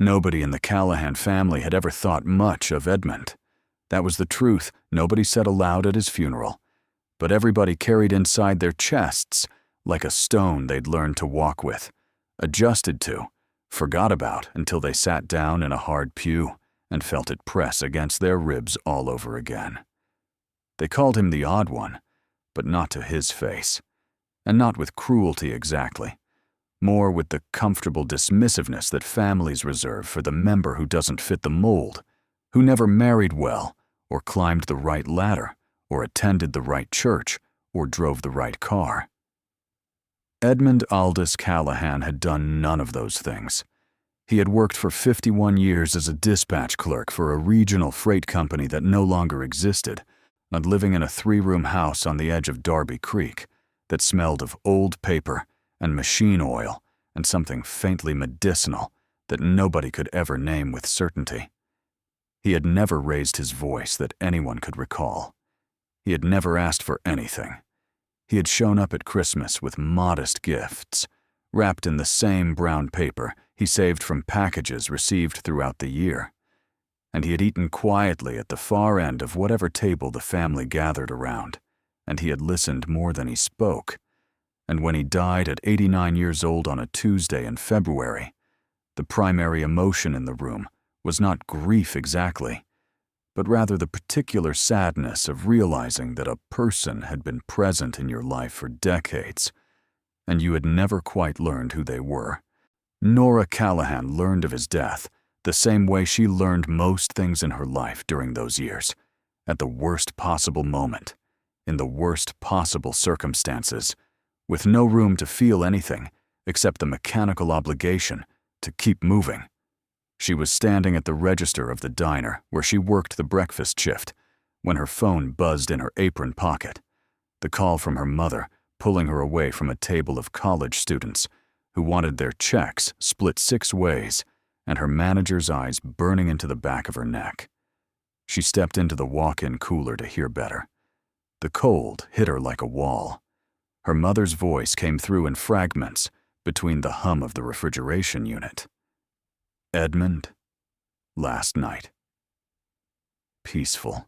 Nobody in the Callahan family had ever thought much of Edmund. That was the truth nobody said aloud at his funeral. But everybody carried inside their chests like a stone they'd learned to walk with, adjusted to, forgot about until they sat down in a hard pew and felt it press against their ribs all over again. They called him the odd one, but not to his face, and not with cruelty exactly, more with the comfortable dismissiveness that families reserve for the member who doesn't fit the mold, who never married well, or climbed the right ladder, or attended the right church, or drove the right car. Edmund Aldous Callahan had done none of those things. He had worked for 51 years as a dispatch clerk for a regional freight company that no longer existed, and living in a 3-room house on the edge of Darby Creek that smelled of old paper and machine oil and something faintly medicinal that nobody could ever name with certainty. He had never raised his voice that anyone could recall. He had never asked for anything. He had shown up at Christmas with modest gifts, wrapped in the same brown paper he saved from packages received throughout the year. And he had eaten quietly at the far end of whatever table the family gathered around, and he had listened more than he spoke. And when he died at 89 years old on a Tuesday in February, the primary emotion in the room was not grief exactly, but rather the particular sadness of realizing that a person had been present in your life for decades, and you had never quite learned who they were. Nora Callahan learned of his death the same way she learned most things in her life during those years, at the worst possible moment, in the worst possible circumstances, with no room to feel anything except the mechanical obligation to keep moving. She was standing at the register of the diner where she worked the breakfast shift when her phone buzzed in her apron pocket, the call from her mother pulling her away from a table of college students who wanted their checks split 6 ways and her manager's eyes burning into the back of her neck. She stepped into the walk-in cooler to hear better. The cold hit her like a wall. Her mother's voice came through in fragments between the hum of the refrigeration unit. Edmund, last night. Peaceful.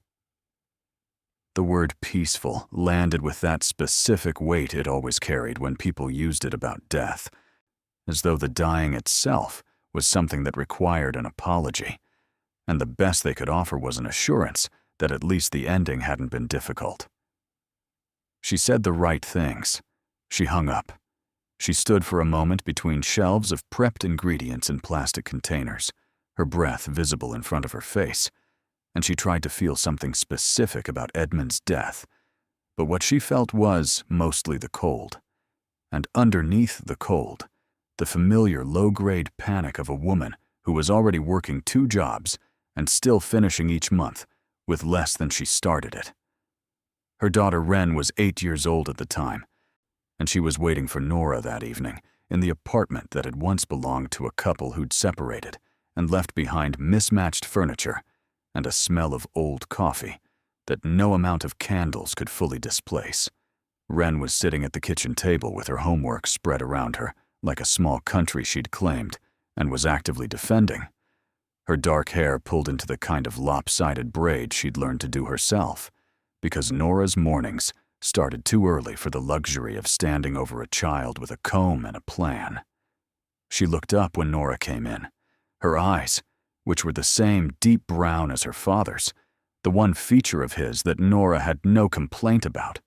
The word peaceful landed with that specific weight it always carried when people used it about death, as though the dying itself was something that required an apology, and the best they could offer was an assurance that at least the ending hadn't been difficult. She said the right things. She hung up. She stood for a moment between shelves of prepped ingredients in plastic containers, her breath visible in front of her face, and she tried to feel something specific about Edmund's death, but what she felt was mostly the cold. And underneath the cold, the familiar low-grade panic of a woman who was already working 2 jobs and still finishing each month with less than she started it. Her daughter Wren was 8 years old at the time, and she was waiting for Nora that evening in the apartment that had once belonged to a couple who'd separated and left behind mismatched furniture and a smell of old coffee that no amount of candles could fully displace. Wren was sitting at the kitchen table with her homework spread around her like a small country she'd claimed and was actively defending, her dark hair pulled into the kind of lopsided braid she'd learned to do herself, because Nora's mornings started too early for the luxury of standing over a child with a comb and a plan. She looked up when Nora came in. Her eyes, which were the same deep brown as her father's, the one feature of his that Nora had no complaint about,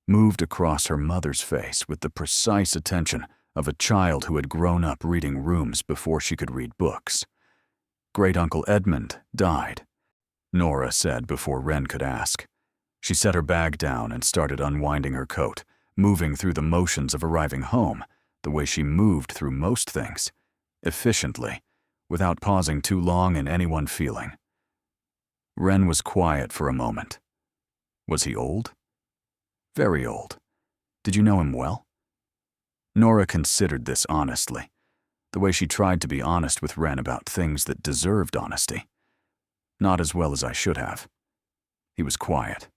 moved across her mother's face with the precise attention of a child who had grown up reading rooms before she could read books. Great-Uncle Edmund died, Nora said before Wren could ask. She set her bag down and started unwinding her coat, moving through the motions of arriving home, the way she moved through most things, efficiently, without pausing too long in any one feeling. Wren was quiet for a moment. Was he old? Very old. Did you know him well? Nora considered this honestly, the way she tried to be honest with Wren about things that deserved honesty. Not as well as I should have. He was quiet.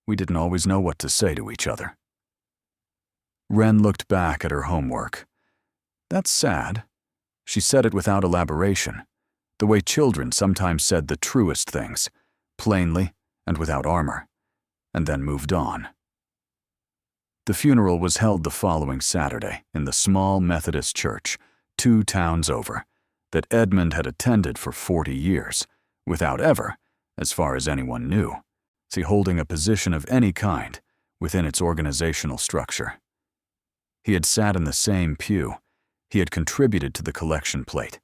We didn't always know what to say to each other. Wren looked back at her homework. That's sad. She said it without elaboration, the way children sometimes said the truest things, plainly and without armor, and then moved on. The funeral was held the following Saturday in the small Methodist church, 2 towns over, that Edmund had attended for 40 years, without ever, as far as anyone knew, holding a position of any kind within its organizational structure. He had sat in the same pew. He had contributed to the collection plate.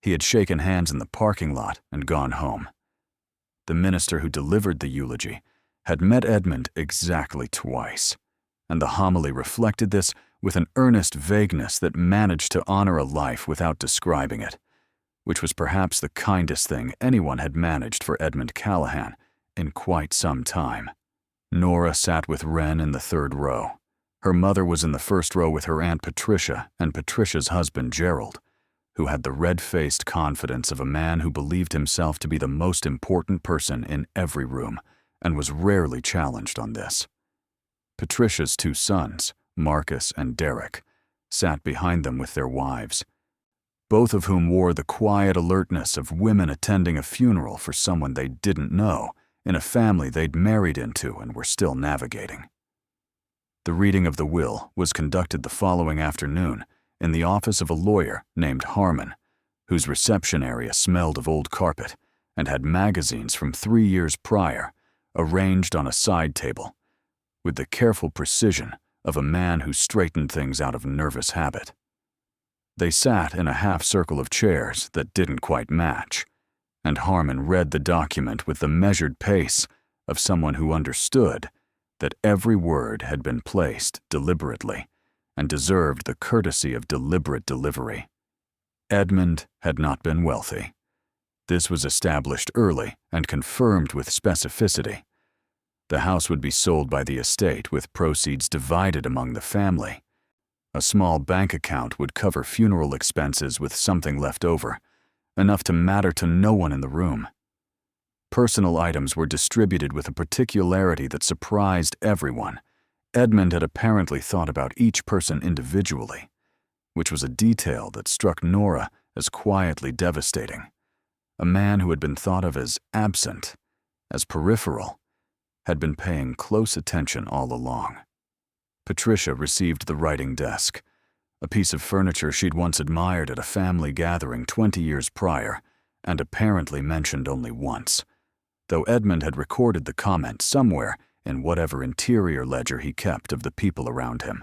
He had shaken hands in the parking lot and gone home. The minister who delivered the eulogy had met Edmund exactly twice, and the homily reflected this with an earnest vagueness that managed to honor a life without describing it, which was perhaps the kindest thing anyone had managed for Edmund Callahan in quite some time. Nora sat with Wren in the 3rd row. Her mother was in the 1st row with her Aunt Patricia and Patricia's husband Gerald, who had the red-faced confidence of a man who believed himself to be the most important person in every room and was rarely challenged on this. Patricia's 2 sons, Marcus and Derek, sat behind them with their wives, both of whom wore the quiet alertness of women attending a funeral for someone they didn't know in a family they'd married into and were still navigating. The reading of the will was conducted the following afternoon in the office of a lawyer named Harmon, whose reception area smelled of old carpet and had magazines from 3 years prior arranged on a side table, with the careful precision of a man who straightened things out of nervous habit. They sat in a half-circle of chairs that didn't quite match, and Harmon read the document with the measured pace of someone who understood that every word had been placed deliberately and deserved the courtesy of deliberate delivery. Edmund had not been wealthy. This was established early and confirmed with specificity. The house would be sold by the estate with proceeds divided among the family. A small bank account would cover funeral expenses with something left over, enough to matter to no one in the room. Personal items were distributed with a particularity that surprised everyone. Edmund had apparently thought about each person individually, which was a detail that struck Nora as quietly devastating. A man who had been thought of as absent, as peripheral, had been paying close attention all along. Patricia received the writing desk, a piece of furniture she'd once admired at a family gathering 20 years prior and apparently mentioned only once, though Edmund had recorded the comment somewhere in whatever interior ledger he kept of the people around him.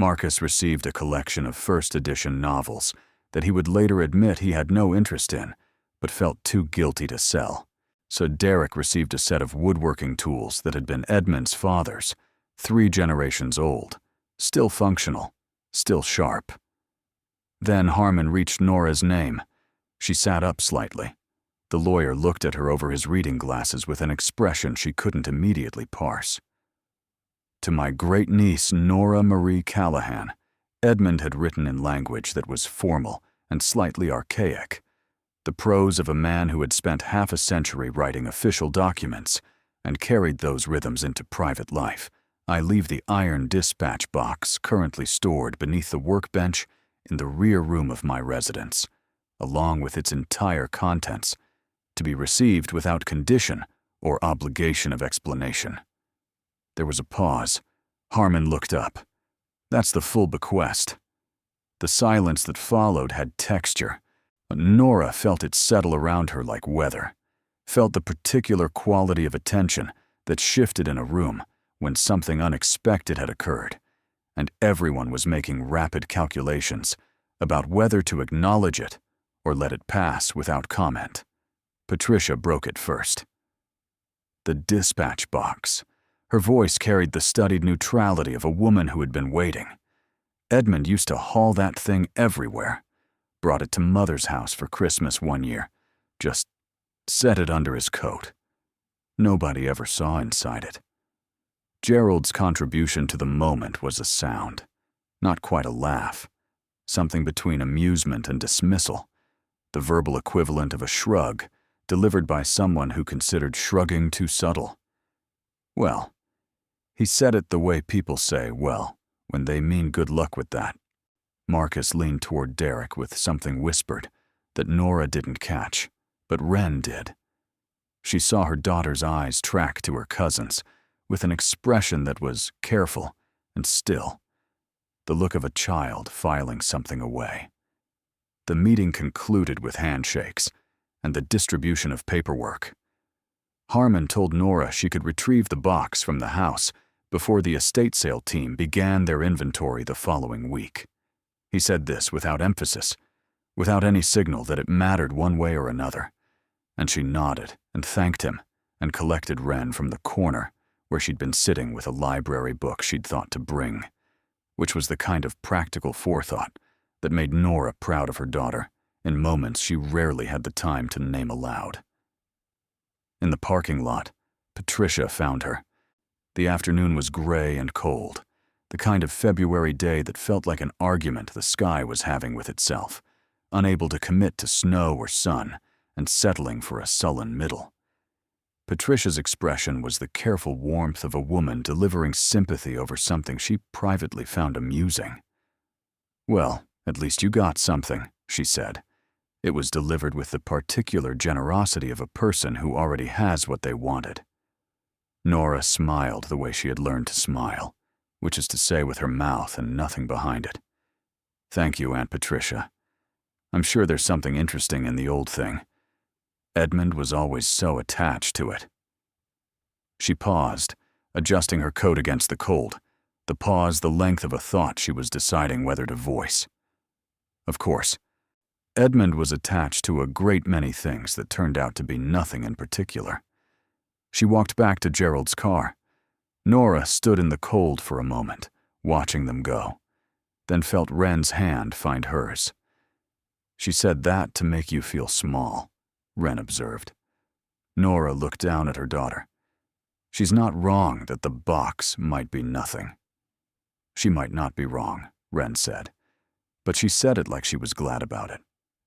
Marcus received a collection of 1st edition novels that he would later admit he had no interest in, but felt too guilty to sell. So Derek received a set of woodworking tools that had been Edmund's father's, 3 generations old, still functional, still sharp. Then Harmon reached Nora's name. She sat up slightly. The lawyer looked at her over his reading glasses with an expression she couldn't immediately parse. To my great-niece Nora Marie Callahan, Edmund had written in language that was formal and slightly archaic, the prose of a man who had spent half a century writing official documents and carried those rhythms into private life. I leave the iron dispatch box currently stored beneath the workbench in the rear room of my residence, along with its entire contents, to be received without condition or obligation of explanation. There was a pause. Harmon looked up. That's the full bequest. The silence that followed had texture. Nora felt it settle around her like weather, felt the particular quality of attention that shifted in a room when something unexpected had occurred, and everyone was making rapid calculations about whether to acknowledge it or let it pass without comment. Patricia broke it first. The dispatch box. Her voice carried the studied neutrality of a woman who had been waiting. Edmund used to haul that thing everywhere. Brought it to Mother's house for Christmas one year. Just set it under his coat. Nobody ever saw inside it. Gerald's contribution to the moment was a sound, not quite a laugh, something between amusement and dismissal, the verbal equivalent of a shrug delivered by someone who considered shrugging too subtle. Well, he said it the way people say, well, when they mean good luck with that. Marcus leaned toward Derek with something whispered that Nora didn't catch, but Wren did. She saw her daughter's eyes track to her cousin's with an expression that was careful and still, the look of a child filing something away. The meeting concluded with handshakes and the distribution of paperwork. Harmon told Nora she could retrieve the box from the house before the estate sale team began their inventory the following week. He said this without emphasis, without any signal that it mattered one way or another, and she nodded and thanked him and collected Wren from the corner where she'd been sitting with a library book she'd thought to bring, which was the kind of practical forethought that made Nora proud of her daughter in moments she rarely had the time to name aloud. In the parking lot, Patricia found her. The afternoon was gray and cold, the kind of February day that felt like an argument the sky was having with itself, unable to commit to snow or sun, and settling for a sullen middle. Patricia's expression was the careful warmth of a woman delivering sympathy over something she privately found amusing. "Well, at least you got something," she said. It was delivered with the particular generosity of a person who already has what they wanted. Nora smiled the way she had learned to smile, which is to say with her mouth and nothing behind it. "Thank you, Aunt Patricia. I'm sure there's something interesting in the old thing. Edmund was always so attached to it." She paused, adjusting her coat against the cold, the pause the length of a thought she was deciding whether to voice. Of course, Edmund was attached to a great many things that turned out to be nothing in particular. She walked back to Gerald's car. Nora stood in the cold for a moment, watching them go, then felt Wren's hand find hers. "She said that to make you feel small," Wren observed. Nora looked down at her daughter. "She's not wrong that the box might be nothing." "She might not be wrong," Wren said, "but she said it like she was glad about it.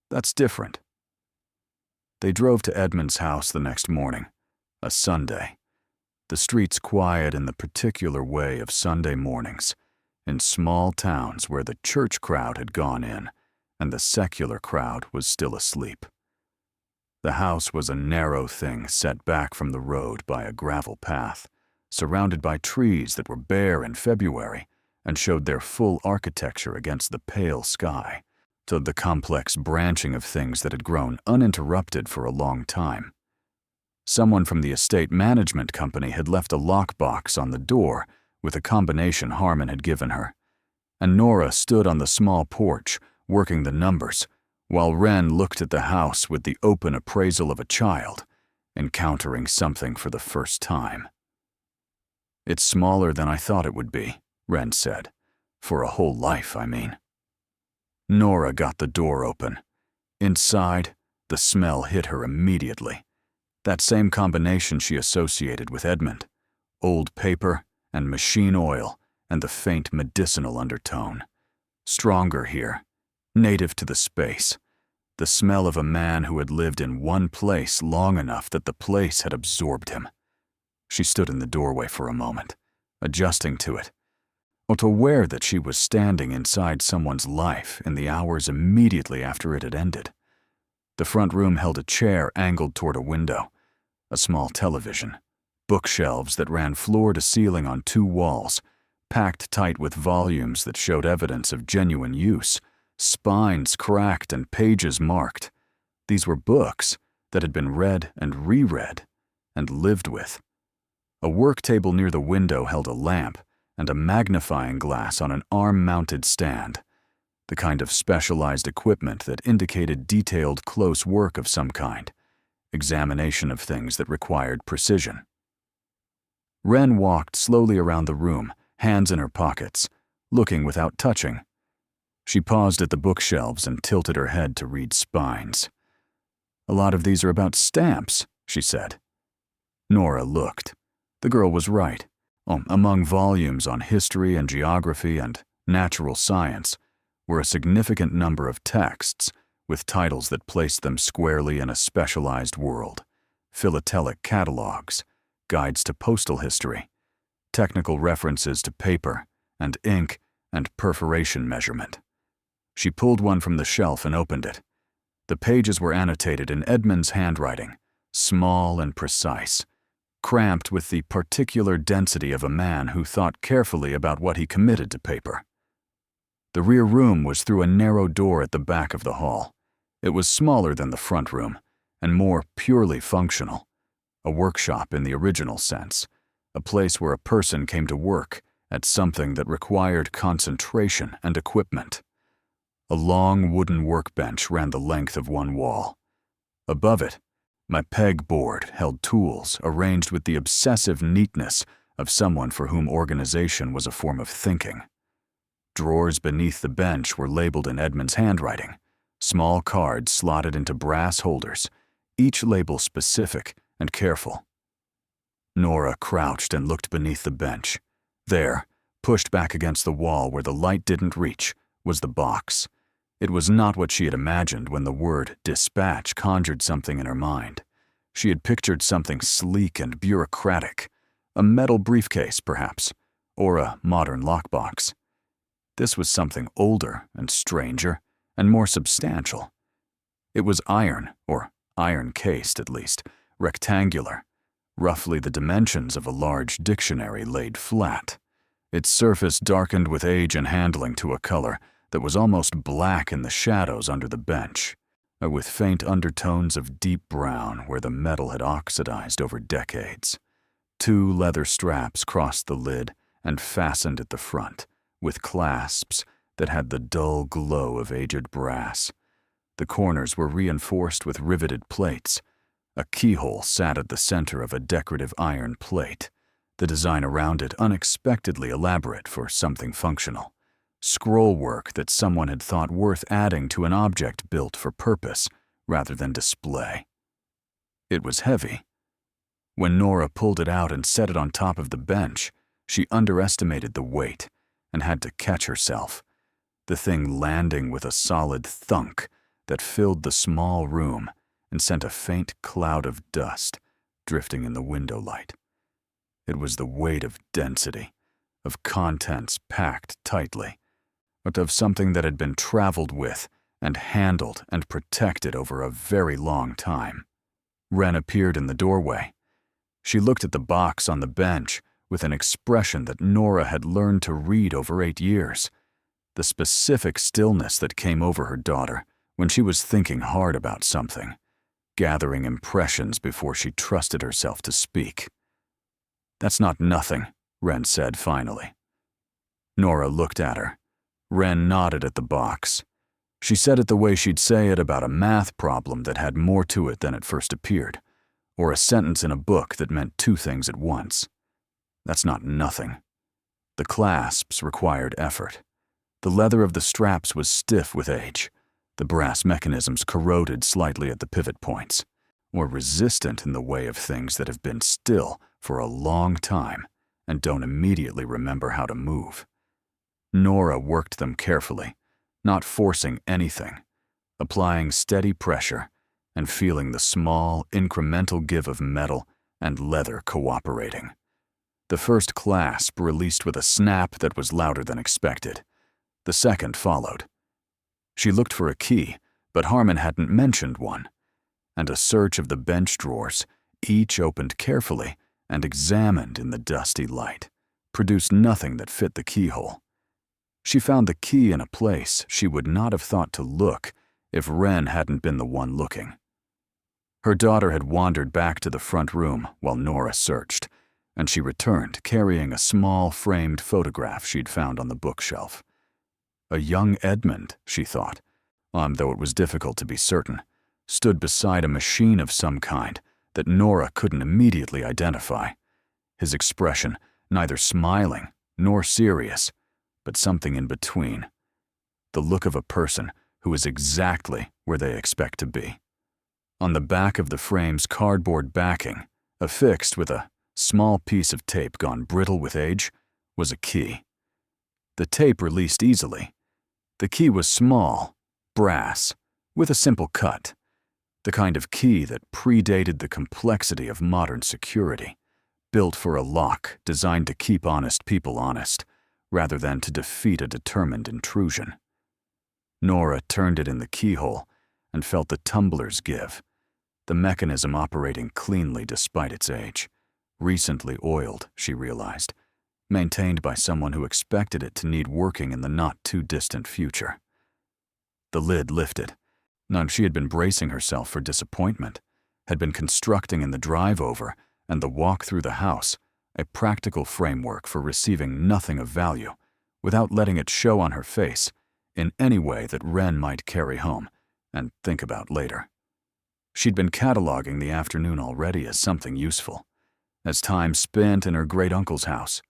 That's different." They drove to Edmund's house the next morning, a Sunday. The streets quiet in the particular way of Sunday mornings, in small towns where the church crowd had gone in and the secular crowd was still asleep. The house was a narrow thing set back from the road by a gravel path, surrounded by trees that were bare in February and showed their full architecture against the pale sky, to the complex branching of things that had grown uninterrupted for a long time. Someone from the estate management company had left a lockbox on the door with a combination Harmon had given her, and Nora stood on the small porch, working the numbers, while Wren looked at the house with the open appraisal of a child, encountering something for the first time. "It's smaller than I thought it would be," Wren said. "For a whole life, I mean." Nora got the door open. Inside, the smell hit her immediately. That same combination she associated with Edmund: old paper and machine oil and the faint medicinal undertone. Stronger here, native to the space, the smell of a man who had lived in one place long enough that the place had absorbed him. She stood in the doorway for a moment, adjusting to it, aware that she was standing inside someone's life in the hours immediately after it had ended. The front room held a chair angled toward a window, a small television, bookshelves that ran floor to ceiling on two walls, packed tight with volumes that showed evidence of genuine use, spines cracked and pages marked. These were books that had been read and reread and lived with. A work table near the window held a lamp and a magnifying glass on an arm-mounted stand, the kind of specialized equipment that indicated detailed close work of some kind, examination of things that required precision. Wren walked slowly around the room, hands in her pockets, looking without touching. She paused at the bookshelves and tilted her head to read spines. "A lot of these are about stamps," she said. Nora looked. The girl was right. Among volumes on history and geography and natural science were a significant number of texts with titles that placed them squarely in a specialized world: philatelic catalogs, guides to postal history, technical references to paper and ink and perforation measurement. She pulled one from the shelf and opened it. The pages were annotated in Edmund's handwriting, small and precise, cramped with the particular density of a man who thought carefully about what he committed to paper. The rear room was through a narrow door at the back of the hall. It was smaller than the front room, and more purely functional. A workshop in the original sense, a place where a person came to work at something that required concentration and equipment. A long wooden workbench ran the length of one wall. Above it, my pegboard held tools arranged with the obsessive neatness of someone for whom organization was a form of thinking. Drawers beneath the bench were labeled in Edmund's handwriting, small cards slotted into brass holders, each label specific and careful. Nora crouched and looked beneath the bench. There, pushed back against the wall where the light didn't reach, was the box. It was not what she had imagined when the word dispatch conjured something in her mind. She had pictured something sleek and bureaucratic, a metal briefcase, perhaps, or a modern lockbox. This was something older and stranger and more substantial. It was iron, or iron-cased at least, rectangular, roughly the dimensions of a large dictionary laid flat. Its surface darkened with age and handling to a color that was almost black in the shadows under the bench, with faint undertones of deep brown where the metal had oxidized over decades. 2 leather straps crossed the lid and fastened at the front, with clasps that had the dull glow of aged brass. The corners were reinforced with riveted plates. A keyhole sat at the center of a decorative iron plate, the design around it unexpectedly elaborate for something functional. Scroll work that someone had thought worth adding to an object built for purpose rather than display. It was heavy. When Nora pulled it out and set it on top of the bench, she underestimated the weight and had to catch herself, the thing landing with a solid thunk that filled the small room and sent a faint cloud of dust drifting in the window light. It was the weight of density, of contents packed tightly, but of something that had been traveled with and handled and protected over a very long time. Wren appeared in the doorway. She looked at the box on the bench with an expression that Nora had learned to read over 8 years, the specific stillness that came over her daughter when she was thinking hard about something, gathering impressions before she trusted herself to speak. "That's not nothing," Wren said finally. Nora looked at her. Wren nodded at the box. She said it the way she'd say it about a math problem that had more to it than it first appeared, or a sentence in a book that meant 2 things at once. "That's not nothing." The clasps required effort. The leather of the straps was stiff with age. The brass mechanisms corroded slightly at the pivot points, or resistant in the way of things that have been still for a long time and don't immediately remember how to move. Nora worked them carefully, not forcing anything, applying steady pressure and feeling the small, incremental give of metal and leather cooperating. The first clasp released with a snap that was louder than expected. The second followed. She looked for a key, but Harmon hadn't mentioned one, and a search of the bench drawers, each opened carefully and examined in the dusty light, produced nothing that fit the keyhole. She found the key in a place she would not have thought to look if Wren hadn't been the one looking. Her daughter had wandered back to the front room while Nora searched, and she returned carrying a small framed photograph she'd found on the bookshelf. A young Edmund, she thought, though it was difficult to be certain, stood beside a machine of some kind that Nora couldn't immediately identify. His expression neither smiling nor serious, but something in between. The look of a person who is exactly where they expect to be. On the back of the frame's cardboard backing, affixed with a small piece of tape gone brittle with age, was a key. The tape released easily. The key was small, brass, with a simple cut, the kind of key that predated the complexity of modern security, built for a lock designed to keep honest people honest, rather than to defeat a determined intrusion. Nora turned it in the keyhole and felt the tumblers give, the mechanism operating cleanly despite its age. Recently oiled, she realized, maintained by someone who expected it to need working in the not-too-distant future. The lid lifted. Now she had been bracing herself for disappointment, had been constructing in the drive-over and the walk through the house a practical framework for receiving nothing of value without letting it show on her face in any way that Wren might carry home and think about later. She'd been cataloging the afternoon already as something useful, as time spent in her great-uncle's house,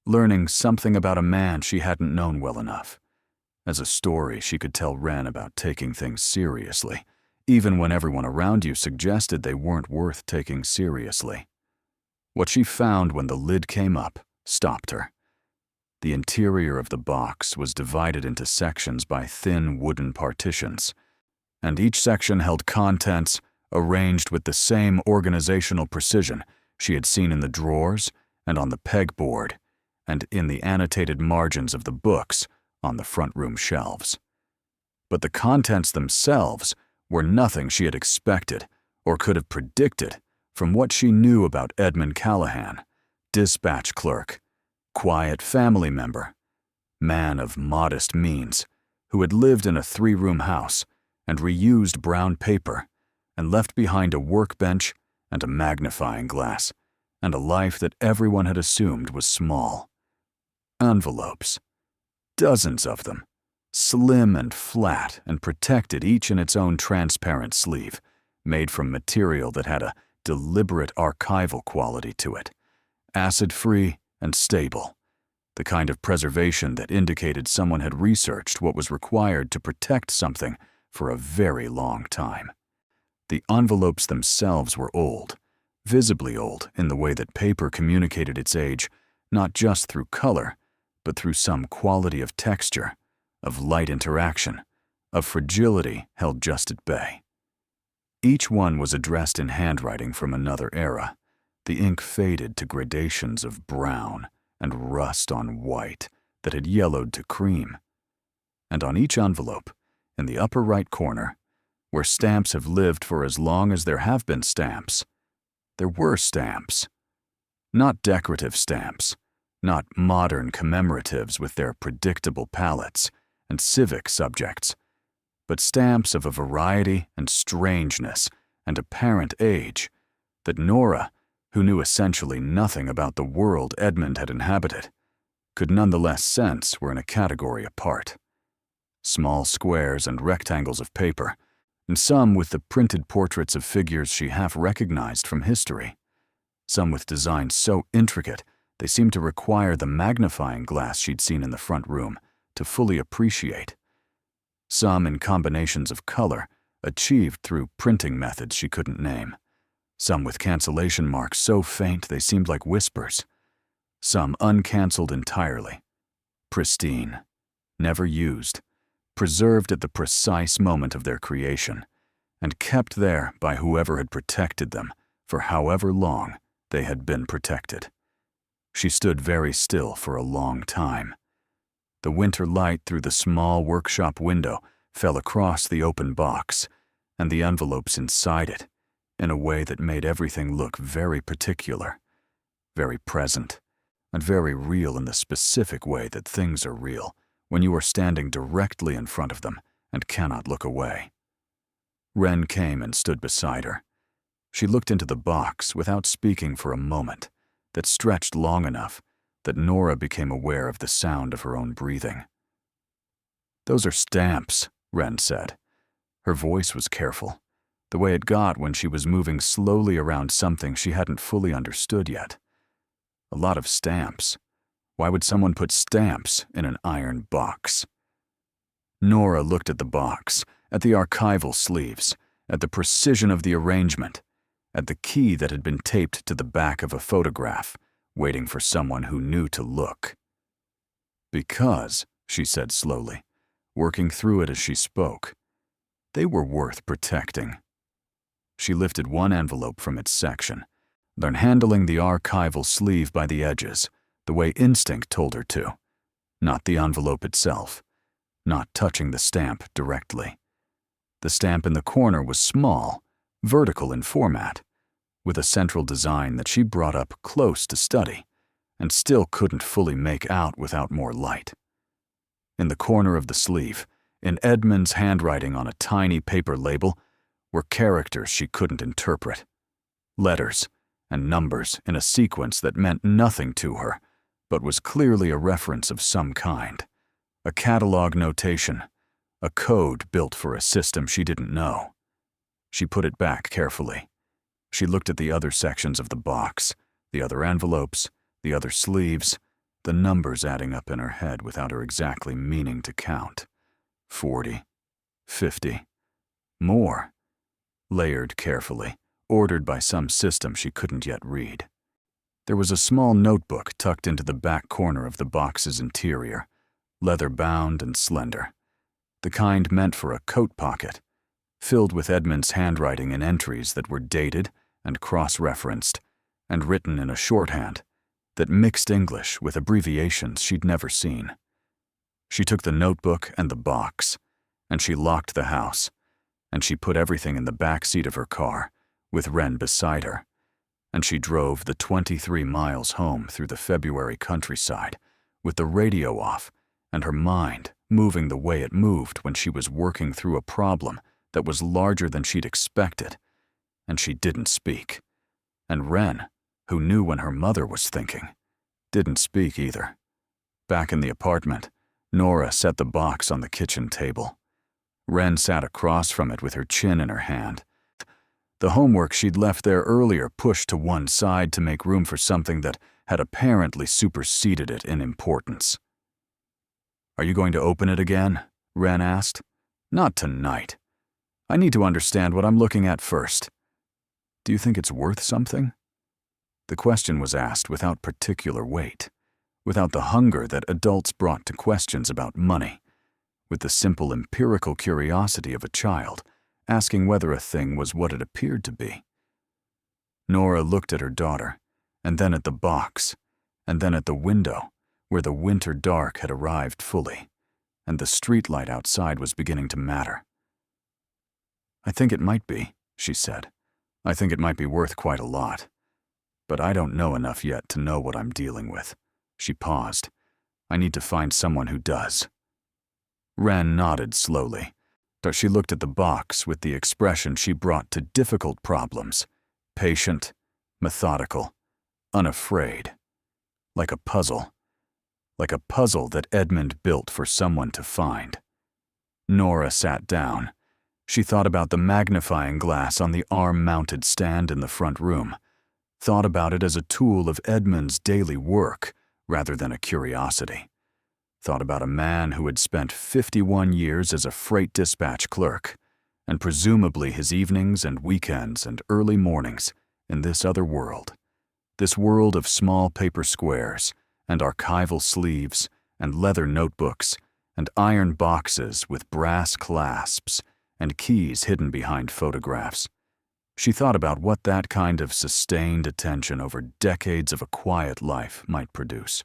learning something about a man she hadn't known well enough, as a story she could tell Wren about taking things seriously, even when everyone around you suggested they weren't worth taking seriously. What she found when the lid came up stopped her. The interior of the box was divided into sections by thin wooden partitions, and each section held contents arranged with the same organizational precision she had seen in the drawers and on the pegboard and in the annotated margins of the books on the front room shelves. But the contents themselves were nothing she had expected or could have predicted from what she knew about Edmund Callahan, dispatch clerk, quiet family member, man of modest means, who had lived in a 3-room house and reused brown paper and left behind a workbench and a magnifying glass and a life that everyone had assumed was small. Envelopes. Dozens of them, slim and flat and protected each in its own transparent sleeve, made from material that had a deliberate archival quality to it, acid-free and stable, the kind of preservation that indicated someone had researched what was required to protect something for a very long time. The envelopes themselves were old, visibly old in the way that paper communicated its age, not just through color, but through some quality of texture, of light interaction, of fragility held just at bay. Each one was addressed in handwriting from another era, the ink faded to gradations of brown and rust on white that had yellowed to cream. And on each envelope, in the upper right corner, where stamps have lived for as long as there have been stamps, there were stamps. Not decorative stamps, not modern commemoratives with their predictable palettes and civic subjects, but stamps of a variety and strangeness and apparent age that Nora, who knew essentially nothing about the world Edmund had inhabited, could nonetheless sense were in a category apart. Small squares and rectangles of paper, and some with the printed portraits of figures she half recognized from history, some with designs so intricate they seemed to require the magnifying glass she'd seen in the front room to fully appreciate, some in combinations of color achieved through printing methods she couldn't name, some with cancellation marks so faint they seemed like whispers, some uncancelled entirely, pristine, never used, preserved at the precise moment of their creation, and kept there by whoever had protected them for however long they had been protected. She stood very still for a long time. The winter light through the small workshop window fell across the open box and the envelopes inside it in a way that made everything look very particular, very present, and very real in the specific way that things are real when you are standing directly in front of them and cannot look away. Wren came and stood beside her. She looked into the box without speaking for a moment that stretched long enough that Nora became aware of the sound of her own breathing. "Those are stamps," Wren said. Her voice was careful, the way it got when she was moving slowly around something she hadn't fully understood yet. A lot of stamps. Why would someone put stamps in an iron box? Nora looked at the box, at the archival sleeves, at the precision of the arrangement, at the key that had been taped to the back of a photograph, waiting for someone who knew to look. "Because," she said slowly, working through it as she spoke, "they were worth protecting." She lifted one envelope from its section, then handling the archival sleeve by the edges, the way instinct told her to, not the envelope itself, not touching the stamp directly. The stamp in the corner was small, vertical in format, with a central design that she brought up close to study, and still couldn't fully make out without more light. In the corner of the sleeve, in Edmund's handwriting on a tiny paper label, were characters she couldn't interpret. Letters and numbers in a sequence that meant nothing to her, but was clearly a reference of some kind. A catalog notation, a code built for a system she didn't know. She put it back carefully. She looked at the other sections of the box, the other envelopes, the other sleeves, the numbers adding up in her head without her exactly meaning to count. 40, 50, more. Layered carefully, ordered by some system she couldn't yet read. There was a small notebook tucked into the back corner of the box's interior, leather-bound and slender, the kind meant for a coat pocket, filled with Edmund's handwriting and entries that were dated and cross-referenced and written in a shorthand that mixed English with abbreviations she'd never seen. She took the notebook and the box, and she locked the house, and she put everything in the back seat of her car, with Wren beside her, and she drove the 23 miles home through the February countryside, with the radio off and her mind moving the way it moved when she was working through a problem that was larger than she'd expected, and she didn't speak. And Wren, who knew when her mother was thinking, didn't speak either. Back in the apartment, Nora set the box on the kitchen table. Wren sat across from it with her chin in her hand. The homework she'd left there earlier pushed to one side to make room for something that had apparently superseded it in importance. "Are you going to open it again?" Wren asked. "Not tonight. I need to understand what I'm looking at first. Do you think it's worth something?" The question was asked without particular weight, without the hunger that adults brought to questions about money, with the simple empirical curiosity of a child asking whether a thing was what it appeared to be. Nora looked at her daughter, and then at the box, and then at the window, where the winter dark had arrived fully, and the streetlight outside was beginning to matter. "I think it might be," she said. "I think it might be worth quite a lot. But I don't know enough yet to know what I'm dealing with." She paused. "I need to find someone who does." Wren nodded slowly, but she looked at the box with the expression she brought to difficult problems, patient, methodical, unafraid, like a puzzle that Edmund built for someone to find. Nora sat down. She thought about the magnifying glass on the arm-mounted stand in the front room, thought about it as a tool of Edmund's daily work rather than a curiosity, thought about a man who had spent 51 years as a freight dispatch clerk, and presumably his evenings and weekends and early mornings in this other world, this world of small paper squares and archival sleeves and leather notebooks and iron boxes with brass clasps and keys hidden behind photographs. She thought about what that kind of sustained attention over decades of a quiet life might produce.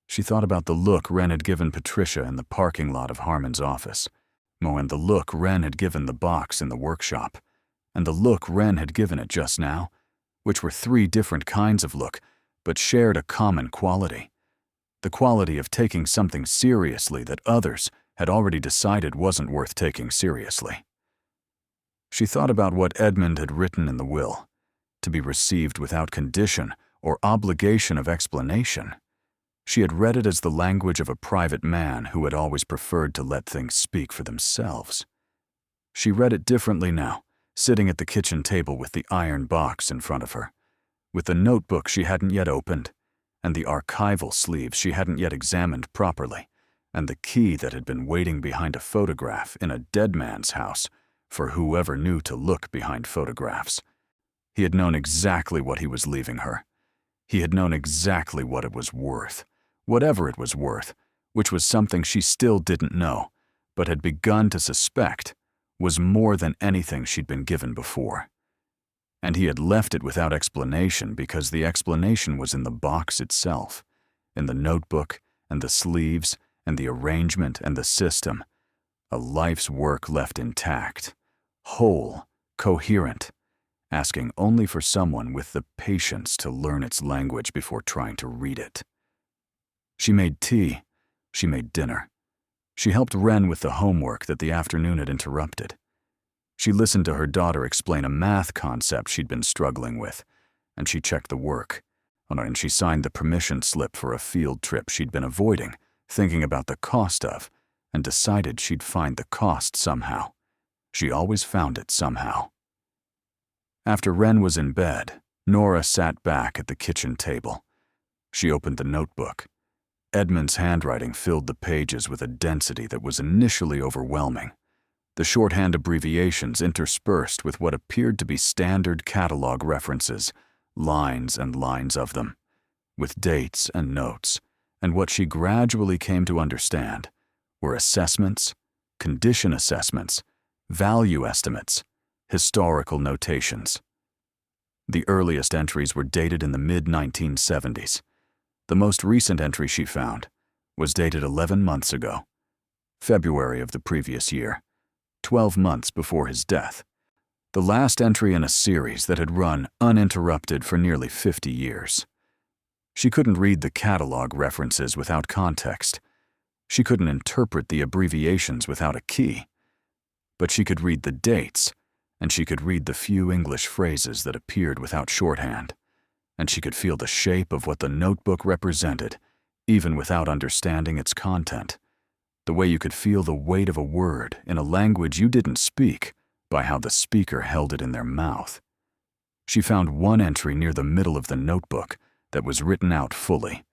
She thought about the look Wren had given Patricia in the parking lot of Harmon's office, and the look Wren had given the box in the workshop, and the look Wren had given it just now, which were three different kinds of look, but shared a common quality, the quality of taking something seriously that others had already decided wasn't worth taking seriously. She thought about what Edmund had written in the will, to be received without condition or obligation of explanation. She had read it as the language of a private man who had always preferred to let things speak for themselves. She read it differently now, sitting at the kitchen table with the iron box in front of her, with the notebook she hadn't yet opened, and the archival sleeves she hadn't yet examined properly, and the key that had been waiting behind a photograph in a dead man's house for whoever knew to look behind photographs. He had known exactly what he was leaving her. He had known exactly what it was worth, whatever it was worth, which was something she still didn't know, but had begun to suspect was more than anything she'd been given before. And he had left it without explanation because the explanation was in the box itself, in the notebook and the sleeves and the arrangement and the system. A life's work left intact, whole, coherent, asking only for someone with the patience to learn its language before trying to read it. She made tea. She made dinner. She helped Wren with the homework that the afternoon had interrupted. She listened to her daughter explain a math concept she'd been struggling with, and she checked the work. And she signed the permission slip for a field trip she'd been avoiding, thinking about the cost of, and decided she'd find the cost somehow. She always found it somehow. After Wren was in bed, Nora sat back at the kitchen table. She opened the notebook. Edmund's handwriting filled the pages with a density that was initially overwhelming. The shorthand abbreviations interspersed with what appeared to be standard catalog references, lines and lines of them, with dates and notes, and what she gradually came to understand were assessments, condition assessments, value estimates, historical notations. The earliest entries were dated in the mid-1970s. The most recent entry she found was dated 11 months ago, February of the previous year, 12 months before his death. The last entry in a series that had run uninterrupted for nearly 50 years. She couldn't read the catalog references without context. She couldn't interpret the abbreviations without a key. But she could read the dates, and she could read the few English phrases that appeared without shorthand, and she could feel the shape of what the notebook represented, even without understanding its content. The way you could feel the weight of a word in a language you didn't speak by how the speaker held it in their mouth. She found one entry near the middle of the notebook that was written out fully.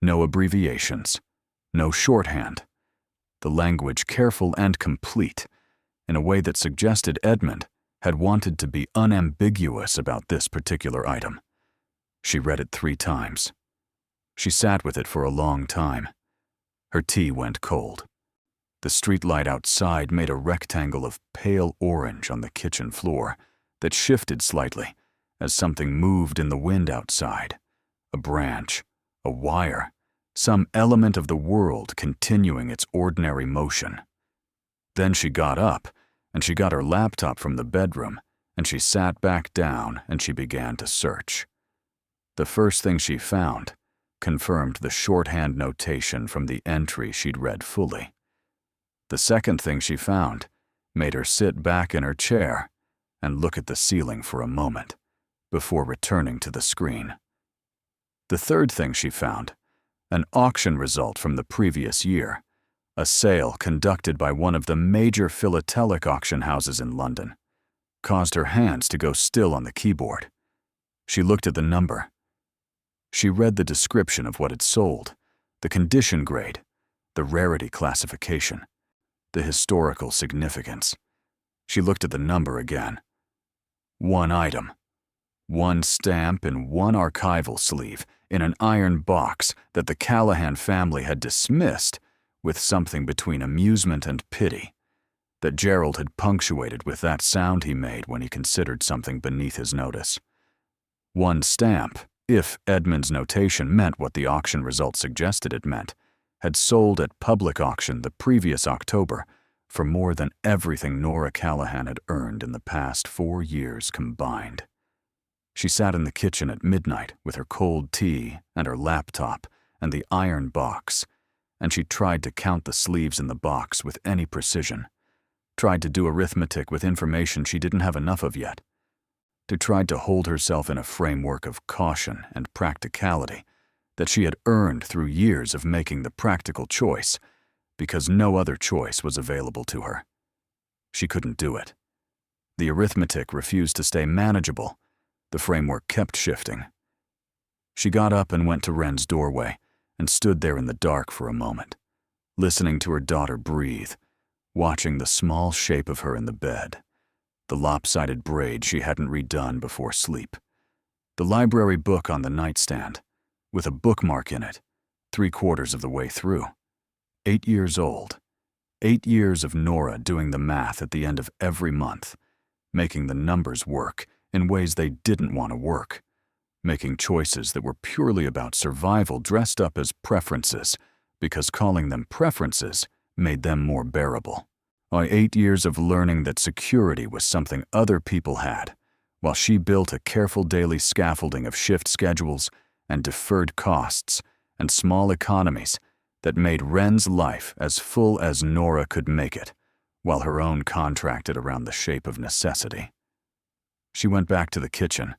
No abbreviations, no shorthand. The language careful and complete, in a way that suggested Edmund had wanted to be unambiguous about this particular item. She read it 3 times. She sat with it for a long time. Her tea went cold. The streetlight outside made a rectangle of pale orange on the kitchen floor that shifted slightly as something moved in the wind outside. A branch, a wire, some element of the world continuing its ordinary motion. Then she got up, and she got her laptop from the bedroom, and she sat back down and she began to search. The first thing she found confirmed the shorthand notation from the entry she'd read fully. The second thing she found made her sit back in her chair and look at the ceiling for a moment before returning to the screen. The third thing she found, an auction result from the previous year, a sale conducted by one of the major philatelic auction houses in London, caused her hands to go still on the keyboard. She looked at the number. She read the description of what had sold, the condition grade, the rarity classification, the historical significance. She looked at the number again. 1 item, 1 stamp in 1 archival sleeve in an iron box that the Callahan family had dismissed with something between amusement and pity, that Gerald had punctuated with that sound he made when he considered something beneath his notice. 1 stamp, if Edmund's notation meant what the auction result suggested it meant, had sold at public auction the previous October for more than everything Nora Callahan had earned in the past 4 years combined. She sat in the kitchen at midnight with her cold tea and her laptop and the iron box, and she tried to count the sleeves in the box with any precision, tried to do arithmetic with information she didn't have enough of yet, tried to hold herself in a framework of caution and practicality that she had earned through years of making the practical choice because no other choice was available to her. She couldn't do it. The arithmetic refused to stay manageable. The framework kept shifting. She got up and went to Wren's doorway and stood there in the dark for a moment, listening to her daughter breathe, watching the small shape of her in the bed, the lopsided braid she hadn't redone before sleep, the library book on the nightstand, with a bookmark in it, 3/4 of the way through. 8 years old. 8 years of Nora doing the math at the end of every month, making the numbers work in ways they didn't want to work, making choices that were purely about survival dressed up as preferences because calling them preferences made them more bearable. By 8 years of learning that security was something other people had, while she built a careful daily scaffolding of shift schedules and deferred costs and small economies that made Wren's life as full as Nora could make it, while her own contracted around the shape of necessity. She went back to the kitchen.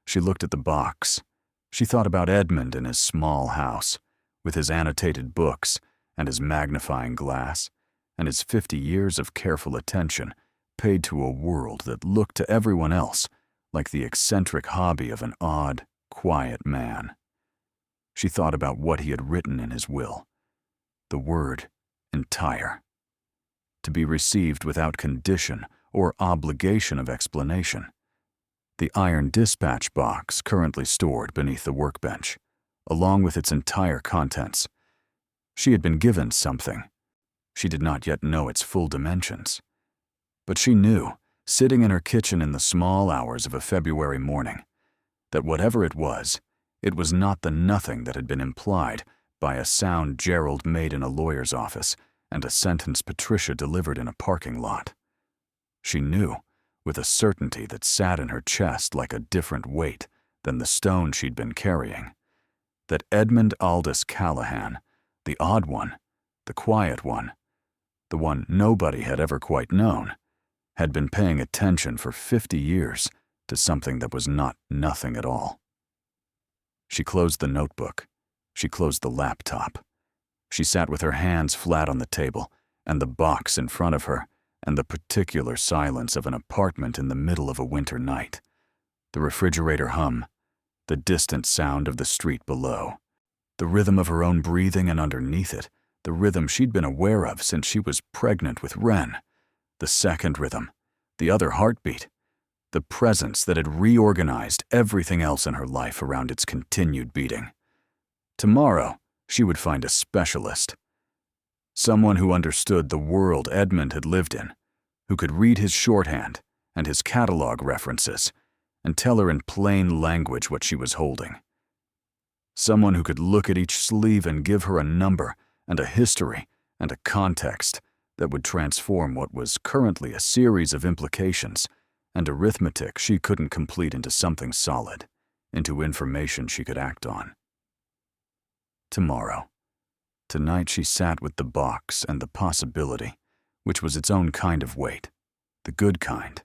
She looked at the box. She thought about Edmund in his small house, with his annotated books and his magnifying glass, and his 50 years of careful attention paid to a world that looked to everyone else like the eccentric hobby of an odd, quiet man. She thought about what he had written in his will. The word entire. To be received without condition or obligation of explanation. The iron dispatch box currently stored beneath the workbench, along with its entire contents. She had been given something. She did not yet know its full dimensions. But she knew, sitting in her kitchen in the small hours of a February morning, that whatever it was not the nothing that had been implied by a sound Gerald made in a lawyer's office and a sentence Patricia delivered in a parking lot. She knew, with a certainty that sat in her chest like a different weight than the stone she'd been carrying, that Edmund Aldous Callahan, the odd one, the quiet one, the one nobody had ever quite known, had been paying attention for 50 years to something that was not nothing at all. She closed the notebook. She closed the laptop. She sat with her hands flat on the table, and the box in front of her, and the particular silence of an apartment in the middle of a winter night. The refrigerator hum, the distant sound of the street below, the rhythm of her own breathing, and underneath it, the rhythm she'd been aware of since she was pregnant with Wren, the second rhythm, the other heartbeat, the presence that had reorganized everything else in her life around its continued beating. Tomorrow, she would find a specialist. Someone who understood the world Edmund had lived in, who could read his shorthand and his catalog references and tell her in plain language what she was holding. Someone who could look at each sleeve and give her a number and a history and a context that would transform what was currently a series of implications and arithmetic she couldn't complete into something solid, into information she could act on. Tomorrow. Tonight she sat with the box and the possibility, which was its own kind of weight, the good kind,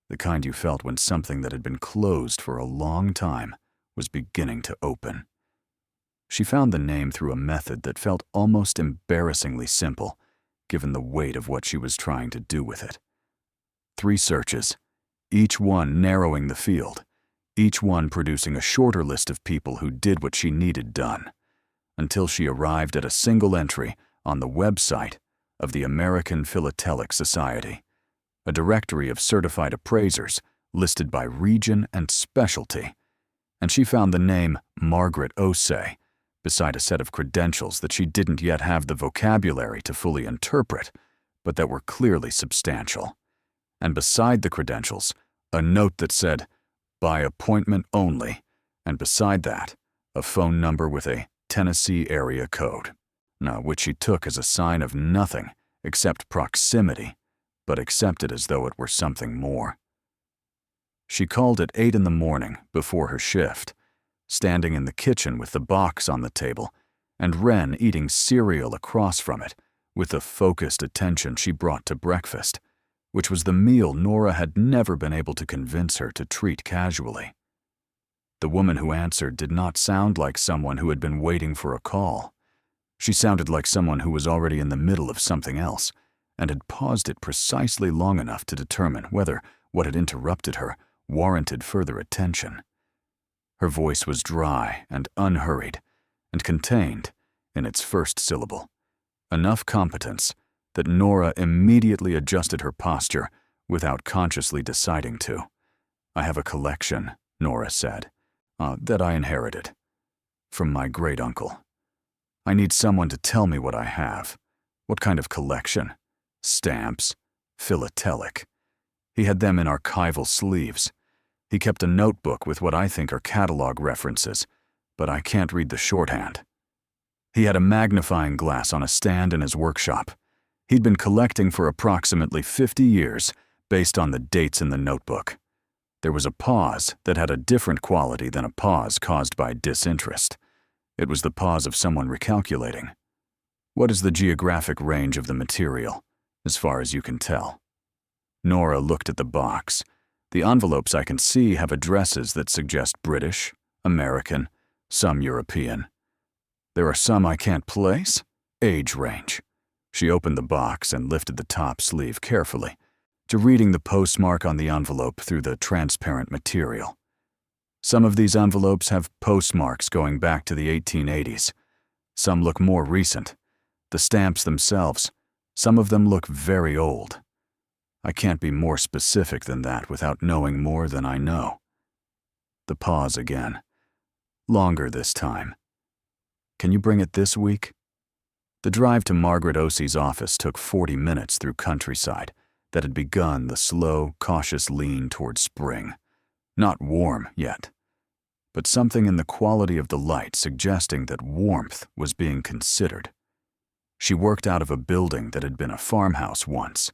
the kind you felt when something that had been closed for a long time was beginning to open. She found the name through a method that felt almost embarrassingly simple, given the weight of what she was trying to do with it. 3 searches, each one narrowing the field, each one producing a shorter list of people who did what she needed done, until she arrived at a single entry on the website of the American Philatelic Society, a directory of certified appraisers listed by region and specialty, and she found the name Margaret Osei beside a set of credentials that she didn't yet have the vocabulary to fully interpret, but that were clearly substantial. And beside the credentials, a note that said, "By appointment only," and beside that, a phone number with a Tennessee area code, which she took as a sign of nothing except proximity, but accepted as though it were something more. She called at 8 in the morning before her shift, standing in the kitchen with the box on the table, and Wren eating cereal across from it with the focused attention she brought to breakfast, which was the meal Nora had never been able to convince her to treat casually. The woman who answered did not sound like someone who had been waiting for a call. She sounded like someone who was already in the middle of something else and had paused it precisely long enough to determine whether what had interrupted her warranted further attention. Her voice was dry and unhurried and contained, in its first syllable, enough competence that Nora immediately adjusted her posture without consciously deciding to. "I have a collection," Nora said, "that I inherited from my great-uncle. I need someone to tell me what I have. What kind of collection? Stamps? Philatelic. He had them in archival sleeves. He kept a notebook with what I think are catalog references, but I can't read the shorthand." He had a magnifying glass on a stand in his workshop. He'd been collecting for approximately 50 years, based on the dates in the notebook. There was a pause that had a different quality than a pause caused by disinterest. It was the pause of someone recalculating. What is the geographic range of the material, as far as you can tell? Nora looked at the box. The envelopes I can see have addresses that suggest British, American, some European. There are some I can't place. Age range. She opened the box and lifted the top sleeve carefully, to reading the postmark on the envelope through the transparent material. Some of these envelopes have postmarks going back to the 1880s. Some look more recent. The stamps themselves, some of them look very old. I can't be more specific than that without knowing more than I know. The pause again. Longer this time. Can you bring it this week? The drive to Margaret Osey's office took 40 minutes through countryside that had begun the slow, cautious lean toward spring. Not warm yet, but something in the quality of the light suggesting that warmth was being considered. She worked out of a building that had been a farmhouse once,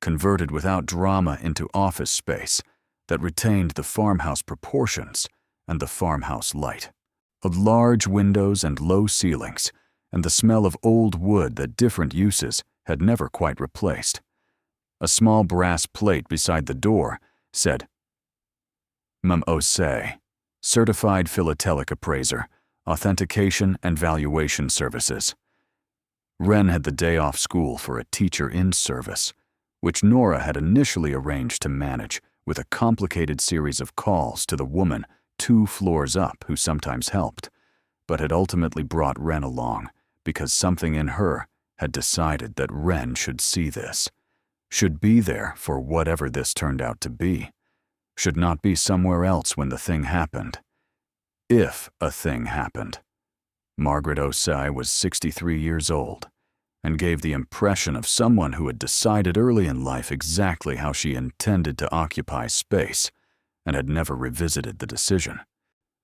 converted without drama into office space that retained the farmhouse proportions and the farmhouse light. Of large windows and low ceilings, and the smell of old wood that different uses had never quite replaced. A small brass plate beside the door said, Mme. Osei, Certified Philatelic Appraiser, Authentication and Valuation Services. Wren had the day off school for a teacher-in service, which Nora had initially arranged to manage with a complicated series of calls to the woman 2 floors up who sometimes helped, but had ultimately brought Wren along because something in her had decided that Wren should see this, should be there for whatever this turned out to be, should not be somewhere else when the thing happened. If a thing happened. Margaret Osei was 63 years old and gave the impression of someone who had decided early in life exactly how she intended to occupy space and had never revisited the decision.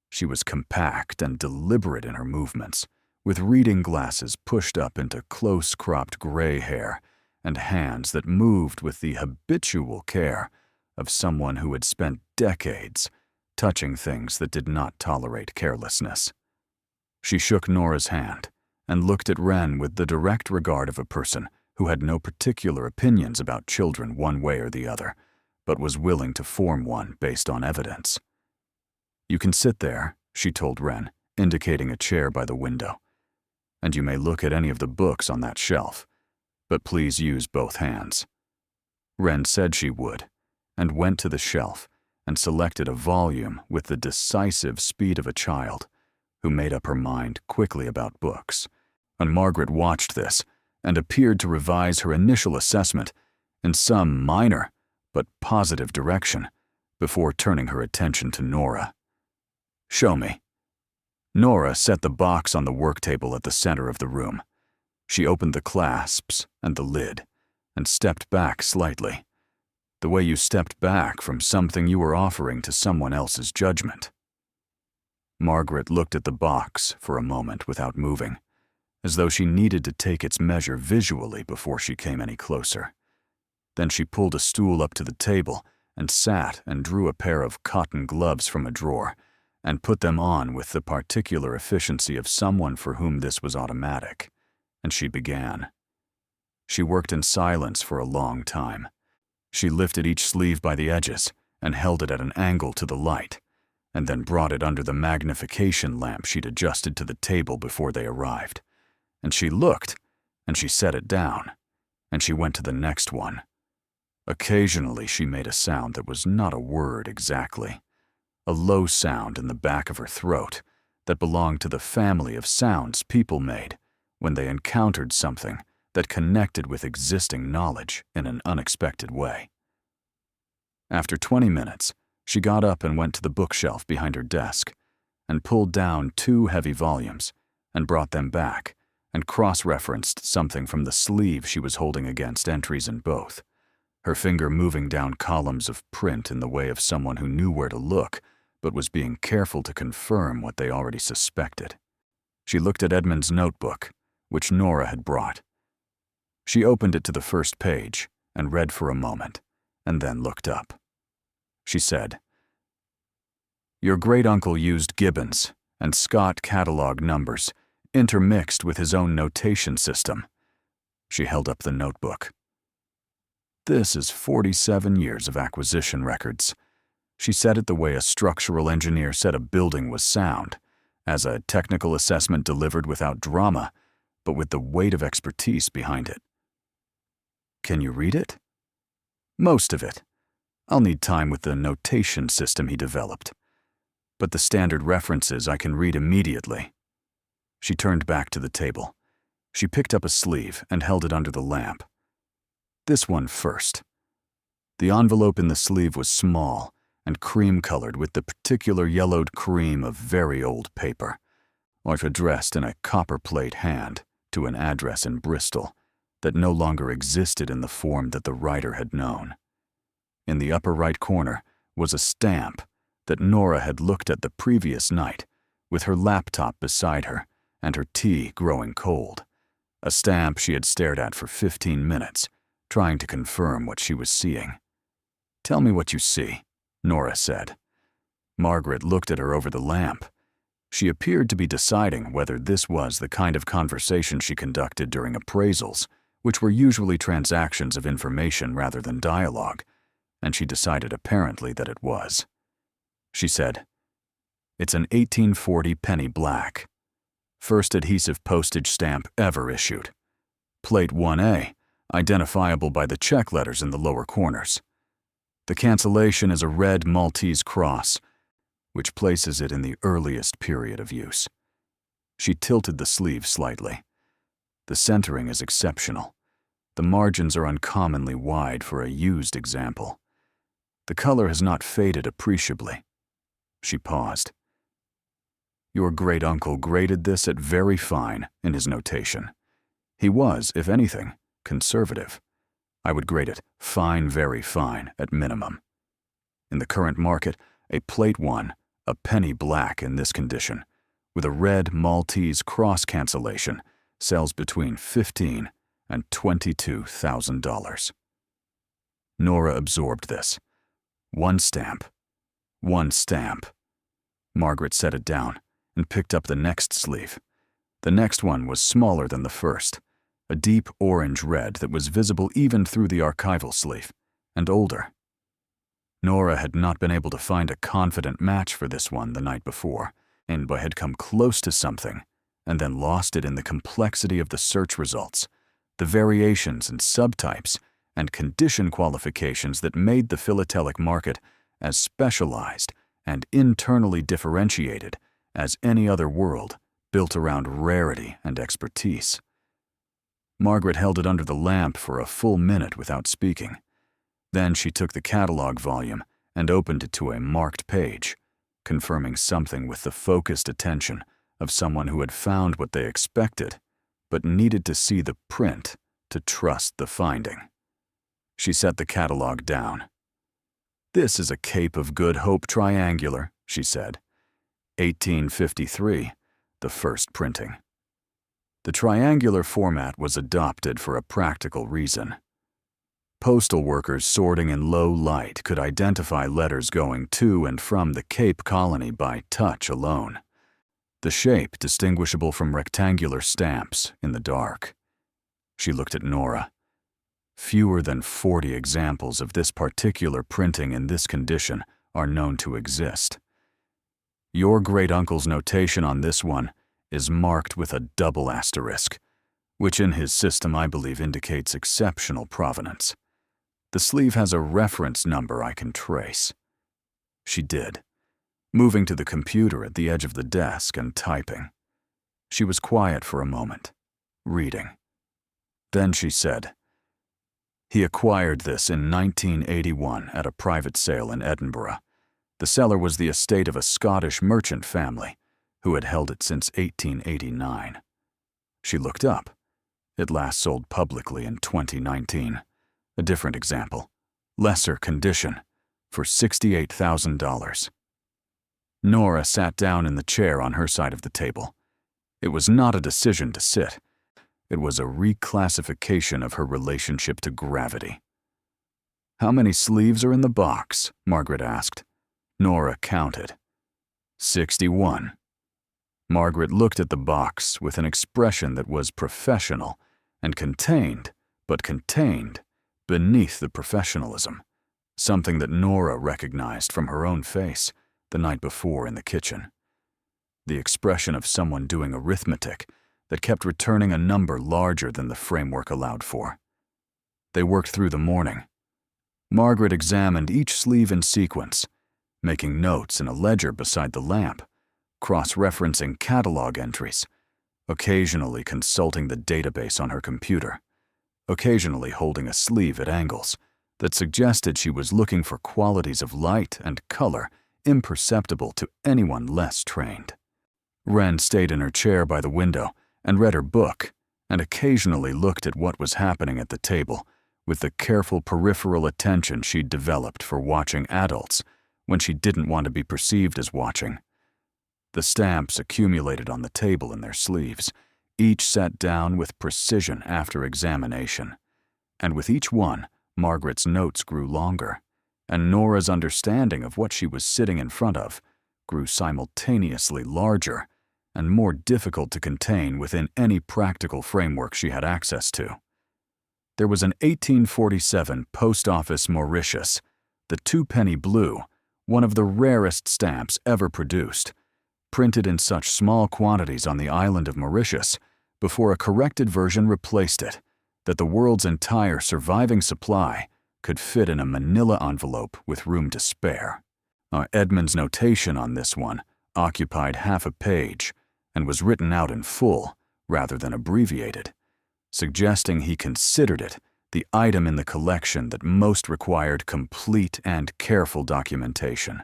She was compact and deliberate in her movements, with reading glasses pushed up into close-cropped gray hair and hands that moved with the habitual care of someone who had spent decades touching things that did not tolerate carelessness. She shook Nora's hand and looked at Wren with the direct regard of a person who had no particular opinions about children one way or the other, but was willing to form one based on evidence. You can sit there, she told Wren, indicating a chair by the window, and you may look at any of the books on that shelf, but please use both hands. Wren said she would, and went to the shelf and selected a volume with the decisive speed of a child who made up her mind quickly about books. And Margaret watched this and appeared to revise her initial assessment in some minor but positive direction before turning her attention to Nora. Show me. Nora set the box on the work table at the center of the room. She opened the clasps and the lid and stepped back slightly, the way you stepped back from something you were offering to someone else's judgment. Margaret looked at the box for a moment without moving, as though she needed to take its measure visually before she came any closer. Then she pulled a stool up to the table and sat and drew a pair of cotton gloves from a drawer and put them on with the particular efficiency of someone for whom this was automatic, and she began. She worked in silence for a long time. She lifted each sleeve by the edges and held it at an angle to the light, and then brought it under the magnification lamp she'd adjusted to the table before they arrived. And she looked, and she set it down, and she went to the next one. Occasionally she made a sound that was not a word exactly, a low sound in the back of her throat that belonged to the family of sounds people made when they encountered something that connected with existing knowledge in an unexpected way. After 20 minutes, she got up and went to the bookshelf behind her desk and pulled down 2 heavy volumes and brought them back and cross-referenced something from the sleeve she was holding against entries in both, her finger moving down columns of print in the way of someone who knew where to look but was being careful to confirm what they already suspected. She looked at Edmund's notebook, which Nora had brought. She opened it to the first page and read for a moment, and then looked up. She said, "Your great-uncle used Gibbons and Scott catalog numbers, intermixed with his own notation system." She held up the notebook. "This is 47 years of acquisition records." She said it the way a structural engineer said a building was sound, as a technical assessment delivered without drama, but with the weight of expertise behind it. "Can you read it?" "Most of it. I'll need time with the notation system he developed. But the standard references I can read immediately." She turned back to the table. She picked up a sleeve and held it under the lamp. "This one first." The envelope in the sleeve was small and cream-colored with the particular yellowed cream of very old paper, like addressed in a copper-plate hand to an address in Bristol that no longer existed in the form that the writer had known. In the upper right corner was a stamp that Nora had looked at the previous night, with her laptop beside her and her tea growing cold. A stamp she had stared at for 15 minutes, trying to confirm what she was seeing. "Tell me what you see," Nora said. Margaret looked at her over the lamp. She appeared to be deciding whether this was the kind of conversation she conducted during appraisals, which were usually transactions of information rather than dialogue, and she decided apparently that it was. She said, "It's an 1840 penny black. First adhesive postage stamp ever issued. Plate 1A, identifiable by the check letters in the lower corners. The cancellation is a red Maltese cross, which places it in the earliest period of use." She tilted the sleeve slightly. "The centering is exceptional. The margins are uncommonly wide for a used example. The color has not faded appreciably." She paused. "Your great-uncle graded this at very fine in his notation. He was, if anything, conservative. I would grade it fine, very fine at minimum. In the current market, a plate 1, a penny black in this condition, with a red Maltese cross cancellation, sells between $15,000 and $22,000. Nora absorbed this. One stamp. Margaret set it down and picked up the next sleeve. The next one was smaller than the first, a deep orange red that was visible even through the archival sleeve, and older. Nora had not been able to find a confident match for this one the night before, and had come close to something, and then lost it in the complexity of the search results, the variations and subtypes, and condition qualifications that made the philatelic market as specialized and internally differentiated as any other world built around rarity and expertise. Margaret held it under the lamp for a full minute without speaking. Then she took the catalog volume and opened it to a marked page, confirming something with the focused attention of someone who had found what they expected, but needed to see the print to trust the finding. She set the catalog down. "This is a Cape of Good Hope triangular," she said. 1853, the first printing. The triangular format was adopted for a practical reason. Postal workers sorting in low light could identify letters going to and from the Cape Colony by touch alone. The shape distinguishable from rectangular stamps in the dark. She looked at Nora. Fewer than 40 examples of this particular printing in this condition are known to exist. Your great-uncle's notation on this one is marked with a double asterisk, which in his system I believe indicates exceptional provenance. The sleeve has a reference number I can trace. She did, moving to the computer at the edge of the desk and typing. She was quiet for a moment, reading. Then she said, "He acquired this in 1981 at a private sale in Edinburgh. The seller was the estate of a Scottish merchant family who had held it since 1889. She looked up. It last sold publicly in 2019. A different example, lesser condition, for $68,000. Nora sat down in the chair on her side of the table. It was not a decision to sit. It was a reclassification of her relationship to gravity. "How many sleeves are in the box?" Margaret asked. Nora counted. 61. Margaret looked at the box with an expression that was professional and contained beneath the professionalism, something that Nora recognized from her own face the night before in the kitchen. The expression of someone doing arithmetic that kept returning a number larger than the framework allowed for. They worked through the morning. Margaret examined each sleeve in sequence, making notes in a ledger beside the lamp, cross-referencing catalog entries, occasionally consulting the database on her computer, occasionally holding a sleeve at angles that suggested she was looking for qualities of light and color imperceptible to anyone less trained. Wren stayed in her chair by the window and read her book, and occasionally looked at what was happening at the table with the careful peripheral attention she'd developed for watching adults when she didn't want to be perceived as watching. The stamps accumulated on the table in their sleeves, each set down with precision after examination, and with each one, Margaret's notes grew longer, and Nora's understanding of what she was sitting in front of grew simultaneously larger and more difficult to contain within any practical framework she had access to. There was an 1847 Post Office Mauritius, the 2-penny blue, one of the rarest stamps ever produced, printed in such small quantities on the island of Mauritius before a corrected version replaced it, that the world's entire surviving supply could fit in a manila envelope with room to spare. Edmund's notation on this one occupied half a page and was written out in full rather than abbreviated, suggesting he considered it the item in the collection that most required complete and careful documentation.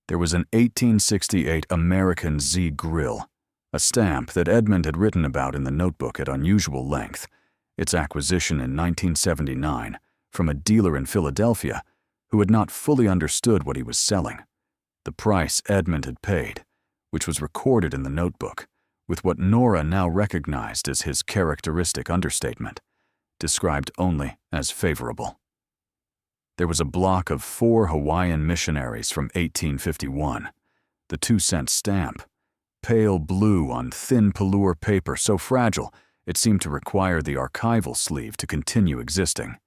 There was an 1868 American Z grill, a stamp that Edmund had written about in the notebook at unusual length, its acquisition in 1979 from a dealer in Philadelphia who had not fully understood what he was selling. The price Edmund had paid, which was recorded in the notebook, with what Nora now recognized as his characteristic understatement, described only as favorable. There was a block of 4 Hawaiian missionaries from 1851, the 2-cent stamp, pale blue on thin velour paper so fragile it seemed to require the archival sleeve to continue existing,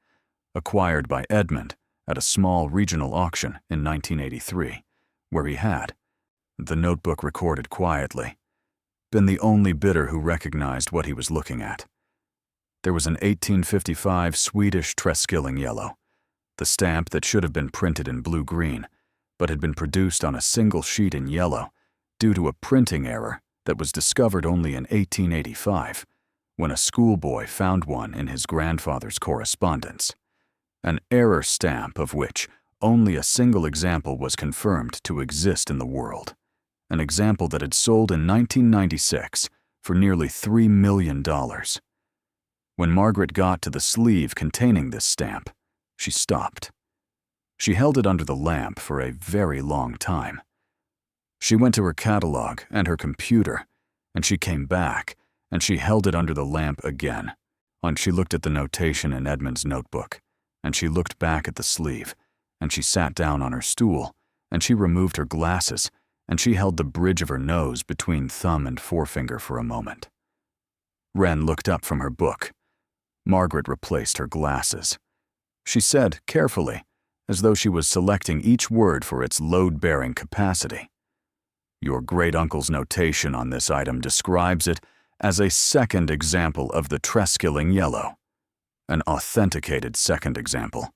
acquired by Edmund at a small regional auction in 1983, where he had, the notebook recorded quietly, been the only bidder who recognized what he was looking at. There was an 1855 Swedish Treskilling Yellow, the stamp that should have been printed in blue-green, but had been produced on a single sheet in yellow due to a printing error that was discovered only in 1885, when a schoolboy found one in his grandfather's correspondence, an error stamp of which only a single example was confirmed to exist in the world, an example that had sold in 1996 for nearly $3 million. When Margaret got to the sleeve containing this stamp, she stopped. She held it under the lamp for a very long time. She went to her catalog and her computer, and she came back, and she held it under the lamp again. And she looked at the notation in Edmund's notebook, and she looked back at the sleeve, and she sat down on her stool, and she removed her glasses, and she held the bridge of her nose between thumb and forefinger for a moment. Wren looked up from her book. Margaret replaced her glasses. She said carefully, as though she was selecting each word for its load-bearing capacity, "Your great-uncle's notation on this item describes it as a second example of the Treskilling Yellow, an authenticated second example.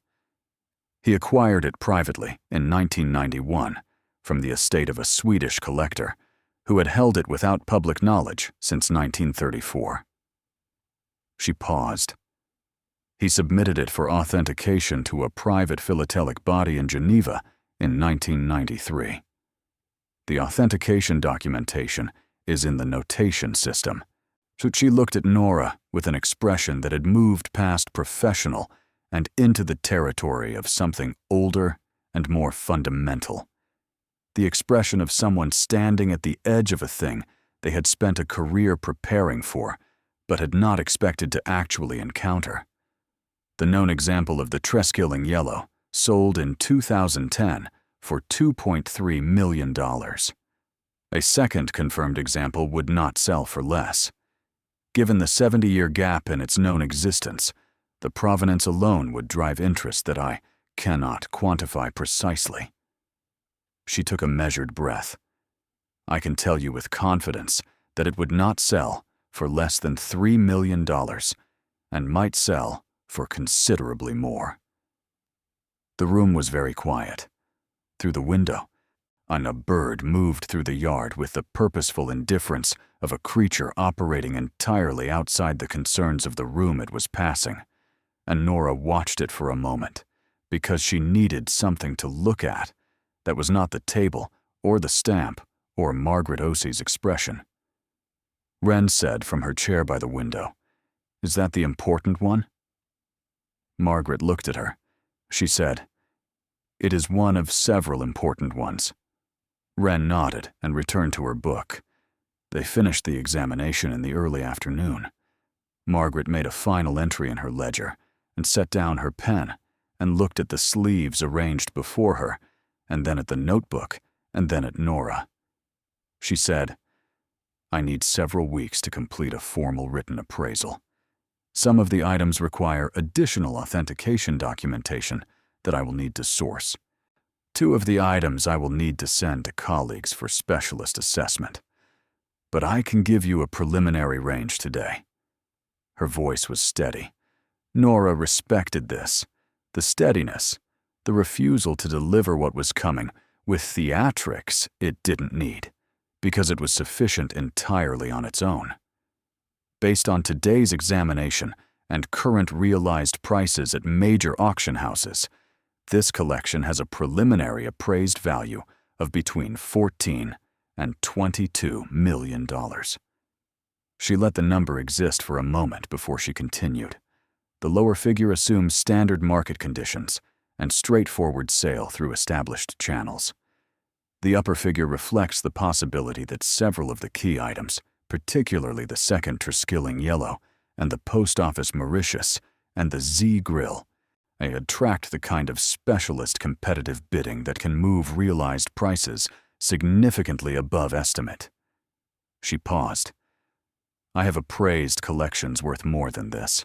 He acquired it privately in 1991 from the estate of a Swedish collector who had held it without public knowledge since 1934. She paused. He submitted it for authentication to a private philatelic body in Geneva in 1993. The authentication documentation is in the notation system. So she looked at Nora with an expression that had moved past professional and into the territory of something older and more fundamental. The expression of someone standing at the edge of a thing they had spent a career preparing for, but had not expected to actually encounter. The known example of the Treskilling Yellow sold in 2010 for $2.3 million. A second confirmed example would not sell for less. Given the 70-year gap in its known existence, the provenance alone would drive interest that I cannot quantify precisely. She took a measured breath. I can tell you with confidence that it would not sell for less than $3 million and might sell for considerably more. The room was very quiet. Through the window, a bird moved through the yard with the purposeful indifference of a creature operating entirely outside the concerns of the room it was passing, and Nora watched it for a moment because she needed something to look at that was not the table or the stamp or Margaret Osey's expression. Wren said from her chair by the window, "Is that the important one?" Margaret looked at her. She said, "It is one of several important ones." Wren nodded and returned to her book. They finished the examination in the early afternoon. Margaret made a final entry in her ledger and set down her pen and looked at the sleeves arranged before her, and then at the notebook, and then at Nora. She said, "I need several weeks to complete a formal written appraisal. Some of the items require additional authentication documentation that I will need to source. 2 of the items I will need to send to colleagues for specialist assessment. But I can give you a preliminary range today." Her voice was steady. Nora respected this, the steadiness, the refusal to deliver what was coming with theatrics it didn't need, because it was sufficient entirely on its own. Based on today's examination and current realized prices at major auction houses, this collection has a preliminary appraised value of between $14 and $22 million. She let the number exist for a moment before she continued. The lower figure assumes standard market conditions and straightforward sale through established channels. The upper figure reflects the possibility that several of the key items, particularly the second Treskilling Yellow and the Post Office Mauritius and the Z Grill, may attract the kind of specialist competitive bidding that can move realized prices significantly above estimate. She paused. I have appraised collections worth more than this.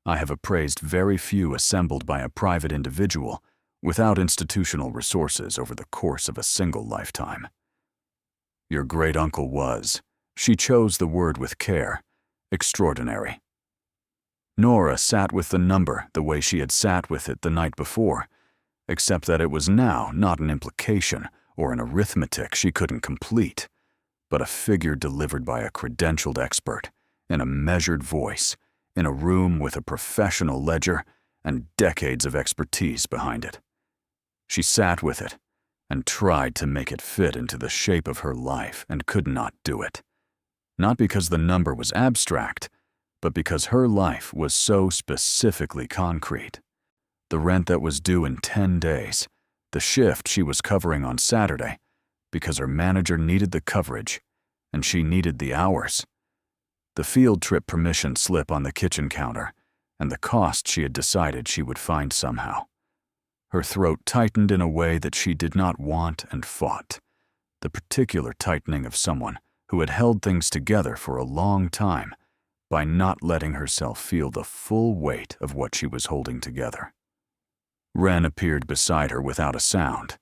I have appraised very few assembled by a private individual without institutional resources over the course of a single lifetime. Your great-uncle was, she chose the word with care, extraordinary. Nora sat with the number the way she had sat with it the night before, except that it was now not an implication or an arithmetic she couldn't complete, but a figure delivered by a credentialed expert, in a measured voice, in a room with a professional ledger and decades of expertise behind it. She sat with it and tried to make it fit into the shape of her life and could not do it. Not because the number was abstract, but because her life was so specifically concrete. The rent that was due in 10 days, the shift she was covering on Saturday, because her manager needed the coverage and she needed the hours. The field trip permission slip on the kitchen counter, and the cost she had decided she would find somehow. Her throat tightened in a way that she did not want and fought, the particular tightening of someone who had held things together for a long time by not letting herself feel the full weight of what she was holding together. Wren appeared beside her without a sound,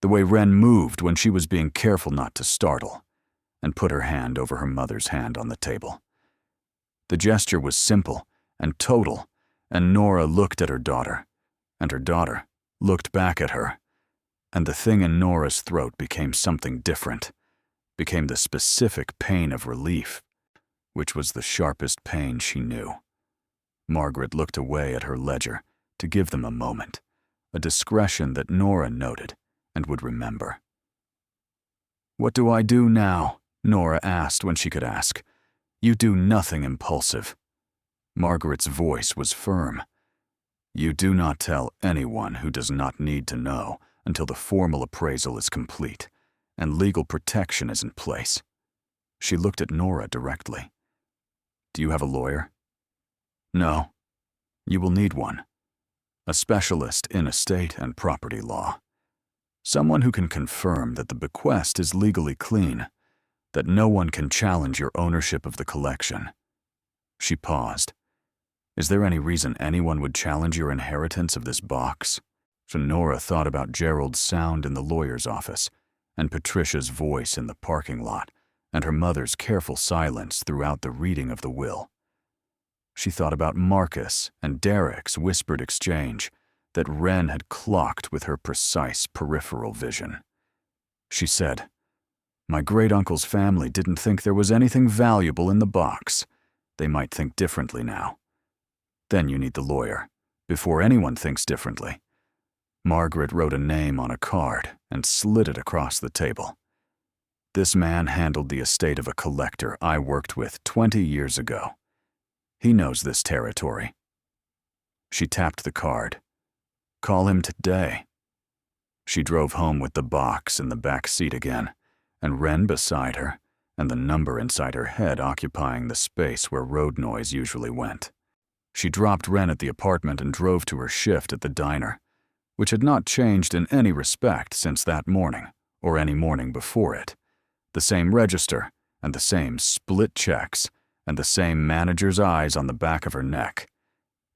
the way Wren moved when she was being careful not to startle, and put her hand over her mother's hand on the table. The gesture was simple and total, and Nora looked at her daughter, and her daughter looked back at her, and the thing in Nora's throat became something different, became the specific pain of relief, which was the sharpest pain she knew. Margaret looked away at her ledger to give them a moment, a discretion that Nora noted and would remember. "What do I do now?" Nora asked when she could ask. "You do nothing impulsive." Margaret's voice was firm. "You do not tell anyone who does not need to know until the formal appraisal is complete and legal protection is in place." She looked at Nora directly. "Do you have a lawyer?" "No. You will need one. A specialist in estate and property law. Someone who can confirm that the bequest is legally clean, that no one can challenge your ownership of the collection." She paused. "Is there any reason anyone would challenge your inheritance of this box?" So Nora thought about Gerald's sound in the lawyer's office, and Patricia's voice in the parking lot, and her mother's careful silence throughout the reading of the will. She thought about Marcus and Derek's whispered exchange that Wren had clocked with her precise peripheral vision. She said, "My great-uncle's family didn't think there was anything valuable in the box. They might think differently now." Then you need the lawyer, before anyone thinks differently. Margaret wrote a name on a card and slid it across the table. "This man handled the estate of a collector I worked with 20 years ago. He knows this territory." She tapped the card. "Call him today." She drove home with the box in the back seat again, and Wren beside her, and the number inside her head occupying the space where road noise usually went. She dropped Wren at the apartment and drove to her shift at the diner, which had not changed in any respect since that morning, or any morning before it. The same register, and the same split checks, and the same manager's eyes on the back of her neck.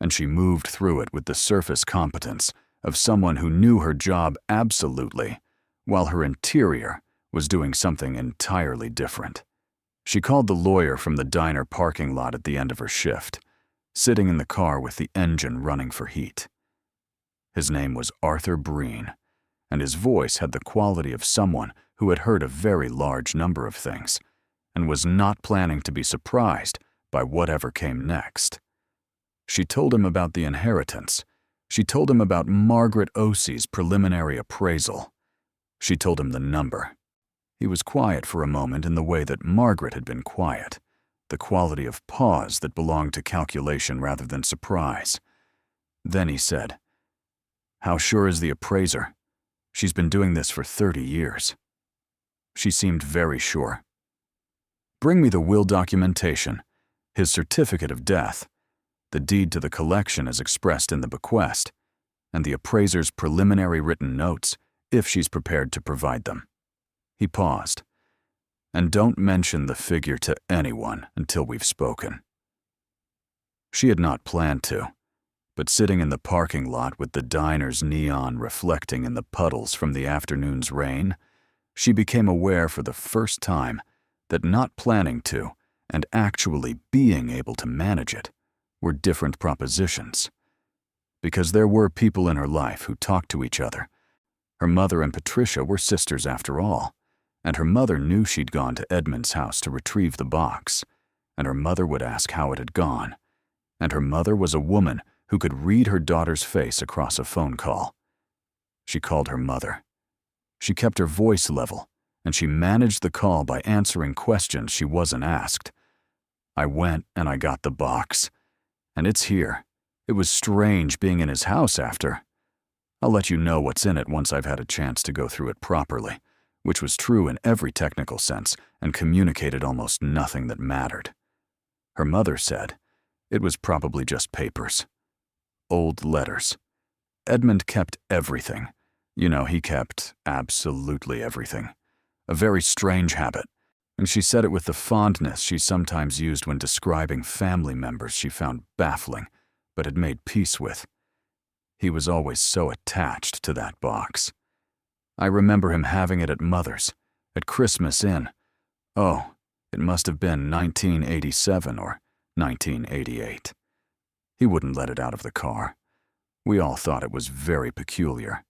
And she moved through it with the surface competence of someone who knew her job absolutely, while her interior was doing something entirely different. She called the lawyer from the diner parking lot at the end of her shift, sitting in the car with the engine running for heat. His name was Arthur Breen, and his voice had the quality of someone who had heard a very large number of things, and was not planning to be surprised by whatever came next. She told him about the inheritance. She told him about Margaret Osey's preliminary appraisal. She told him the number. He was quiet for a moment in the way that Margaret had been quiet, the quality of pause that belonged to calculation rather than surprise. Then he said, "How sure is the appraiser? She's been doing this for 30 years. She seemed very sure. "Bring me the will documentation, his certificate of death, the deed to the collection as expressed in the bequest, and the appraiser's preliminary written notes, if she's prepared to provide them." He paused. "And don't mention the figure to anyone until we've spoken." She had not planned to, but sitting in the parking lot with the diner's neon reflecting in the puddles from the afternoon's rain, she became aware for the first time that not planning to and actually being able to manage it were different propositions. Because there were people in her life who talked to each other. Her mother and Patricia were sisters after all, and her mother knew she'd gone to Edmund's house to retrieve the box, and her mother would ask how it had gone, and her mother was a woman who could read her daughter's face across a phone call. She called her mother. She kept her voice level, and she managed the call by answering questions she wasn't asked. "I went and I got the box, and it's here. It was strange being in his house after. I'll let you know what's in it once I've had a chance to go through it properly," which was true in every technical sense and communicated almost nothing that mattered. Her mother said it was probably just papers. Old letters. Edmund kept everything. You know, he kept absolutely everything. A very strange habit, and she said it with the fondness she sometimes used when describing family members she found baffling, but had made peace with. He was always so attached to that box. I remember him having it at Mother's, at Christmas Inn. Oh, it must have been 1987 or 1988. He wouldn't let it out of the car. We all thought it was very peculiar.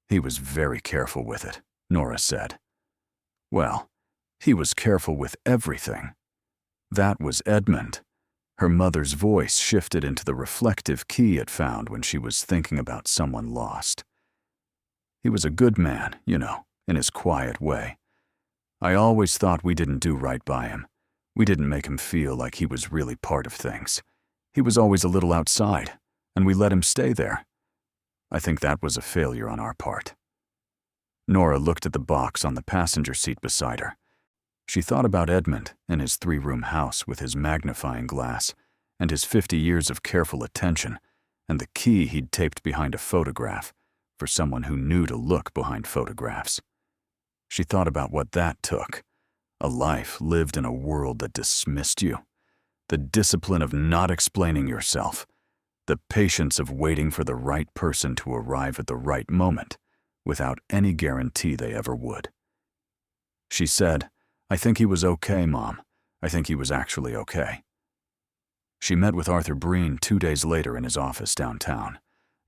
He was very careful with it, Nora said. Well, he was careful with everything. That was Edmund. Her mother's voice shifted into the reflective key it found when she was thinking about someone lost. He was a good man, you know, in his quiet way. I always thought we didn't do right by him. We didn't make him feel like he was really part of things. He was always a little outside, and we let him stay there. I think that was a failure on our part. Nora looked at the box on the passenger seat beside her. She thought about Edmund and his 3-room house with his magnifying glass, and his 50 years of careful attention, and the key he'd taped behind a photograph for someone who knew to look behind photographs. She thought about what that took. A life lived in a world that dismissed you. The discipline of not explaining yourself. The patience of waiting for the right person to arrive at the right moment, without any guarantee they ever would. She said, "I think he was okay, Mom. I think he was actually okay." She met with Arthur Breen 2 days later in his office downtown,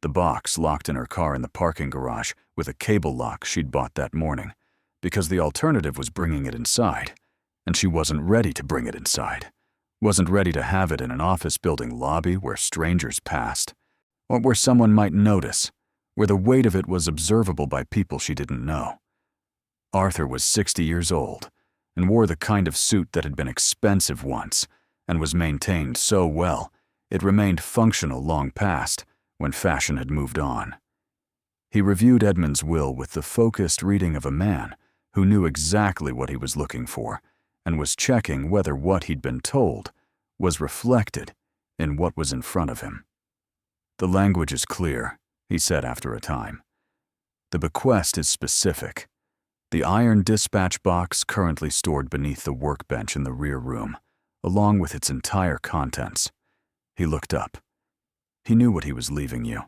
the box locked in her car in the parking garage with a cable lock she'd bought that morning, because the alternative was bringing it inside, and she wasn't ready to bring it inside, wasn't ready to have it in an office building lobby where strangers passed, or where someone might notice, where the weight of it was observable by people she didn't know. Arthur was 60 years old and wore the kind of suit that had been expensive once and was maintained so well it remained functional long past when fashion had moved on. He reviewed Edmund's will with the focused reading of a man who knew exactly what he was looking for and was checking whether what he'd been told was reflected in what was in front of him. "The language is clear," he said after a time. "The bequest is specific. The iron dispatch box currently stored beneath the workbench in the rear room, along with its entire contents." He looked up. "He knew what he was leaving you."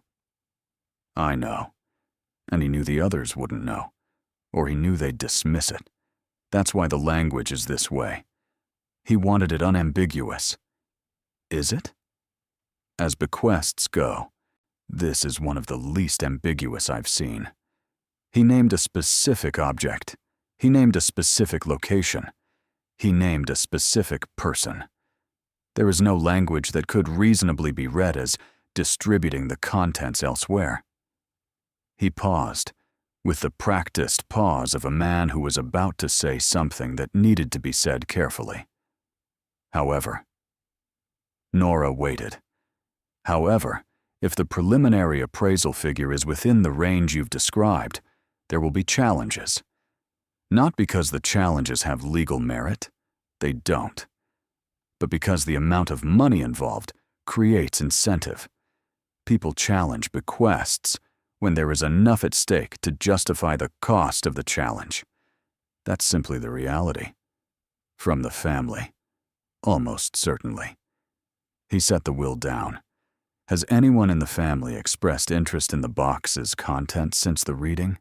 "I know. And he knew the others wouldn't know. Or he knew they'd dismiss it. That's why the language is this way. He wanted it unambiguous." "Is it?" "As bequests go, this is one of the least ambiguous I've seen. He named a specific object. He named a specific location. He named a specific person. There is no language that could reasonably be read as distributing the contents elsewhere." He paused, with the practiced pause of a man who was about to say something that needed to be said carefully. "However." Nora waited. "However, if the preliminary appraisal figure is within the range you've described, there will be challenges. Not because the challenges have legal merit, they don't, but because the amount of money involved creates incentive. People challenge bequests when there is enough at stake to justify the cost of the challenge. That's simply the reality. From the family. Almost certainly." He set the will down. "Has anyone in the family expressed interest in the box's contents since the reading?"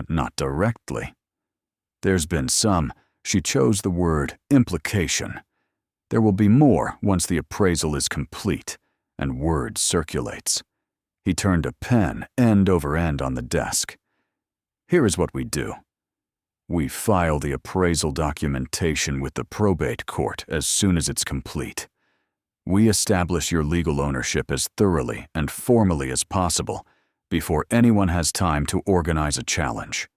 "Not directly. There's been some," she chose the word, "implication. There will be more once the appraisal is complete and word circulates." He turned a pen end over end on the desk. "Here is what we do. We file the appraisal documentation with the probate court as soon as it's complete. We establish your legal ownership as thoroughly and formally as possible before anyone has time to organize a challenge.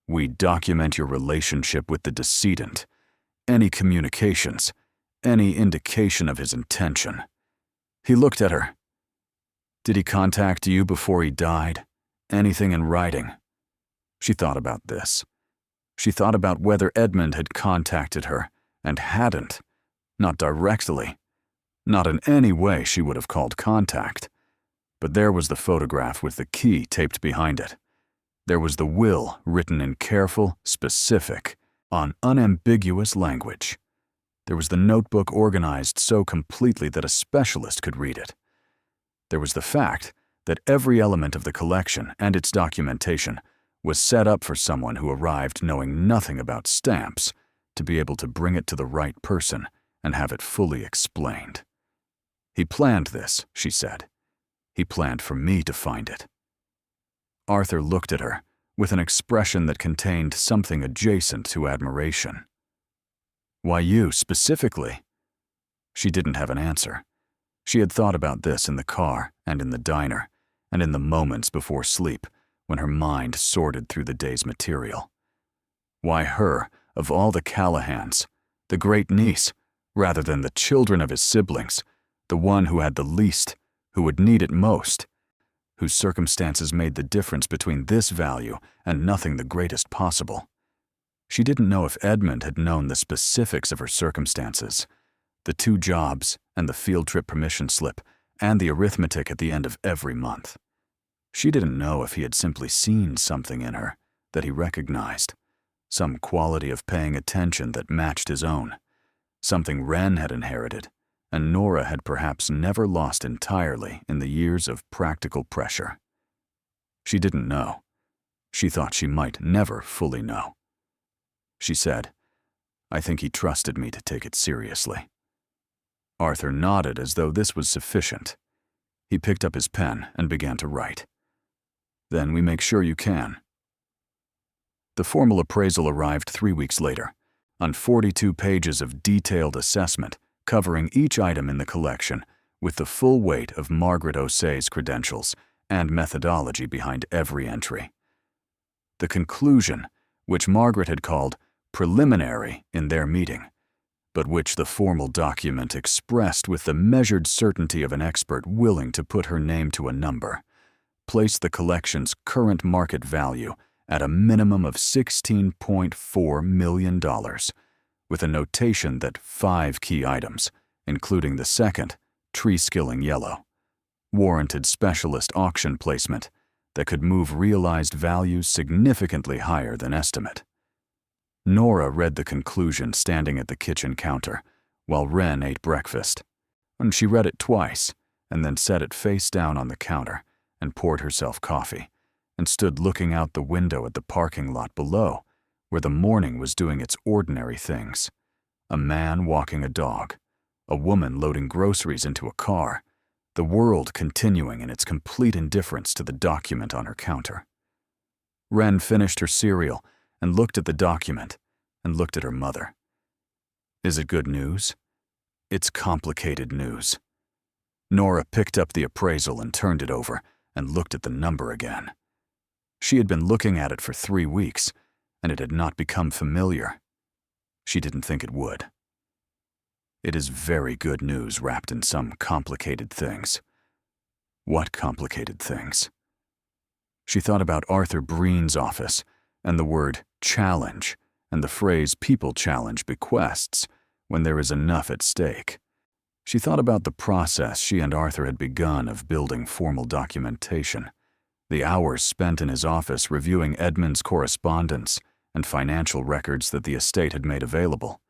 We document your relationship with the decedent, any communications, any indication of his intention." He looked at her. "Did he contact you before he died? Anything in writing?" She thought about this. She thought about whether Edmund had contacted her and hadn't, not directly, not in any way she would have called contact. But there was the photograph with the key taped behind it. There was the will written in careful, specific, on unambiguous language. There was the notebook organized so completely that a specialist could read it. There was the fact that every element of the collection and its documentation was set up for someone who arrived knowing nothing about stamps to be able to bring it to the right person and have it fully explained. "He planned this," she said. "He planned for me to find it." Arthur looked at her with an expression that contained something adjacent to admiration. "Why you, specifically?" She didn't have an answer. She had thought about this in the car and in the diner and in the moments before sleep when her mind sorted through the day's material. Why her, of all the Callahans, the great niece, rather than the children of his siblings, the one who had the least, who would need it most, whose circumstances made the difference between this value and nothing the greatest possible? She didn't know if Edmund had known the specifics of her circumstances, the 2 jobs and the field trip permission slip and the arithmetic at the end of every month. She didn't know if he had simply seen something in her that he recognized, some quality of paying attention that matched his own, something Wren had inherited and Nora had perhaps never lost entirely in the years of practical pressure. She didn't know. She thought she might never fully know. She said, "I think he trusted me to take it seriously." Arthur nodded as though this was sufficient. He picked up his pen and began to write. "Then we make sure you can." The formal appraisal arrived 3 weeks later, on 42 pages of detailed assessment covering each item in the collection with the full weight of Margaret O'Sea's credentials and methodology behind every entry. The conclusion, which Margaret had called preliminary in their meeting, but which the formal document expressed with the measured certainty of an expert willing to put her name to a number, placed the collection's current market value at a minimum of $16.4 million, with a notation that 5 key items, including the second, Treskilling Yellow, warranted specialist auction placement that could move realized values significantly higher than estimate. Nora read the conclusion standing at the kitchen counter, while Wren ate breakfast, and she read it twice, and then set it face down on the counter and poured herself coffee, and stood looking out the window at the parking lot below, where the morning was doing its ordinary things. A man walking a dog, a woman loading groceries into a car, the world continuing in its complete indifference to the document on her counter. Wren finished her cereal and looked at the document and looked at her mother. Is it good news? It's complicated news. Nora picked up the appraisal and turned it over and looked at the number again. She had been looking at it for 3 weeks, and it had not become familiar. She didn't think it would. It is very good news wrapped in some complicated things. What complicated things? She thought about Arthur Breen's office and the word challenge and the phrase people challenge bequests when there is enough at stake. She thought about the process she and Arthur had begun of building formal documentation, the hours spent in his office reviewing Edmund's correspondence and financial records that the estate had made available,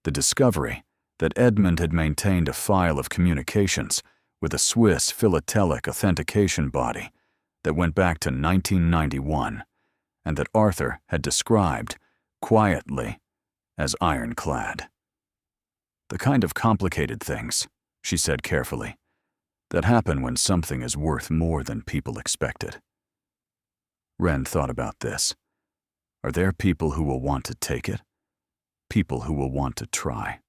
the discovery that Edmund had maintained a file of communications with a Swiss philatelic authentication body that went back to 1991, and that Arthur had described, quietly, as ironclad. The kind of complicated things, she said carefully, that happen when something is worth more than people expected. Wren thought about this. Are there people who will want to take it? People who will want to try?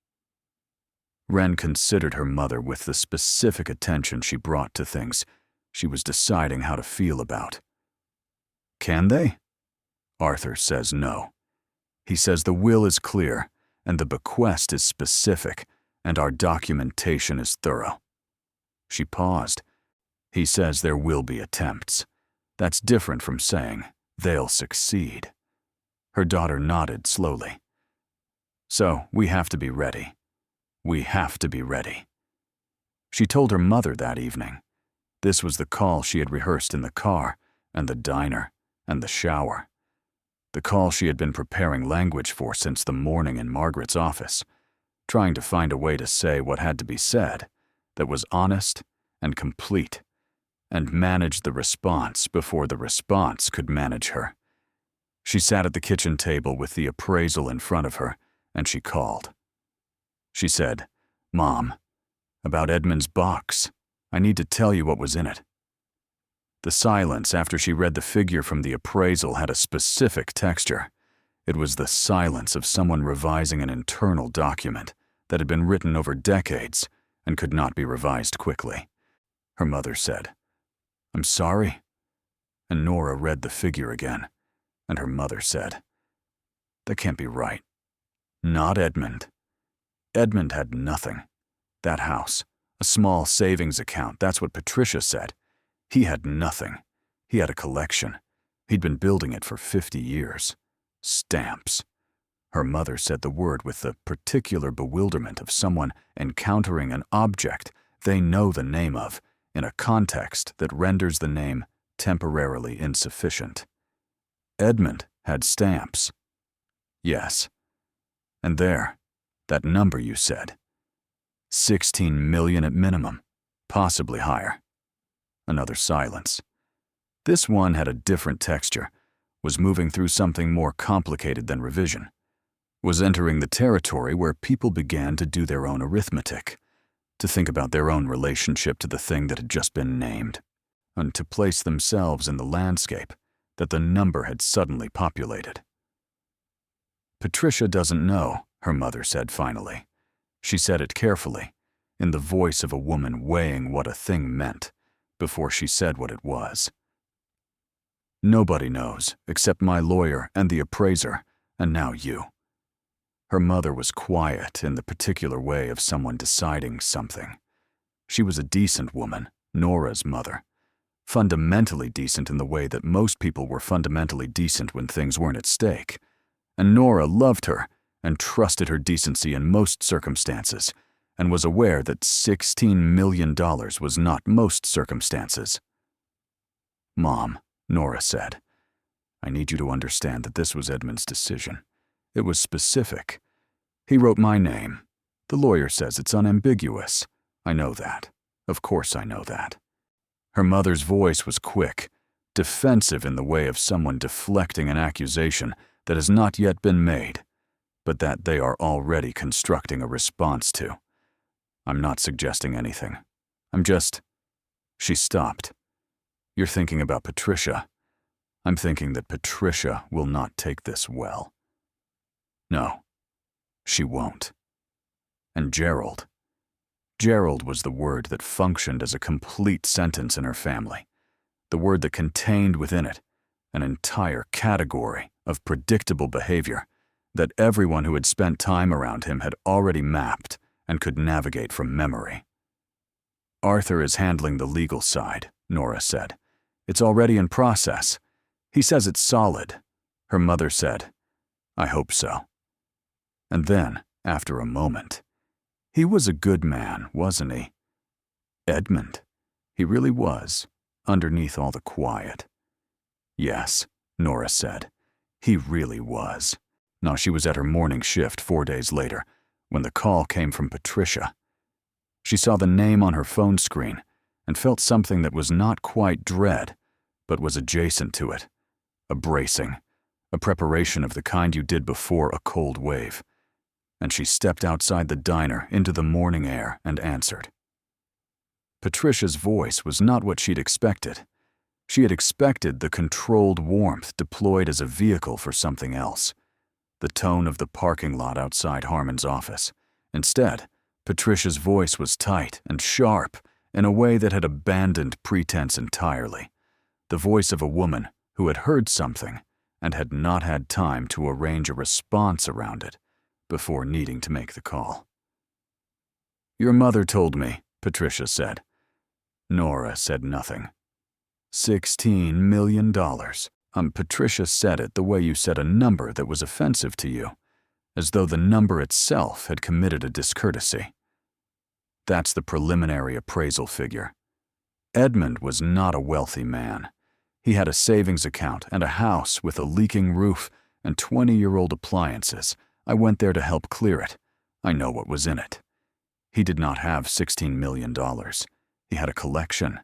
Wren considered her mother with the specific attention she brought to things she was deciding how to feel about. Can they? Arthur says no. He says the will is clear, and the bequest is specific, and our documentation is thorough. She paused. He says there will be attempts. That's different from saying they'll succeed. Her daughter nodded slowly. So we have to be ready. We have to be ready. She told her mother that evening. This was the call she had rehearsed in the car, and the diner, and the shower. The call she had been preparing language for since the morning in Margaret's office, trying to find a way to say what had to be said that was honest and complete, and manage the response before the response could manage her. She sat at the kitchen table with the appraisal in front of her, and she called. She said, "Mom, about Edmund's box. I need to tell you what was in it." The silence after she read the figure from the appraisal had a specific texture. It was the silence of someone revising an internal document that had been written over decades and could not be revised quickly. Her mother said, "I'm sorry." And Nora read the figure again, and her mother said, "That can't be right. Not Edmund. Edmund had nothing. That house, a small savings account, that's what Patricia said. He had nothing. He had a collection. He'd been building it for 50 years. Stamps. Her mother said the word with the particular bewilderment of someone encountering an object they know the name of in a context that renders the name temporarily insufficient. Edmund had stamps. Yes. And there, that number you said. 16 million at minimum, possibly higher. Another silence. This one had a different texture, was moving through something more complicated than revision, was entering the territory where people began to do their own arithmetic, to think about their own relationship to the thing that had just been named, and to place themselves in the landscape that the number had suddenly populated. Patricia doesn't know, her mother said finally. She said it carefully, in the voice of a woman weighing what a thing meant, before she said what it was. Nobody knows, except my lawyer and the appraiser, and now you. Her mother was quiet in the particular way of someone deciding something. She was a decent woman, Nora's mother. Fundamentally decent in the way that most people were fundamentally decent when things weren't at stake. And Nora loved her and trusted her decency in most circumstances, and was aware that $16 million was not most circumstances. Mom, Nora said, I need you to understand that this was Edmund's decision. It was specific. He wrote my name. The lawyer says it's unambiguous. I know that. Of course I know that. Her mother's voice was quick, defensive in the way of someone deflecting an accusation that has not yet been made, but that they are already constructing a response to. I'm not suggesting anything. I'm just... She stopped. You're thinking about Patricia. I'm thinking that Patricia will not take this well. No, she won't. And Gerald. Gerald was the word that functioned as a complete sentence in her family, the word that contained within it an entire category of predictable behavior that everyone who had spent time around him had already mapped and could navigate from memory. Arthur is handling the legal side, Nora said. It's already in process. He says it's solid. Her mother said, I hope so. And then, after a moment, he was a good man, wasn't he? Edmund. He really was, underneath all the quiet. Yes, Nora said. He really was. Now she was at her morning shift 4 days later, when the call came from Patricia. She saw the name on her phone screen and felt something that was not quite dread, but was adjacent to it. A bracing, a preparation of the kind you did before a cold wave. And she stepped outside the diner into the morning air and answered. Patricia's voice was not what she'd expected. She had expected the controlled warmth deployed as a vehicle for something else. The tone of the parking lot outside Harmon's office. Instead, Patricia's voice was tight and sharp in a way that had abandoned pretense entirely. The voice of a woman who had heard something and had not had time to arrange a response around it before needing to make the call. Your mother told me, Patricia said. Nora said nothing. $16 million. Patricia said it the way you said a number that was offensive to you, as though the number itself had committed a discourtesy. That's the preliminary appraisal figure. Edmund was not a wealthy man. He had a savings account and a house with a leaking roof and 20-year-old appliances. I went there to help clear it. I know what was in it. He did not have $16 million. He had a collection.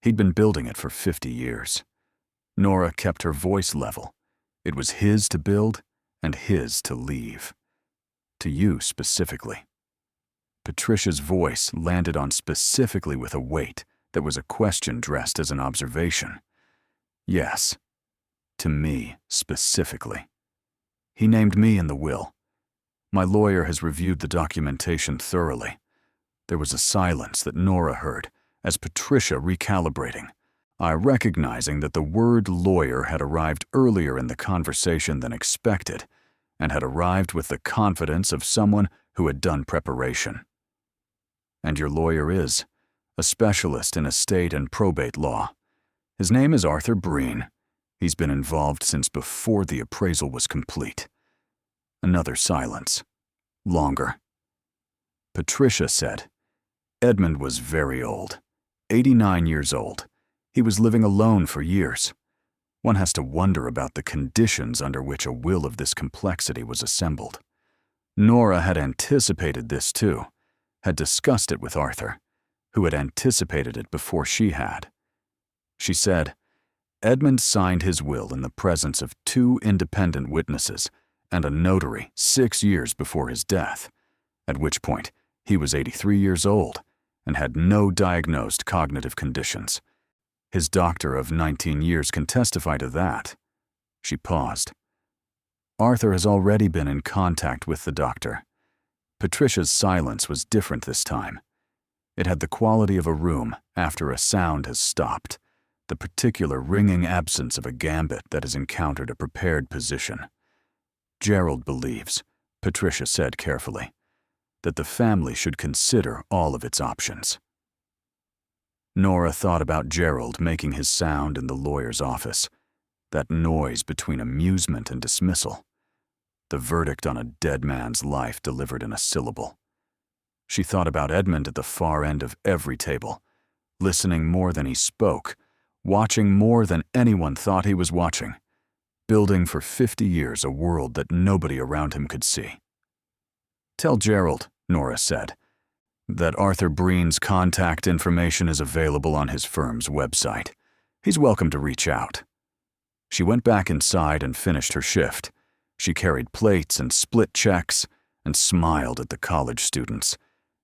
He'd been building it for 50 years. Nora kept her voice level. It was his to build and his to leave. To you specifically. Patricia's voice landed on specifically with a weight that was a question dressed as an observation. Yes, to me specifically. He named me in the will. My lawyer has reviewed the documentation thoroughly. There was a silence that Nora heard as Patricia recalibrating, recognizing that the word lawyer had arrived earlier in the conversation than expected and had arrived with the confidence of someone who had done preparation. And your lawyer is a specialist in estate and probate law. His name is Arthur Breen. He's been involved since before the appraisal was complete. Another silence. Longer. Patricia said, Edmund was very old. 89 years old. He was living alone for years. One has to wonder about the conditions under which a will of this complexity was assembled. Nora had anticipated this too, had discussed it with Arthur, who had anticipated it before she had. She said, Edmund signed his will in the presence of 2 independent witnesses and a notary 6 years before his death, at which point he was 83 years old and had no diagnosed cognitive conditions. His doctor of 19 years can testify to that. She paused. Arthur has already been in contact with the doctor. Patricia's silence was different this time. It had the quality of a room after a sound has stopped, the particular ringing absence of a gambit that has encountered a prepared position. Gerald believes, Patricia said carefully, that the family should consider all of its options. Nora thought about Gerald making his sound in the lawyer's office, that noise between amusement and dismissal, the verdict on a dead man's life delivered in a syllable. She thought about Edmund at the far end of every table, listening more than he spoke, watching more than anyone thought he was watching, building for 50 years a world that nobody around him could see. Tell Gerald, Nora said, that Arthur Breen's contact information is available on his firm's website. He's welcome to reach out. She went back inside and finished her shift. She carried plates and split checks and smiled at the college students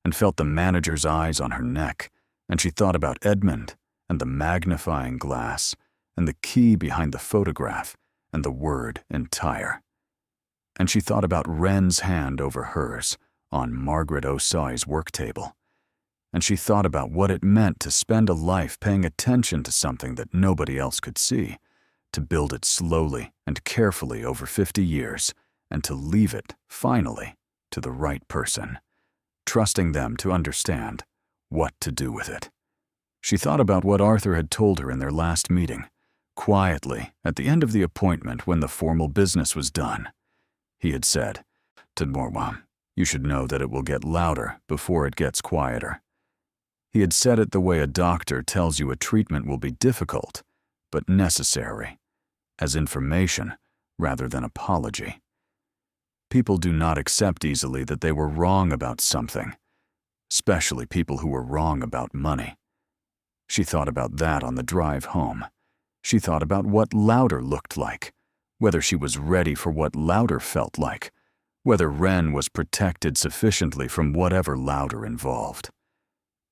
and felt the manager's eyes on her neck, and she thought about Edmund and the magnifying glass and the key behind the photograph and the word entire. And she thought about Wren's hand over hers on Margaret O'Sai's work table. And she thought about what it meant to spend a life paying attention to something that nobody else could see, to build it slowly and carefully over 50 years, and to leave it, finally, to the right person, trusting them to understand what to do with it. She thought about what Arthur had told her in their last meeting, quietly, at the end of the appointment when the formal business was done. He had said, to Nora, you should know that it will get louder before it gets quieter. He had said it the way a doctor tells you a treatment will be difficult, but necessary, as information rather than apology. People do not accept easily that they were wrong about something, especially people who were wrong about money. She thought about that on the drive home. She thought about what louder looked like, whether she was ready for what louder felt like, whether Wren was protected sufficiently from whatever louder involved.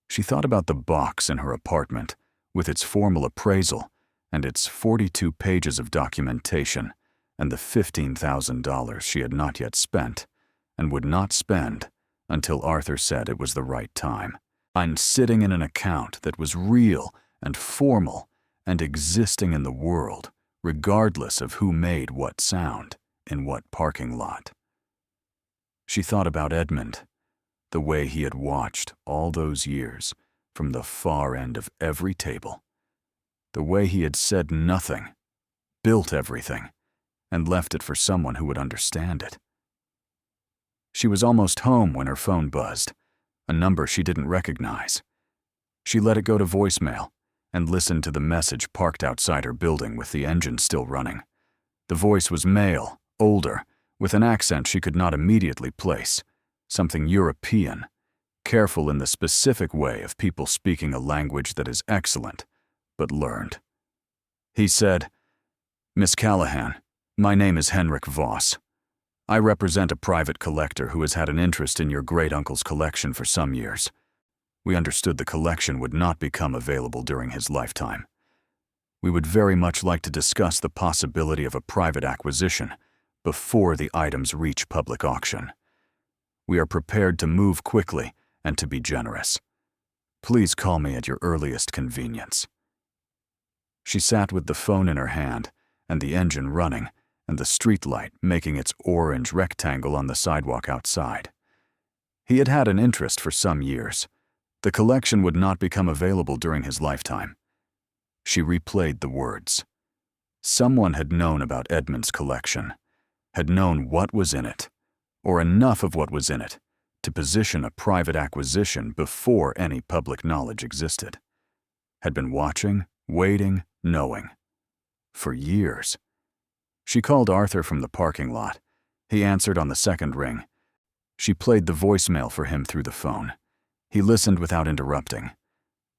She thought about the box in her apartment, with its formal appraisal and its 42 pages of documentation and the $15,000 she had not yet spent and would not spend until Arthur said it was the right time, and sitting in an account that was real and formal and existing in the world, regardless of who made what sound in what parking lot. She thought about Edmund, the way he had watched all those years from the far end of every table, the way he had said nothing, built everything, and left it for someone who would understand it. She was almost home when her phone buzzed, a number she didn't recognize. She let it go to voicemail and listened to the message parked outside her building with the engine still running. The voice was male, older, with an accent she could not immediately place, something European, careful in the specific way of people speaking a language that is excellent, but learned. He said, Miss Callahan, my name is Henrik Voss. I represent a private collector who has had an interest in your great-uncle's collection for some years. We understood the collection would not become available during his lifetime. We would very much like to discuss the possibility of a private acquisition before the items reach public auction. We are prepared to move quickly and to be generous. Please call me at your earliest convenience. She sat with the phone in her hand and the engine running and the streetlight making its orange rectangle on the sidewalk outside. He had had an interest for some years. The collection would not become available during his lifetime. She replayed the words. Someone had known about Edmund's collection, had known what was in it, or enough of what was in it, to position a private acquisition before any public knowledge existed. Had been watching, waiting, knowing. For years. She called Arthur from the parking lot. He answered on the second ring. She played the voicemail for him through the phone. He listened without interrupting.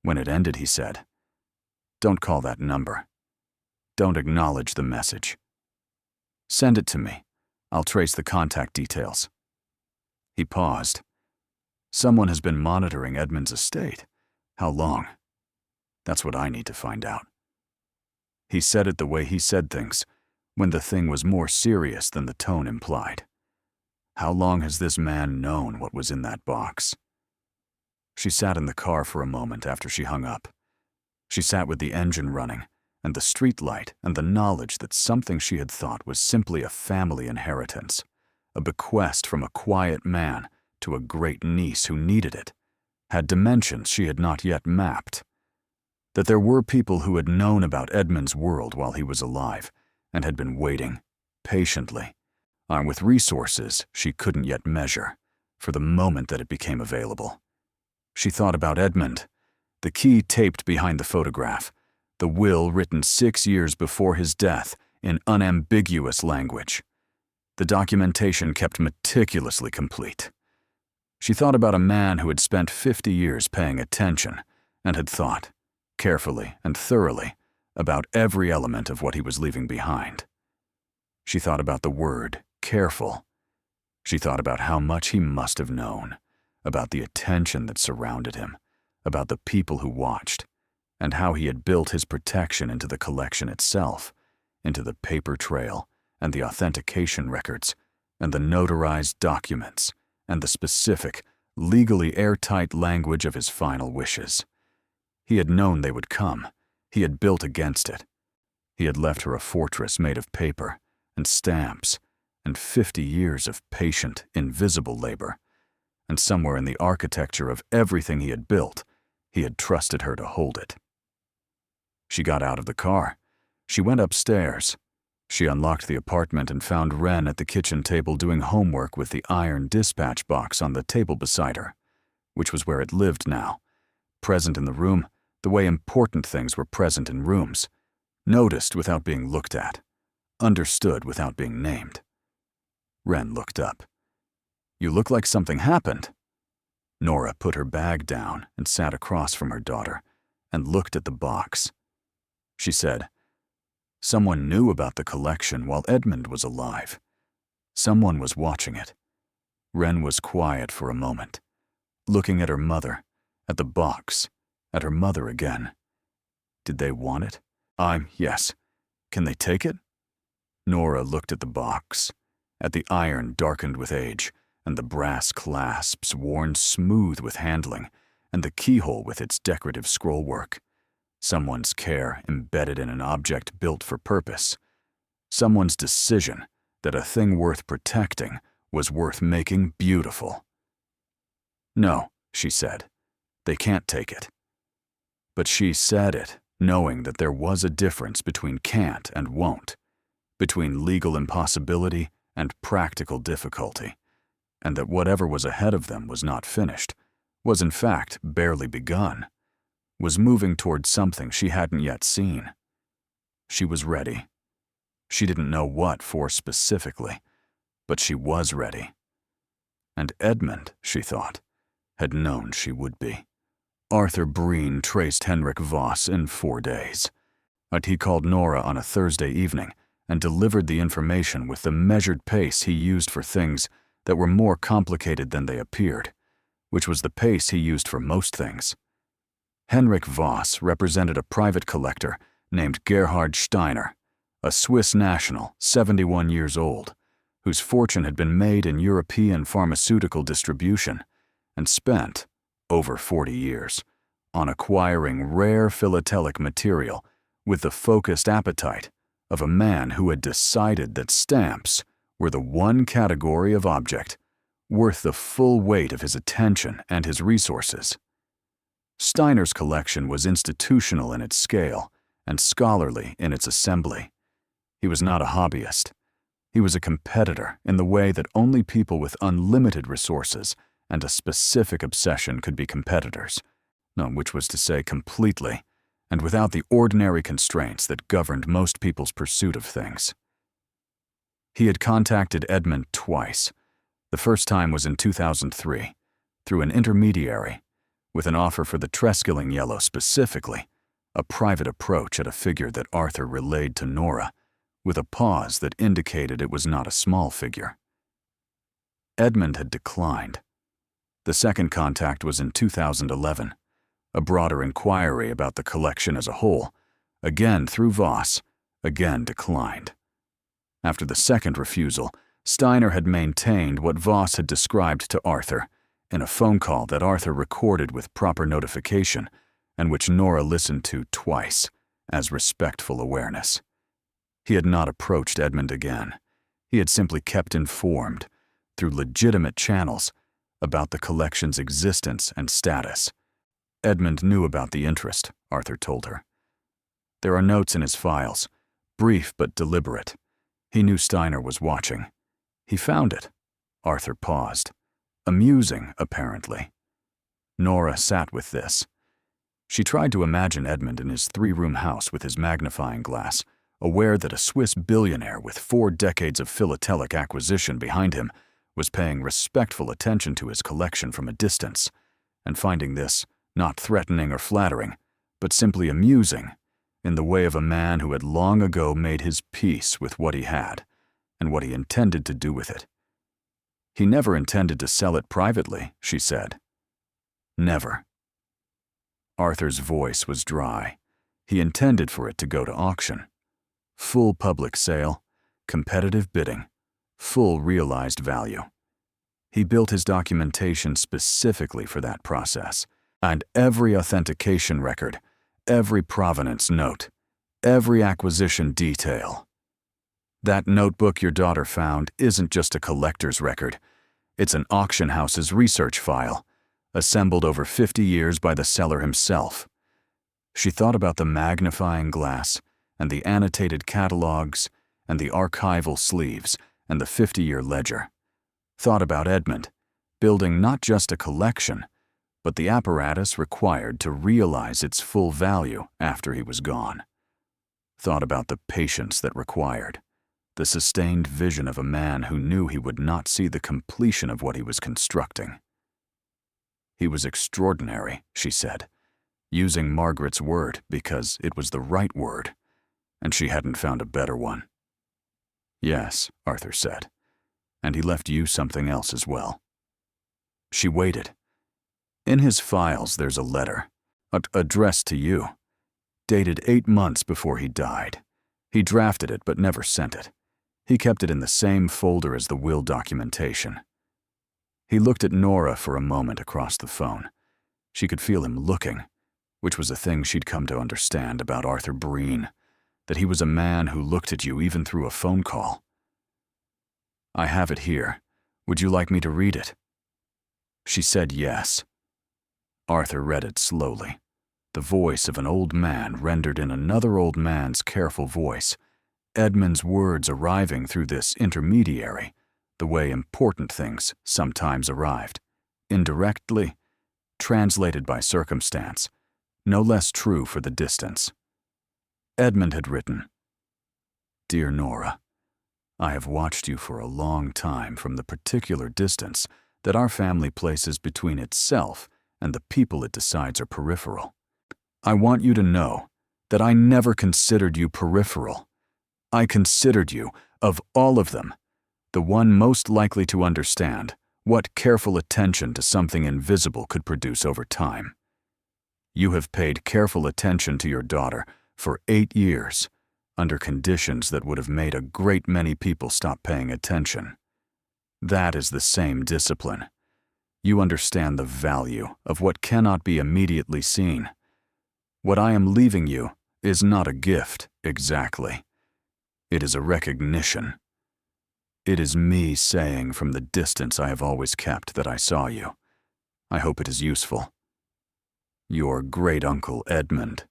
When it ended, he said, "Don't call that number. Don't acknowledge the message. Send it to me. I'll trace the contact details." He paused. Someone has been monitoring Edmund's estate. How long? That's what I need to find out. He said it the way he said things, when the thing was more serious than the tone implied. How long has this man known what was in that box? She sat in the car for a moment after she hung up. She sat with the engine running, and the street light, and the knowledge that something she had thought was simply a family inheritance, a bequest from a quiet man to a great niece who needed it, had dimensions she had not yet mapped. That there were people who had known about Edmund's world while he was alive, and had been waiting, patiently, armed with resources she couldn't yet measure, for the moment that it became available. She thought about Edmund, the key taped behind the photograph, the will written 6 years before his death in unambiguous language. The documentation kept meticulously complete. She thought about a man who had spent 50 years paying attention and had thought, carefully and thoroughly, about every element of what he was leaving behind. She thought about the word careful. She thought about how much he must have known, about the attention that surrounded him, about the people who watched, and how he had built his protection into the collection itself, into the paper trail and the authentication records and the notarized documents and the specific, legally airtight language of his final wishes. He had known they would come. He had built against it. He had left her a fortress made of paper and stamps and 50 years of patient, invisible labor. And somewhere in the architecture of everything he had built, he had trusted her to hold it. She got out of the car. She went upstairs. She unlocked the apartment and found Wren at the kitchen table doing homework with the iron dispatch box on the table beside her, which was where it lived now, present in the room the way important things were present in rooms, noticed without being looked at, understood without being named. Wren looked up. "You look like something happened." Nora put her bag down and sat across from her daughter and looked at the box. She said, "Someone knew about the collection while Edmund was alive. Someone was watching it." Wren was quiet for a moment, looking at her mother, at the box, at her mother again. Did they want it? Yes. Can they take it? Nora looked at the box, at the iron darkened with age, and the brass clasps worn smooth with handling, and the keyhole with its decorative scrollwork. Someone's care embedded in an object built for purpose. Someone's decision that a thing worth protecting was worth making beautiful. "No," she said. "They can't take it." But she said it, knowing that there was a difference between can't and won't, between legal impossibility and practical difficulty, and that whatever was ahead of them was not finished, was in fact barely begun, was moving toward something she hadn't yet seen. She was ready. She didn't know what for specifically, but she was ready. And Edmund, she thought, had known she would be. Arthur Breen traced Henrik Voss in 4 days. But he called Nora on a Thursday evening and delivered the information with the measured pace he used for things that were more complicated than they appeared, which was the pace he used for most things. Henrik Voss represented a private collector named Gerhard Steiner, a Swiss national, 71 years old, whose fortune had been made in European pharmaceutical distribution and spent, over 40 years, on acquiring rare philatelic material with the focused appetite of a man who had decided that stamps were the one category of object worth the full weight of his attention and his resources. Steiner's collection was institutional in its scale and scholarly in its assembly. He was not a hobbyist. He was a competitor in the way that only people with unlimited resources and a specific obsession could be competitors. No, which was to say completely, and without the ordinary constraints that governed most people's pursuit of things. He had contacted Edmund twice. The first time was in 2003, through an intermediary, with an offer for the Treskilling Yellow specifically, a private approach at a figure that Arthur relayed to Nora, with a pause that indicated it was not a small figure. Edmund had declined. The second contact was in 2011, a broader inquiry about the collection as a whole, again through Voss, again declined. After the second refusal, Steiner had maintained what Voss had described to Arthur in a phone call that Arthur recorded with proper notification and which Nora listened to twice as respectful awareness. He had not approached Edmund again. He had simply kept informed, through legitimate channels, about the collection's existence and status. Edmund knew about the interest, Arthur told her. There are notes in his files, brief but deliberate. He knew Steiner was watching. He found it. Arthur paused. Amusing, apparently. Nora sat with this. She tried to imagine Edmund in his three-room house with his magnifying glass, aware that a Swiss billionaire with 4 decades of philatelic acquisition behind him was paying respectful attention to his collection from a distance, and finding this not threatening or flattering, but simply amusing, in the way of a man who had long ago made his peace with what he had, and what he intended to do with it. He never intended to sell it privately, she said. Never. Arthur's voice was dry. He intended for it to go to auction. Full public sale, competitive bidding, full realized value. He built his documentation specifically for that process, and every authentication record, every provenance note, every acquisition detail. That notebook your daughter found isn't just a collector's record. It's an auction house's research file, assembled over 50 years by the seller himself. She thought about the magnifying glass, and the annotated catalogs, and the archival sleeves, and the 50-year ledger. Thought about Edmund, building not just a collection, but the apparatus required to realize its full value after he was gone. Thought about the patience that required, the sustained vision of a man who knew he would not see the completion of what he was constructing. He was extraordinary, she said, using Margaret's word because it was the right word, and she hadn't found a better one. Yes, Arthur said, and he left you something else as well. She waited. In his files there's a letter, addressed to you, dated 8 months before he died. He drafted it but never sent it. He kept it in the same folder as the will documentation. He looked at Nora for a moment across the phone. She could feel him looking, which was a thing she'd come to understand about Arthur Breen, that he was a man who looked at you even through a phone call. I have it here. Would you like me to read it? She said yes. Arthur read it slowly, the voice of an old man rendered in another old man's careful voice, Edmund's words arriving through this intermediary, the way important things sometimes arrived, indirectly, translated by circumstance, no less true for the distance. Edmund had written, Dear Nora, I have watched you for a long time from the particular distance that our family places between itself and the people it decides are peripheral. I want you to know that I never considered you peripheral. I considered you, of all of them, the one most likely to understand what careful attention to something invisible could produce over time. You have paid careful attention to your daughter for 8 years, under conditions that would have made a great many people stop paying attention. That is the same discipline. You understand the value of what cannot be immediately seen. What I am leaving you is not a gift, exactly. It is a recognition. It is me saying from the distance I have always kept that I saw you. I hope it is useful. Your great-uncle Edmund.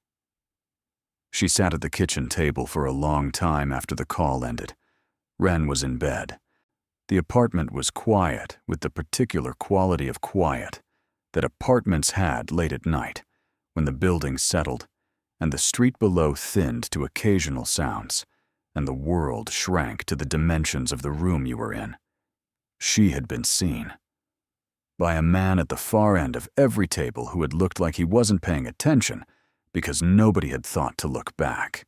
She sat at the kitchen table for a long time after the call ended, Wren was in bed. The apartment was quiet, with the particular quality of quiet that apartments had late at night, when the building settled, and the street below thinned to occasional sounds, and the world shrank to the dimensions of the room you were in. She had been seen. By a man at the far end of every table who had looked like he wasn't paying attention because nobody had thought to look back,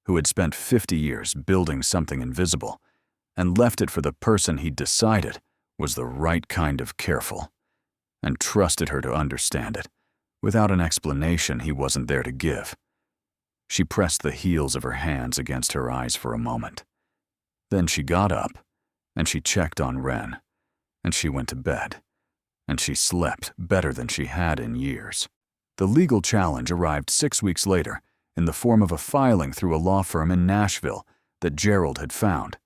who had spent 50 years building something invisible and left it for the person he'd decided was the right kind of careful, and trusted her to understand it, without an explanation he wasn't there to give. She pressed the heels of her hands against her eyes for a moment. Then she got up, and she checked on Wren, and she went to bed, and she slept better than she had in years. The legal challenge arrived 6 weeks later in the form of a filing through a law firm in Nashville that Gerald had found,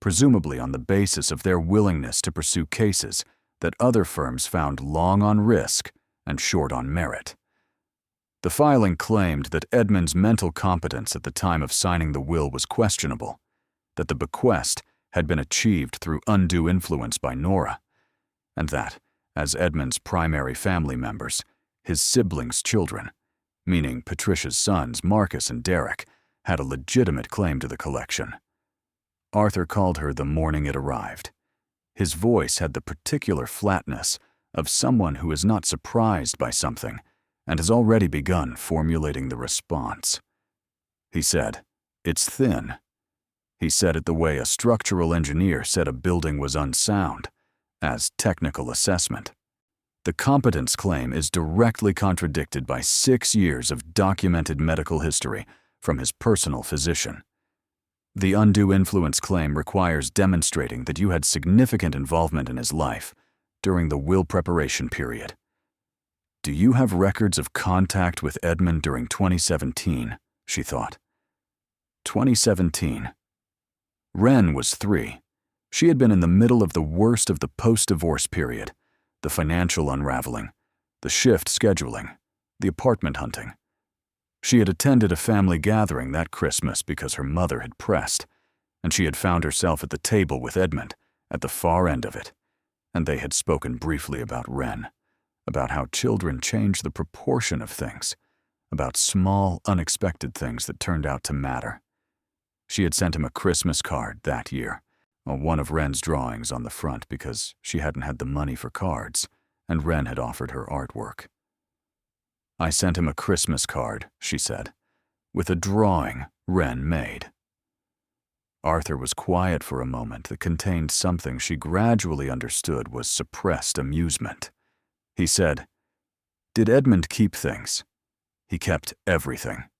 presumably on the basis of their willingness to pursue cases that other firms found long on risk and short on merit. The filing claimed that Edmund's mental competence at the time of signing the will was questionable, that the bequest had been achieved through undue influence by Nora, and that, as Edmund's primary family members, his siblings' children, meaning Patricia's sons Marcus and Derek, had a legitimate claim to the collection. Arthur called her the morning it arrived. His voice had the particular flatness of someone who is not surprised by something and has already begun formulating the response. He said, "It's thin." He said it the way a structural engineer said a building was unsound, as technical assessment. The competence claim is directly contradicted by 6 years of documented medical history from his personal physician. The undue influence claim requires demonstrating that you had significant involvement in his life during the will preparation period. Do you have records of contact with Edmund during 2017? She thought. 2017. Wren was 3. She had been in the middle of the worst of the post-divorce period, the financial unraveling, the shift scheduling, the apartment hunting. She had attended a family gathering that Christmas because her mother had pressed, and she had found herself at the table with Edmund, at the far end of it, and they had spoken briefly about Wren, about how children change the proportion of things, about small, unexpected things that turned out to matter. She had sent him a Christmas card that year, one of Wren's drawings on the front because she hadn't had the money for cards, and Wren had offered her artwork. "I sent him a Christmas card," she said, "with a drawing Wren made." Arthur was quiet for a moment that contained something she gradually understood was suppressed amusement. He said, "Did Edmund keep things?" "He kept everything."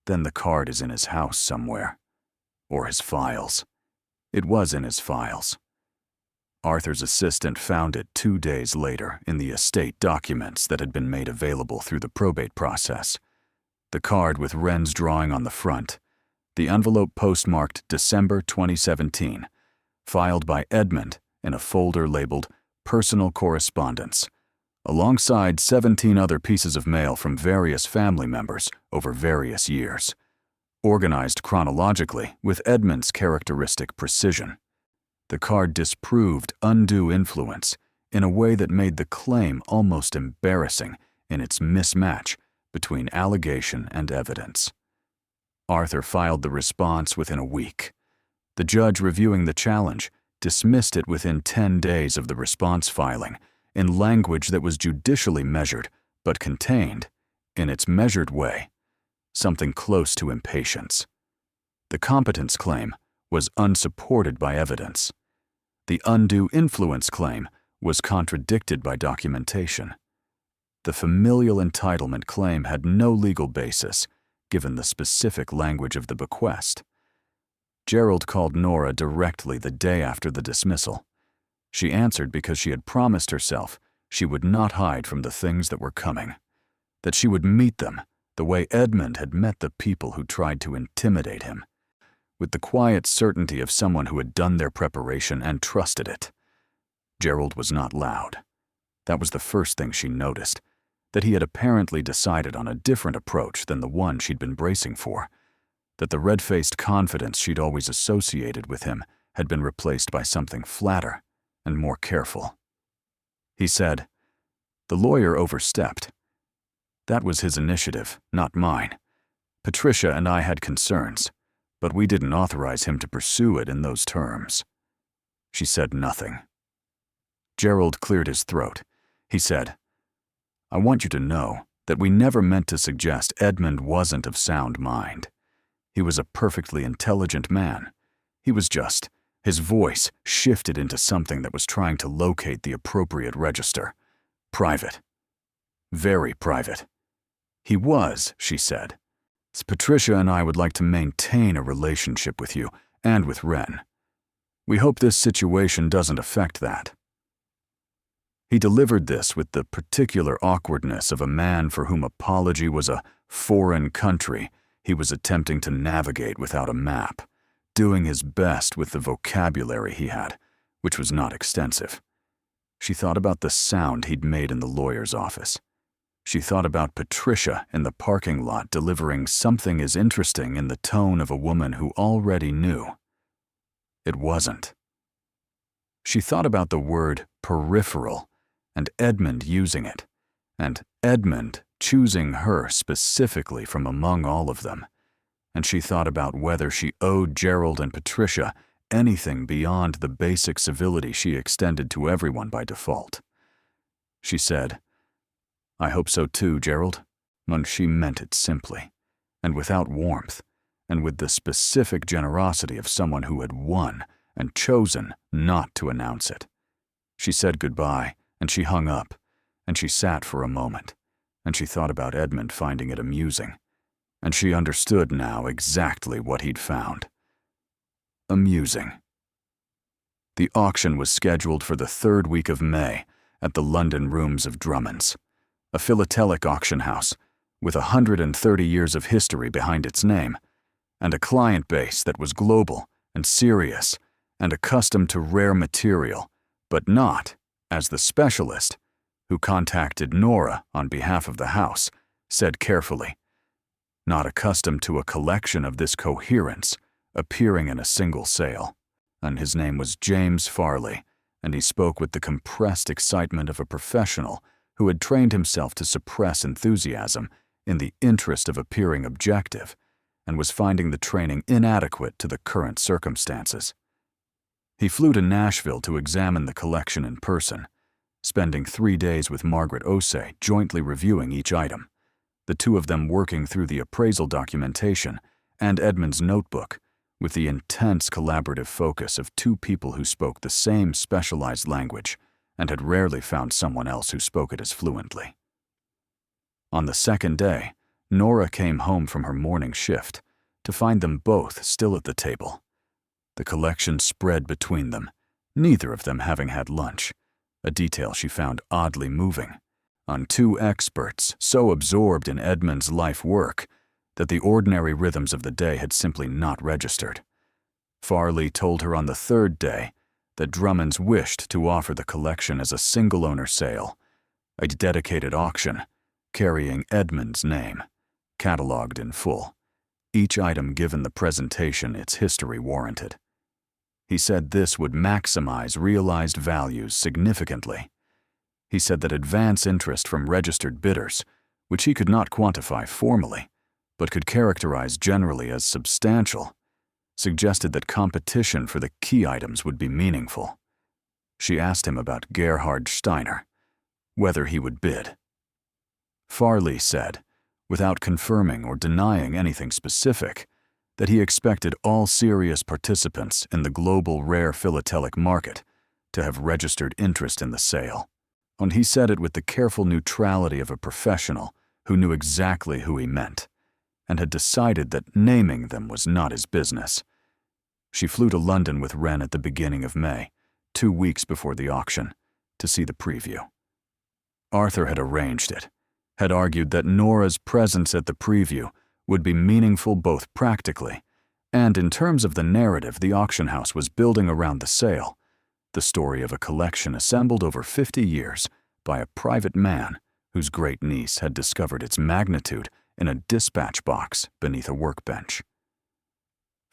"Then the card is in his house somewhere. Or his files." It was in his files. Arthur's assistant found it 2 days later in the estate documents that had been made available through the probate process. The card with Wren's drawing on the front, the envelope postmarked December 2017, filed by Edmund in a folder labeled Personal Correspondence, alongside 17 other pieces of mail from various family members over various years, organized chronologically with Edmund's characteristic precision. The card disproved undue influence in a way that made the claim almost embarrassing in its mismatch between allegation and evidence. Arthur filed the response within a week. The judge reviewing the challenge dismissed it within 10 days of the response filing in language that was judicially measured but contained, in its measured way, something close to impatience. The competence claim was unsupported by evidence. The undue influence claim was contradicted by documentation. The familial entitlement claim had no legal basis, given the specific language of the bequest. Gerald called Nora directly the day after the dismissal. She answered because she had promised herself she would not hide from the things that were coming, that she would meet them the way Edmund had met the people who tried to intimidate him, with the quiet certainty of someone who had done their preparation and trusted it. Gerald was not loud. That was the first thing she noticed, that he had apparently decided on a different approach than the one she'd been bracing for. that the red-faced confidence she'd always associated with him had been replaced by something flatter and more careful. He said, "The lawyer overstepped. That was his initiative, not mine. Patricia and I had concerns, but we didn't authorize him to pursue it in those terms." She said nothing. Gerald cleared his throat. He said, "I want you to know that we never meant to suggest Edmund wasn't of sound mind. He was a perfectly intelligent man. He was just, his voice shifted into something that was trying to locate the appropriate register. Private. Very private. He was," she said. "Patricia and I would like to maintain a relationship with you and with Wren. We hope this situation doesn't affect that." He delivered this with the particular awkwardness of a man for whom apology was a foreign country he was attempting to navigate without a map, doing his best with the vocabulary he had, which was not extensive. She thought about the sound he'd made in the lawyer's office. She thought about Patricia in the parking lot delivering something as interesting in the tone of a woman who already knew. It wasn't. She thought about the word peripheral and Edmund using it, and Edmund choosing her specifically from among all of them, and she thought about whether she owed Gerald and Patricia anything beyond the basic civility she extended to everyone by default. She said, "I hope so too, Gerald," and she meant it simply, and without warmth, and with the specific generosity of someone who had won and chosen not to announce it. She said goodbye, and she hung up, and she sat for a moment, and she thought about Edmund finding it amusing, and she understood now exactly what he'd found. Amusing. The auction was scheduled for the 3rd week of May at the London Rooms of Drummond's, a philatelic auction house with 130 years of history behind its name, and a client base that was global and serious and accustomed to rare material, but not, as the specialist, who contacted Nora on behalf of the house, said carefully, not accustomed to a collection of this coherence appearing in a single sale. And his name was James Farley, and he spoke with the compressed excitement of a professional who had trained himself to suppress enthusiasm in the interest of appearing objective, and was finding the training inadequate to the current circumstances. He flew to Nashville to examine the collection in person, spending 3 days with Margaret Osei jointly reviewing each item, the two of them working through the appraisal documentation and Edmund's notebook with the intense collaborative focus of two people who spoke the same specialized language and had rarely found someone else who spoke it as fluently. On the 2nd day, Nora came home from her morning shift to find them both still at the table. The collection spread between them, neither of them having had lunch, a detail she found oddly moving, on two experts so absorbed in Edmund's life work that the ordinary rhythms of the day had simply not registered. Farley told her on the 3rd day that Drummond's wished to offer the collection as a single-owner sale, a dedicated auction carrying Edmund's name, catalogued in full, each item given the presentation its history warranted. He said this would maximize realized values significantly. He said that advance interest from registered bidders, which he could not quantify formally, but could characterize generally as substantial, suggested that competition for the key items would be meaningful. She asked him about Gerhard Steiner, whether he would bid. Farley said, without confirming or denying anything specific, that he expected all serious participants in the global rare philatelic market to have registered interest in the sale, and he said it with the careful neutrality of a professional who knew exactly who he meant, and had decided that naming them was not his business. She flew to London with Wren at the beginning of May, 2 weeks before the auction, to see the preview. Arthur had arranged it, had argued that Nora's presence at the preview would be meaningful both practically and in terms of the narrative the auction house was building around the sale, the story of a collection assembled over 50 years by a private man whose great-niece had discovered its magnitude in a dispatch box beneath a workbench.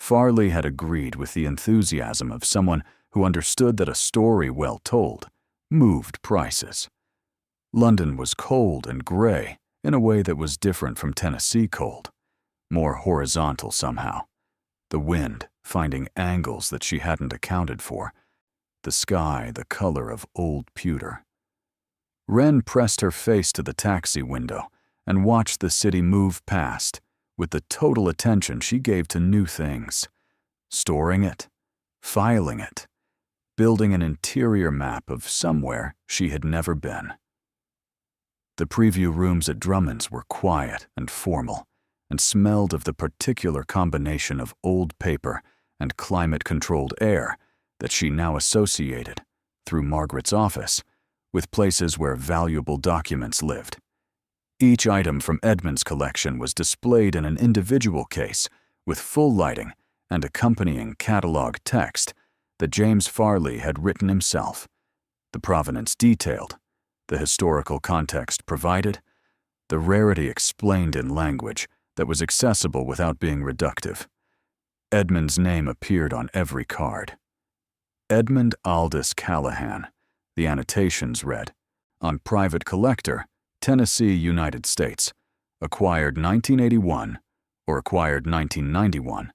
Farley had agreed with the enthusiasm of someone who understood that a story well told moved prices. London was cold and gray in a way that was different from Tennessee cold, more horizontal somehow. The wind finding angles that she hadn't accounted for, the sky the color of old pewter. Wren pressed her face to the taxi window and watched the city move past with the total attention she gave to new things, storing it, filing it, building an interior map of somewhere she had never been. The preview rooms at Drummond's were quiet and formal and smelled of the particular combination of old paper and climate-controlled air that she now associated, through Margaret's office, with places where valuable documents lived. Each item from Edmund's collection was displayed in an individual case with full lighting and accompanying catalog text that James Farley had written himself, the provenance detailed, the historical context provided, the rarity explained in language that was accessible without being reductive. Edmund's name appeared on every card. Edmund Aldous Callahan, the annotations read, on private collector, Tennessee, United States, acquired 1981, or acquired 1991,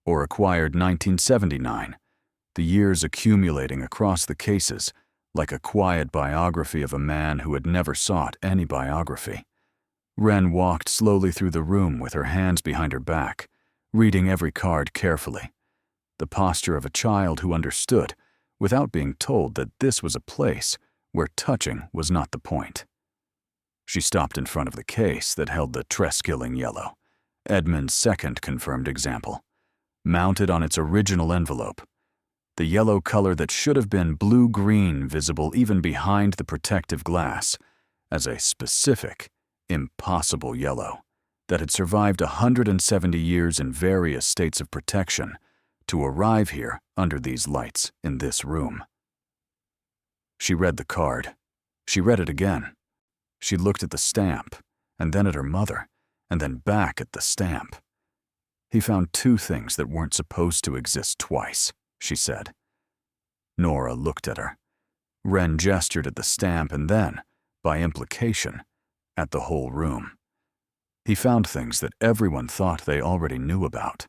or acquired 1979, the years accumulating across the cases like a quiet biography of a man who had never sought any biography. Wren walked slowly through the room with her hands behind her back, reading every card carefully, the posture of a child who understood without being told that this was a place where touching was not the point. She stopped in front of the case that held the Treskilling Yellow, Edmund's second confirmed example, mounted on its original envelope, the yellow color that should have been blue-green visible even behind the protective glass as a specific, impossible yellow that had survived 170 years in various states of protection to arrive here under these lights in this room. She read the card. She read it again. She looked at the stamp, and then at her mother, and then back at the stamp. He found two things that weren't supposed to exist twice, she said. Nora looked at her. Wren gestured at the stamp and then, by implication, at the whole room. He found things that everyone thought they already knew about,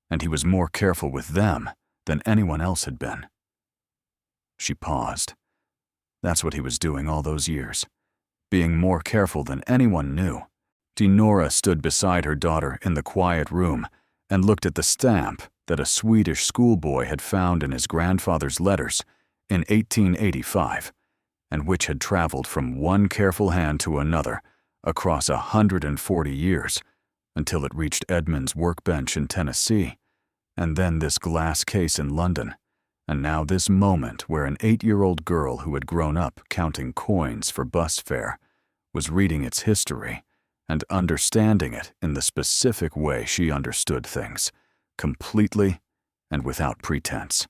and he was more careful with them than anyone else had been. She paused. That's what he was doing all those years, being more careful than anyone knew. Nora stood beside her daughter in the quiet room and looked at the stamp that a Swedish schoolboy had found in his grandfather's letters in 1885, and which had traveled from one careful hand to another across 140 years until it reached Edmund's workbench in Tennessee, and then this glass case in London, and now this moment where an 8-year-old girl who had grown up counting coins for bus fare was reading its history and understanding it in the specific way she understood things, completely and without pretense.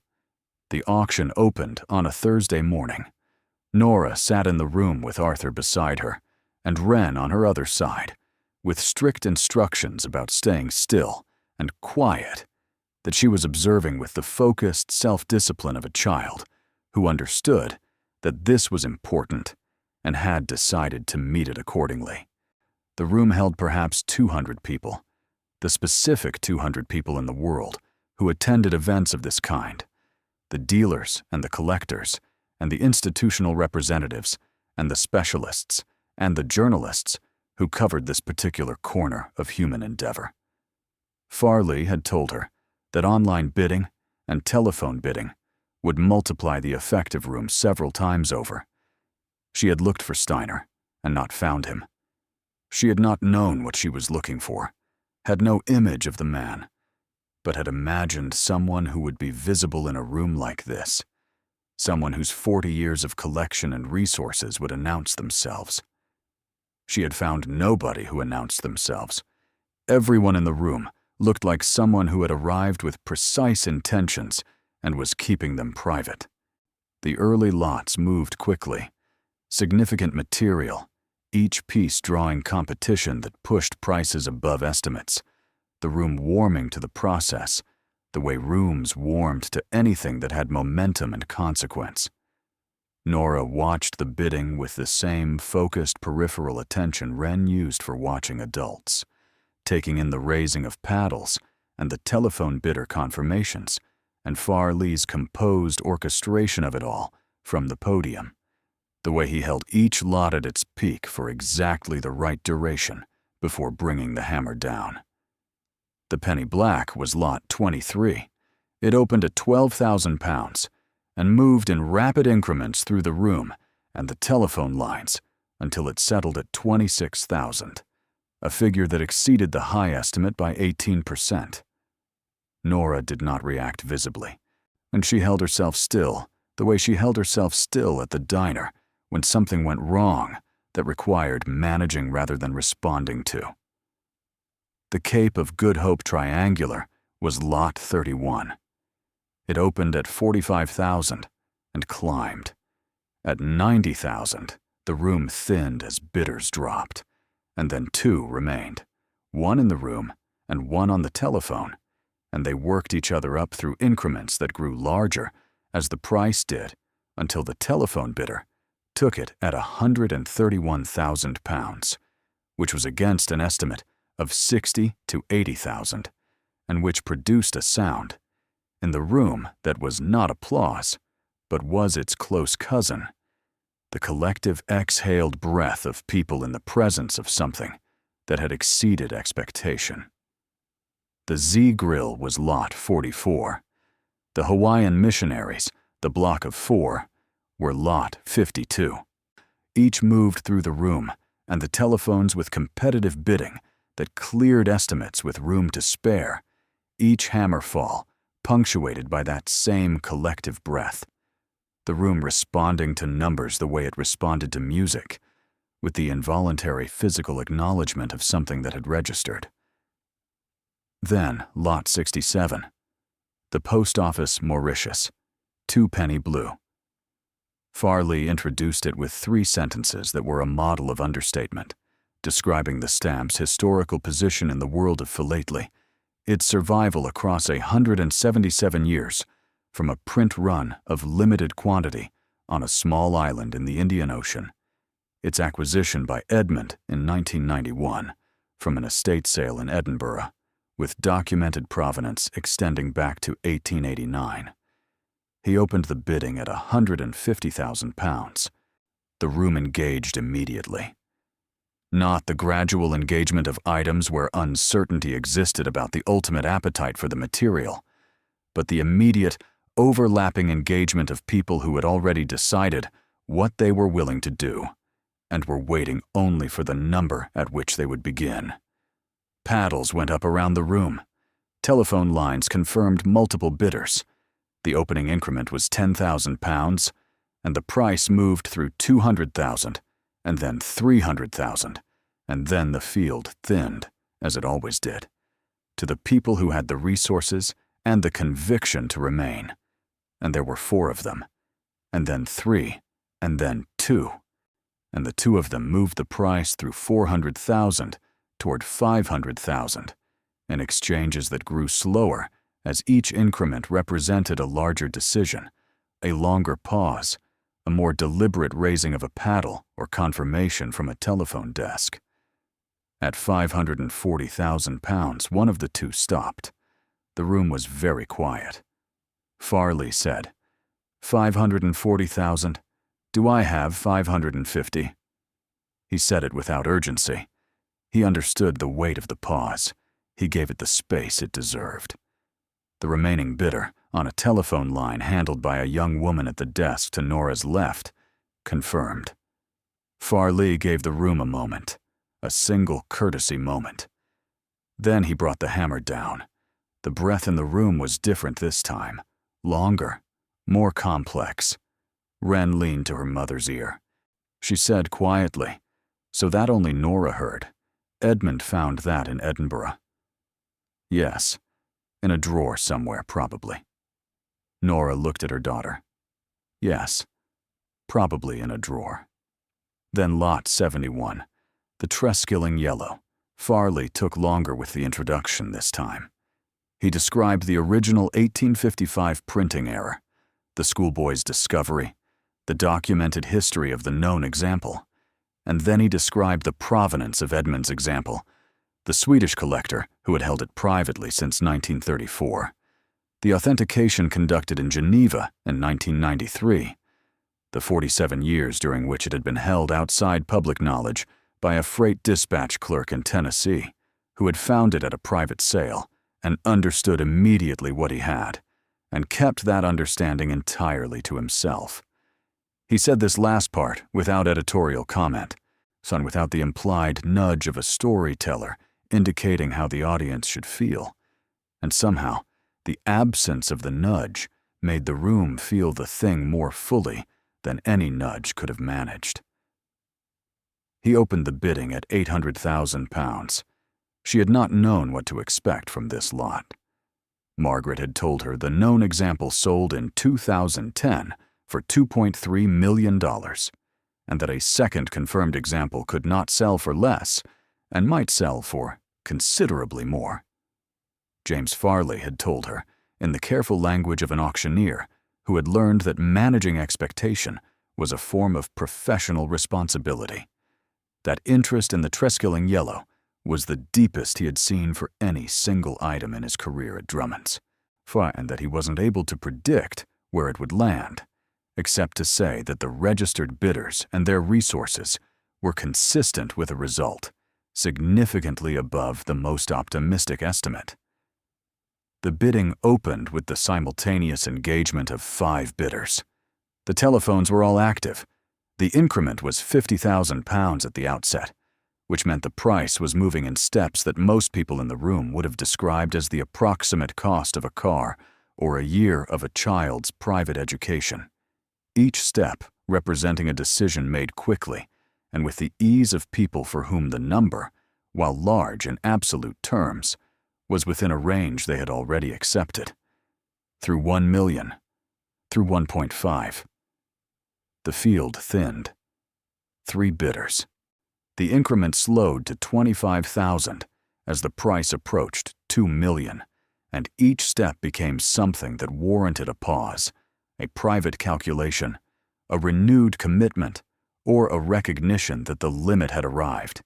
The auction opened on a Thursday morning. Nora sat in the room with Arthur beside her, and Wren on her other side, with strict instructions about staying still and quiet that she was observing with the focused self-discipline of a child who understood that this was important and had decided to meet it accordingly. The room held perhaps 200 people, the specific 200 people in the world who attended events of this kind, the dealers and the collectors and the institutional representatives and the specialists and the journalists who covered this particular corner of human endeavor. Farley had told her that online bidding and telephone bidding would multiply the effective room several times over. She had looked for Steiner and not found him. She had not known what she was looking for, had no image of the man, but had imagined someone who would be visible in a room like this, someone whose 40 years of collection and resources would announce themselves. She had found nobody who announced themselves. Everyone in the room looked like someone who had arrived with precise intentions and was keeping them private. The early lots moved quickly. Significant material, each piece drawing competition that pushed prices above estimates, the room warming to the process, the way rooms warmed to anything that had momentum and consequence. Nora watched the bidding with the same focused peripheral attention Wren used for watching adults, taking in the raising of paddles and the telephone bidder confirmations, and Farley's composed orchestration of it all from the podium, the way he held each lot at its peak for exactly the right duration before bringing the hammer down. The penny black was lot 23. It opened at £12,000 and moved in rapid increments through the room and the telephone lines until it settled at 26,000, a figure that exceeded the high estimate by 18%. Nora did not react visibly, and she held herself still the way she held herself still at the diner when something went wrong that required managing rather than responding to. The Cape of Good Hope Triangular was lot 31. It opened at 45,000 and climbed. At 90,000, the room thinned as bidders dropped, and then two remained, one in the room and one on the telephone, and they worked each other up through increments that grew larger as the price did until the telephone bidder took it at £131,000, which was against an estimate of 60 to 80,000, and which produced a sound in the room that was not applause, but was its close cousin, the collective exhaled breath of people in the presence of something that had exceeded expectation. The Z Grill was lot 44. The Hawaiian Missionaries, the block of 4, were lot 52. Each moved through the room, and the telephones with competitive bidding that cleared estimates with room to spare, each hammer fall punctuated by that same collective breath, the room responding to numbers the way it responded to music, with the involuntary physical acknowledgement of something that had registered. Then, lot 67. The Post Office Mauritius, 2-penny blue. Farley introduced it with 3 sentences that were a model of understatement, describing the stamp's historical position in the world of philately, its survival across 177 years from a print run of limited quantity on a small island in the Indian Ocean, its acquisition by Edmund in 1991 from an estate sale in Edinburgh, with documented provenance extending back to 1889. He opened the bidding at £150,000. The room engaged immediately. Not the gradual engagement of items where uncertainty existed about the ultimate appetite for the material, but the immediate, overlapping engagement of people who had already decided what they were willing to do, and were waiting only for the number at which they would begin. Paddles went up around the room. Telephone lines confirmed multiple bidders. The opening increment was £10,000, and the price moved through 200,000, and then 300,000, and then the field thinned, as it always did, to the people who had the resources and the conviction to remain. And there were 4 of them, and then 3, and then 2, and the 2 of them moved the price through 400,000 toward 500,000, in exchanges that grew slower as each increment represented a larger decision, a longer pause, a more deliberate raising of a paddle or confirmation from a telephone desk. At £540,000, one of the 2 stopped. The room was very quiet. Farley said, "540,000. Do I have 550?" He said it without urgency. He understood the weight of the pause. He gave it the space it deserved. The remaining bidder, on a telephone line handled by a young woman at the desk to Nora's left, confirmed. Farley gave the room a moment, a single courtesy moment. Then he brought the hammer down. The breath in the room was different this time, longer, more complex. Wren leaned to her mother's ear. She said quietly, so that only Nora heard, "Edmund found that in Edinburgh." "Yes, in a drawer somewhere, probably." Nora looked at her daughter. "Yes, probably in a drawer." Then lot 71, the Treskilling Yellow. Farley took longer with the introduction this time. He described the original 1855 printing error, the schoolboy's discovery, the documented history of the known example, and then he described the provenance of Edmund's example, the Swedish collector who had held it privately since 1934, the authentication conducted in Geneva in 1993, the 47 years during which it had been held outside public knowledge by a freight dispatch clerk in Tennessee, who had found it at a private sale and understood immediately what he had, and kept that understanding entirely to himself. He said this last part without editorial comment, and without the implied nudge of a storyteller indicating how the audience should feel. And somehow, the absence of the nudge made the room feel the thing more fully than any nudge could have managed. He opened the bidding at £800,000. She had not known what to expect from this lot. Margaret had told her the known example sold in 2010 for $2.3 million, and that a second confirmed example could not sell for less and might sell for considerably more. James Farley had told her, in the careful language of an auctioneer who had learned that managing expectation was a form of professional responsibility, that interest in the Treskilling Yellow was the deepest he had seen for any single item in his career at Drummond's, and that he wasn't able to predict where it would land, except to say that the registered bidders and their resources were consistent with a result significantly above the most optimistic estimate. The bidding opened with the simultaneous engagement of 5 bidders. The telephones were all active. The increment was £50,000 at the outset, which meant the price was moving in steps that most people in the room would have described as the approximate cost of a car or a year of a child's private education. Each step representing a decision made quickly and with the ease of people for whom the number, while large in absolute terms, was within a range they had already accepted. Through 1 million, through 1.5. The field thinned. 3 bidders. The increment slowed to 25,000 as the price approached 2 million, and each step became something that warranted a pause, a private calculation, a renewed commitment, or a recognition that the limit had arrived.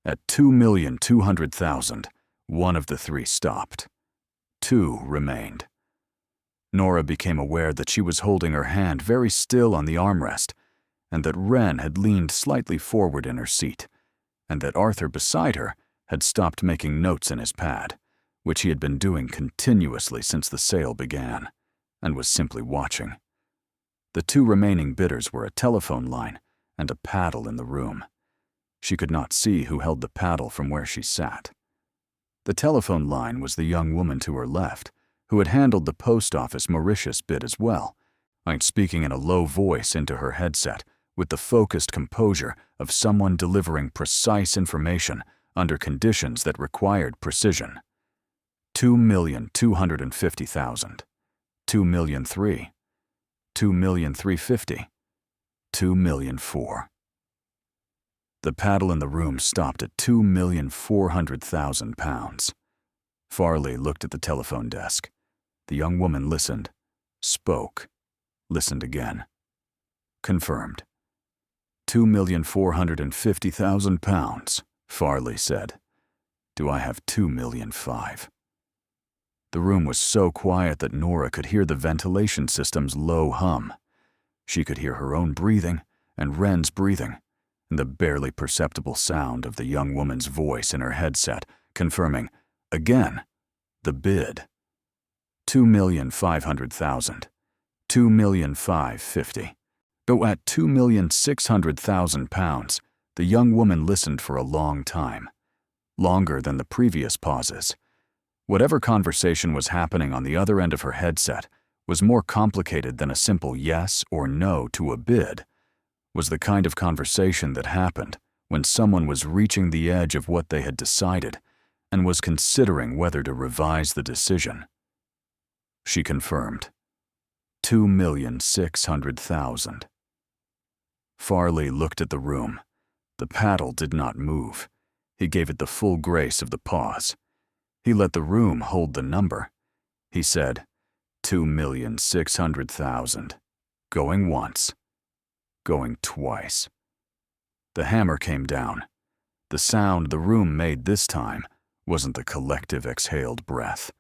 At 2,200,000, one of the 3 stopped. 2 remained. Nora became aware that she was holding her hand very still on the armrest, and that Wren had leaned slightly forward in her seat, and that Arthur beside her had stopped making notes in his pad, which he had been doing continuously since the sale began, and was simply watching. The 2 remaining bidders were a telephone line and a paddle in the room. She could not see who held the paddle from where she sat. The telephone line was the young woman to her left, who had handled the post office Mauritius bid as well, speaking in a low voice into her headset with the focused composure of someone delivering precise information under conditions that required precision. 2,250,000. 2,000,003. 2,350,000. 2,000,004. The paddle in the room stopped at £2,400,000. Farley looked at the telephone desk. The young woman listened, spoke, listened again. Confirmed. £2,450,000, Farley said. Do I have 2,000,005? The room was so quiet that Nora could hear the ventilation system's low hum. She could hear her own breathing and Wren's breathing, and the barely perceptible sound of the young woman's voice in her headset confirming, again, the bid. 2,500,000. 2,550,000. Though at £2,600,000, the young woman listened for a long time, longer than the previous pauses. Whatever conversation was happening on the other end of her headset was more complicated than a simple yes or no to a bid, was the kind of conversation that happened when someone was reaching the edge of what they had decided and was considering whether to revise the decision. She confirmed. 2,600,000. Farley looked at the room. The paddle did not move. He gave it the full grace of the pause. He let the room hold the number. He said, 2,600,000. Going once. Going twice. The hammer came down. The sound the room made this time wasn't the collective exhaled breath.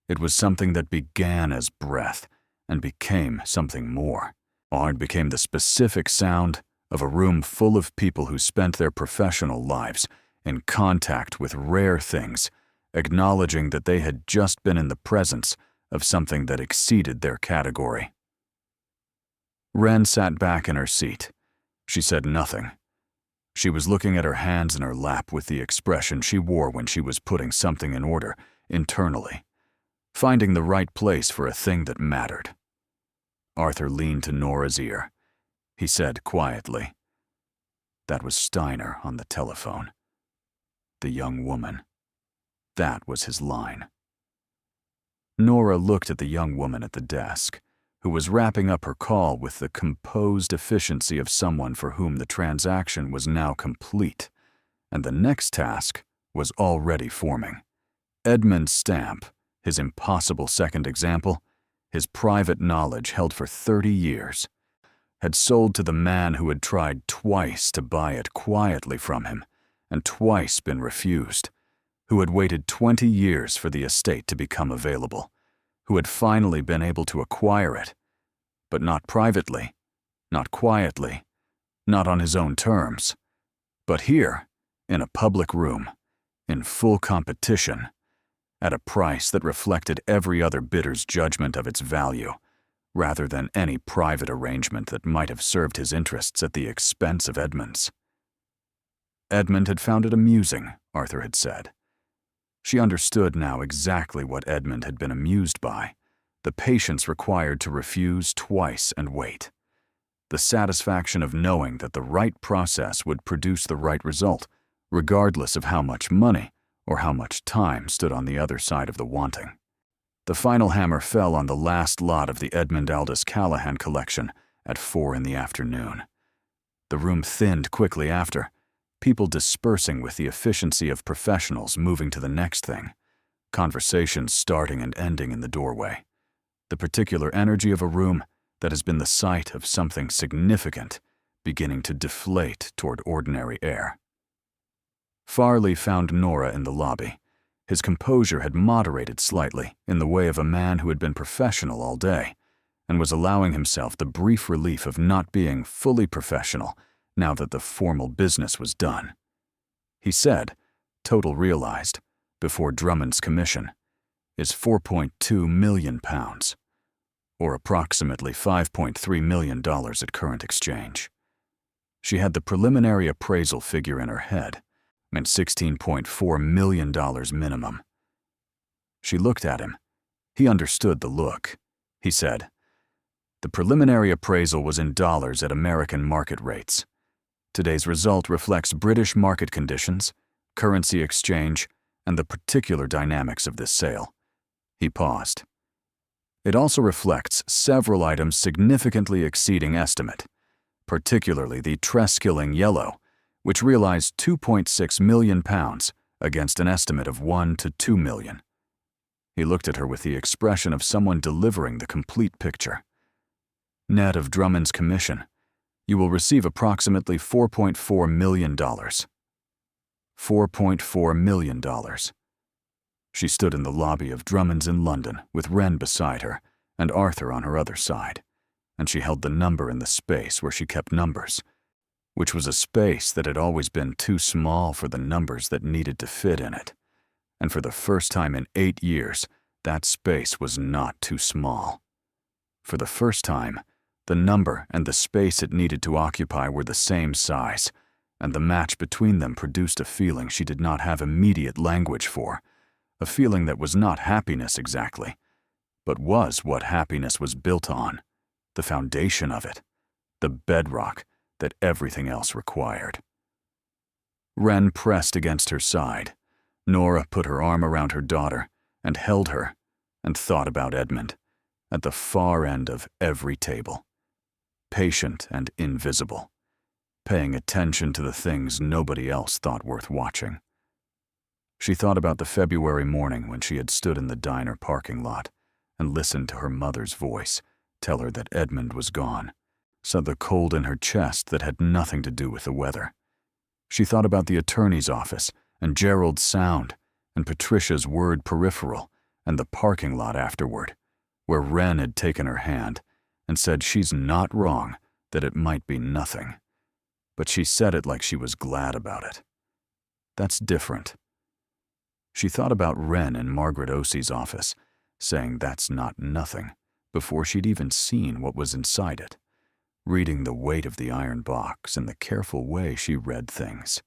It was something that began as breath and became something more. It became the specific sound of a room full of people who spent their professional lives in contact with rare things, acknowledging that they had just been in the presence of something that exceeded their category. Wren sat back in her seat. She said nothing. She was looking at her hands in her lap with the expression she wore when she was putting something in order internally, finding the right place for a thing that mattered. Arthur leaned to Nora's ear. He said quietly, "That was Steiner on the telephone. The young woman. That was his line." Nora looked at the young woman at the desk, who was wrapping up her call with the composed efficiency of someone for whom the transaction was now complete, and the next task was already forming. Edmund's stamp, his impossible second example, his private knowledge held for 30 years, had sold to the man who had tried twice to buy it quietly from him and twice been refused, who had waited 20 years for the estate to become available, who had finally been able to acquire it, but not privately, not quietly, not on his own terms, but here, in a public room, in full competition, at a price that reflected every other bidder's judgment of its value, rather than any private arrangement that might have served his interests at the expense of Edmund's. Edmund had found it amusing, Arthur had said. She understood now exactly what Edmund had been amused by, the patience required to refuse twice and wait, the satisfaction of knowing that the right process would produce the right result, regardless of how much money or how much time stood on the other side of the wanting. The final hammer fell on the last lot of the Edmund Aldous Callahan collection at 4 in the afternoon. The room thinned quickly after, people dispersing with the efficiency of professionals moving to the next thing, conversations starting and ending in the doorway, the particular energy of a room that has been the site of something significant beginning to deflate toward ordinary air. Farley found Nora in the lobby. His composure had moderated slightly in the way of a man who had been professional all day and was allowing himself the brief relief of not being fully professional now that the formal business was done. He said, total realized, before Drummond's commission, is £4.2 million, or approximately $5.3 million at current exchange. She had the preliminary appraisal figure in her head, meant $16.4 million minimum. She looked at him. He understood the look. He said, "The preliminary appraisal was in dollars at American market rates. Today's result reflects British market conditions, currency exchange, and the particular dynamics of this sale." He paused. "It also reflects several items significantly exceeding estimate, particularly the Treskilling Yellow, which realized £2.6 million against an estimate of $1 to $2 million. He looked at her with the expression of someone delivering the complete picture. "Net of Drummond's commission, you will receive approximately $4.4 million. $4.4 million. She stood in the lobby of Drummond's in London with Wren beside her and Arthur on her other side, and she held the number in the space where she kept numbers, which was a space that had always been too small for the numbers that needed to fit in it. And for the first time in 8 years, that space was not too small. For the first time, the number and the space it needed to occupy were the same size, and the match between them produced a feeling she did not have immediate language for, a feeling that was not happiness exactly, but was what happiness was built on, the foundation of it, the bedrock that everything else required. Wren pressed against her side. Nora put her arm around her daughter and held her and thought about Edmund, at the far end of every table, patient and invisible, paying attention to the things nobody else thought worth watching. She thought about the February morning when she had stood in the diner parking lot and listened to her mother's voice tell her that Edmund was gone, so the cold in her chest that had nothing to do with the weather. She thought about the attorney's office and Gerald's sound and Patricia's word peripheral and the parking lot afterward, where Wren had taken her hand and said she's not wrong, that it might be nothing. But she said it like she was glad about it. That's different. She thought about Wren in Margaret Osey's office, saying that's not nothing, before she'd even seen what was inside it, reading the weight of the iron box and the careful way she read things.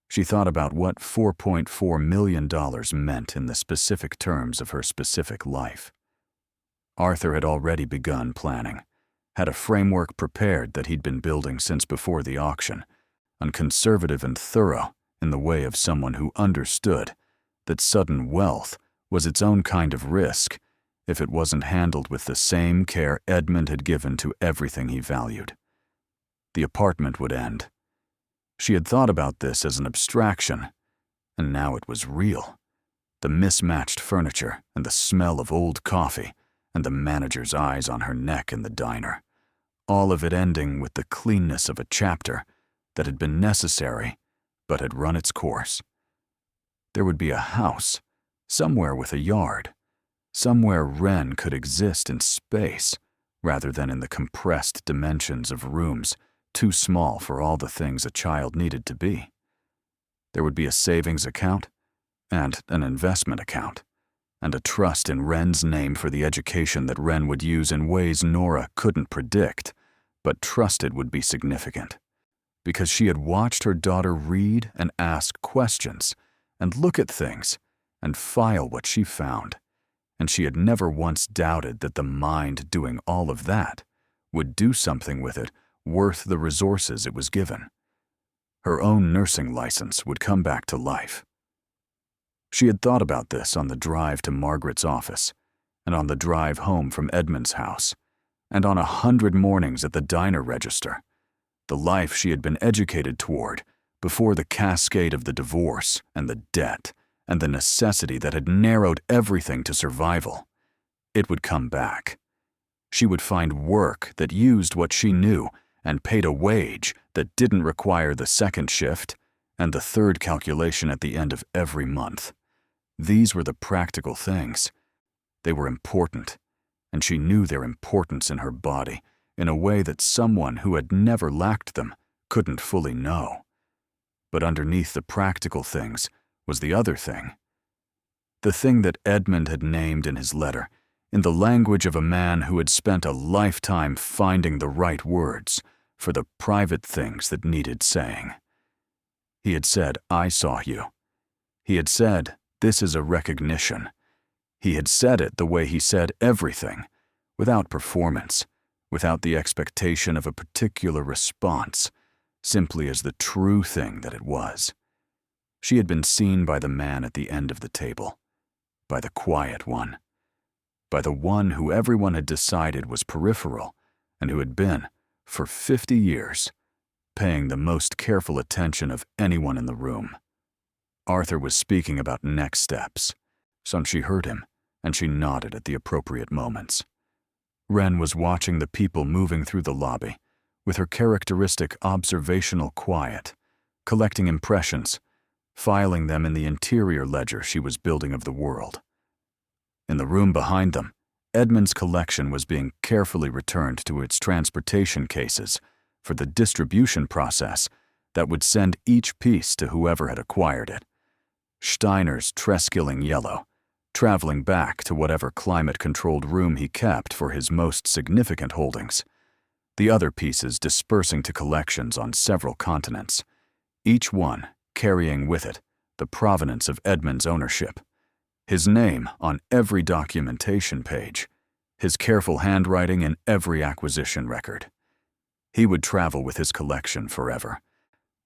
She thought about what $4.4 million meant in the specific terms of her specific life. Arthur had already begun planning, had a framework prepared that he'd been building since before the auction, and conservative and thorough in the way of someone who understood that sudden wealth was its own kind of risk if it wasn't handled with the same care Edmund had given to everything he valued. The apartment would end. She had thought about this as an abstraction, and now it was real. The mismatched furniture and the smell of old coffee and the manager's eyes on her neck in the diner, all of it ending with the cleanness of a chapter that had been necessary but had run its course. There would be a house, somewhere with a yard, somewhere Wren could exist in space rather than in the compressed dimensions of rooms too small for all the things a child needed to be. There would be a savings account and an investment account and a trust in Wren's name for the education that Wren would use in ways Nora couldn't predict, but trusted would be significant, because she had watched her daughter read and ask questions and look at things and file what she found, and she had never once doubted that the mind doing all of that would do something with it worth the resources it was given. Her own nursing license would come back to life. She had thought about this on the drive to Margaret's office, and on the drive home from Edmund's house, and on 100 mornings at the diner register. The life she had been educated toward before the cascade of the divorce and the debt and the necessity that had narrowed everything to survival. It would come back. She would find work that used what she knew and paid a wage that didn't require the second shift and the third calculation at the end of every month. These were the practical things. They were important, and she knew their importance in her body in a way that someone who had never lacked them couldn't fully know. But underneath the practical things was the other thing. The thing that Edmund had named in his letter, in the language of a man who had spent a lifetime finding the right words for the private things that needed saying. He had said, "I saw you." He had said, "This is a recognition." He had said it the way he said everything, without performance, without the expectation of a particular response, simply as the true thing that it was. She had been seen by the man at the end of the table, by the quiet one, by the one who everyone had decided was peripheral and who had been, for 50 years, paying the most careful attention of anyone in the room. Arthur was speaking about next steps, so she heard him, and she nodded at the appropriate moments. Wren was watching the people moving through the lobby, with her characteristic observational quiet, collecting impressions, filing them in the interior ledger she was building of the world. In the room behind them, Edmund's collection was being carefully returned to its transportation cases for the distribution process that would send each piece to whoever had acquired it. Steiner's Treskilling Yellow, traveling back to whatever climate-controlled room he kept for his most significant holdings. The other pieces dispersing to collections on several continents, each one carrying with it the provenance of Edmund's ownership, his name on every documentation page, his careful handwriting in every acquisition record. He would travel with his collection forever.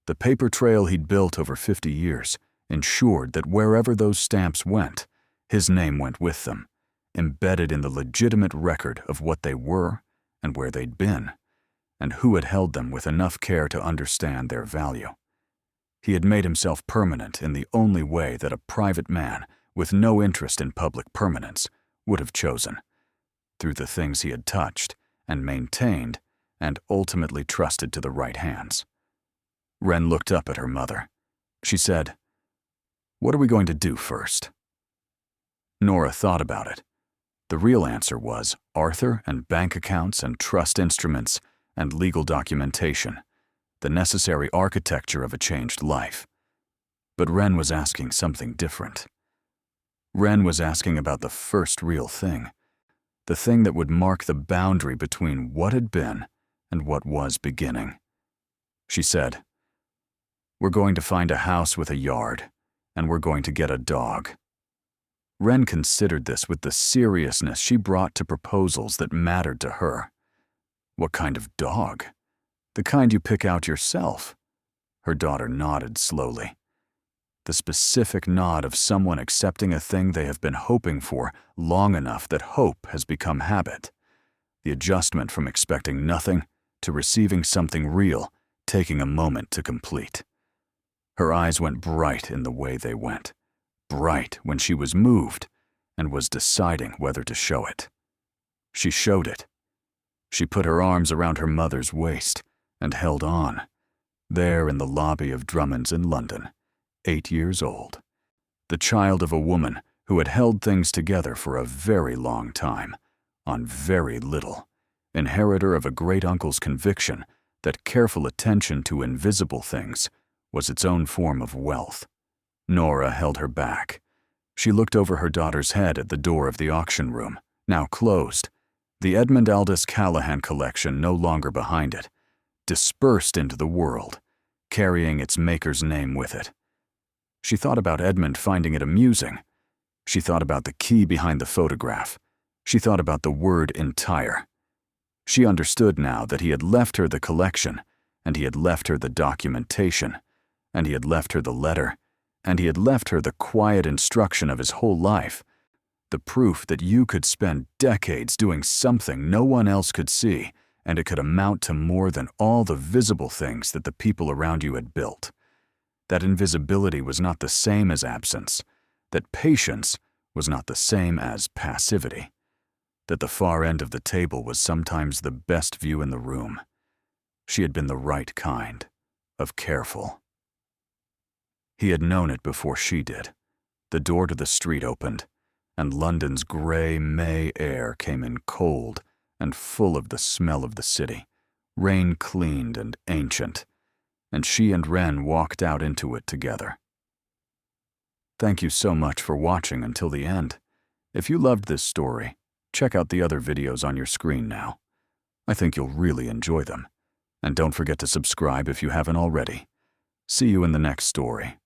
The paper trail he'd built over 50 years ensured that wherever those stamps went, his name went with them, embedded in the legitimate record of what they were and where they'd been, and who had held them with enough care to understand their value. He had made himself permanent in the only way that a private man with no interest in public permanence would have chosen, through the things he had touched and maintained and ultimately trusted to the right hands. Wren looked up at her mother. She said, "What are we going to do first?" Nora thought about it. The real answer was Arthur and bank accounts and trust instruments and legal documentation, the necessary architecture of a changed life. But Wren was asking something different. Wren was asking about the first real thing, the thing that would mark the boundary between what had been and what was beginning. She said, "We're going to find a house with a yard, and we're going to get a dog." Wren considered this with the seriousness she brought to proposals that mattered to her. What kind of dog? The kind you pick out yourself? Her daughter nodded slowly. The specific nod of someone accepting a thing they have been hoping for long enough that hope has become habit. The adjustment from expecting nothing to receiving something real, taking a moment to complete. Her eyes went bright in the way they went, bright when she was moved and was deciding whether to show it. She showed it. She put her arms around her mother's waist and held on, there in the lobby of Drummond's in London, 8 years old, the child of a woman who had held things together for a very long time, on very little, inheritor of a great-uncle's conviction that careful attention to invisible things was its own form of wealth. Nora held her back. She looked over her daughter's head at the door of the auction room, now closed, the Edmund Aldous Callahan collection no longer behind it, dispersed into the world, carrying its maker's name with it. She thought about Edmund finding it amusing. She thought about the key behind the photograph. She thought about the word entire. She understood now that he had left her the collection, and he had left her the documentation, and he had left her the letter, and he had left her the quiet instruction of his whole life, the proof that you could spend decades doing something no one else could see, and it could amount to more than all the visible things that the people around you had built. That invisibility was not the same as absence, that patience was not the same as passivity, that the far end of the table was sometimes the best view in the room. She had been the right kind of careful. He had known it before she did. The door to the street opened, and London's gray May air came in cold and full of the smell of the city, rain-cleaned and ancient, and she and Wren walked out into it together. Thank you so much for watching until the end. If you loved this story, check out the other videos on your screen now. I think you'll really enjoy them. And don't forget to subscribe if you haven't already. See you in the next story.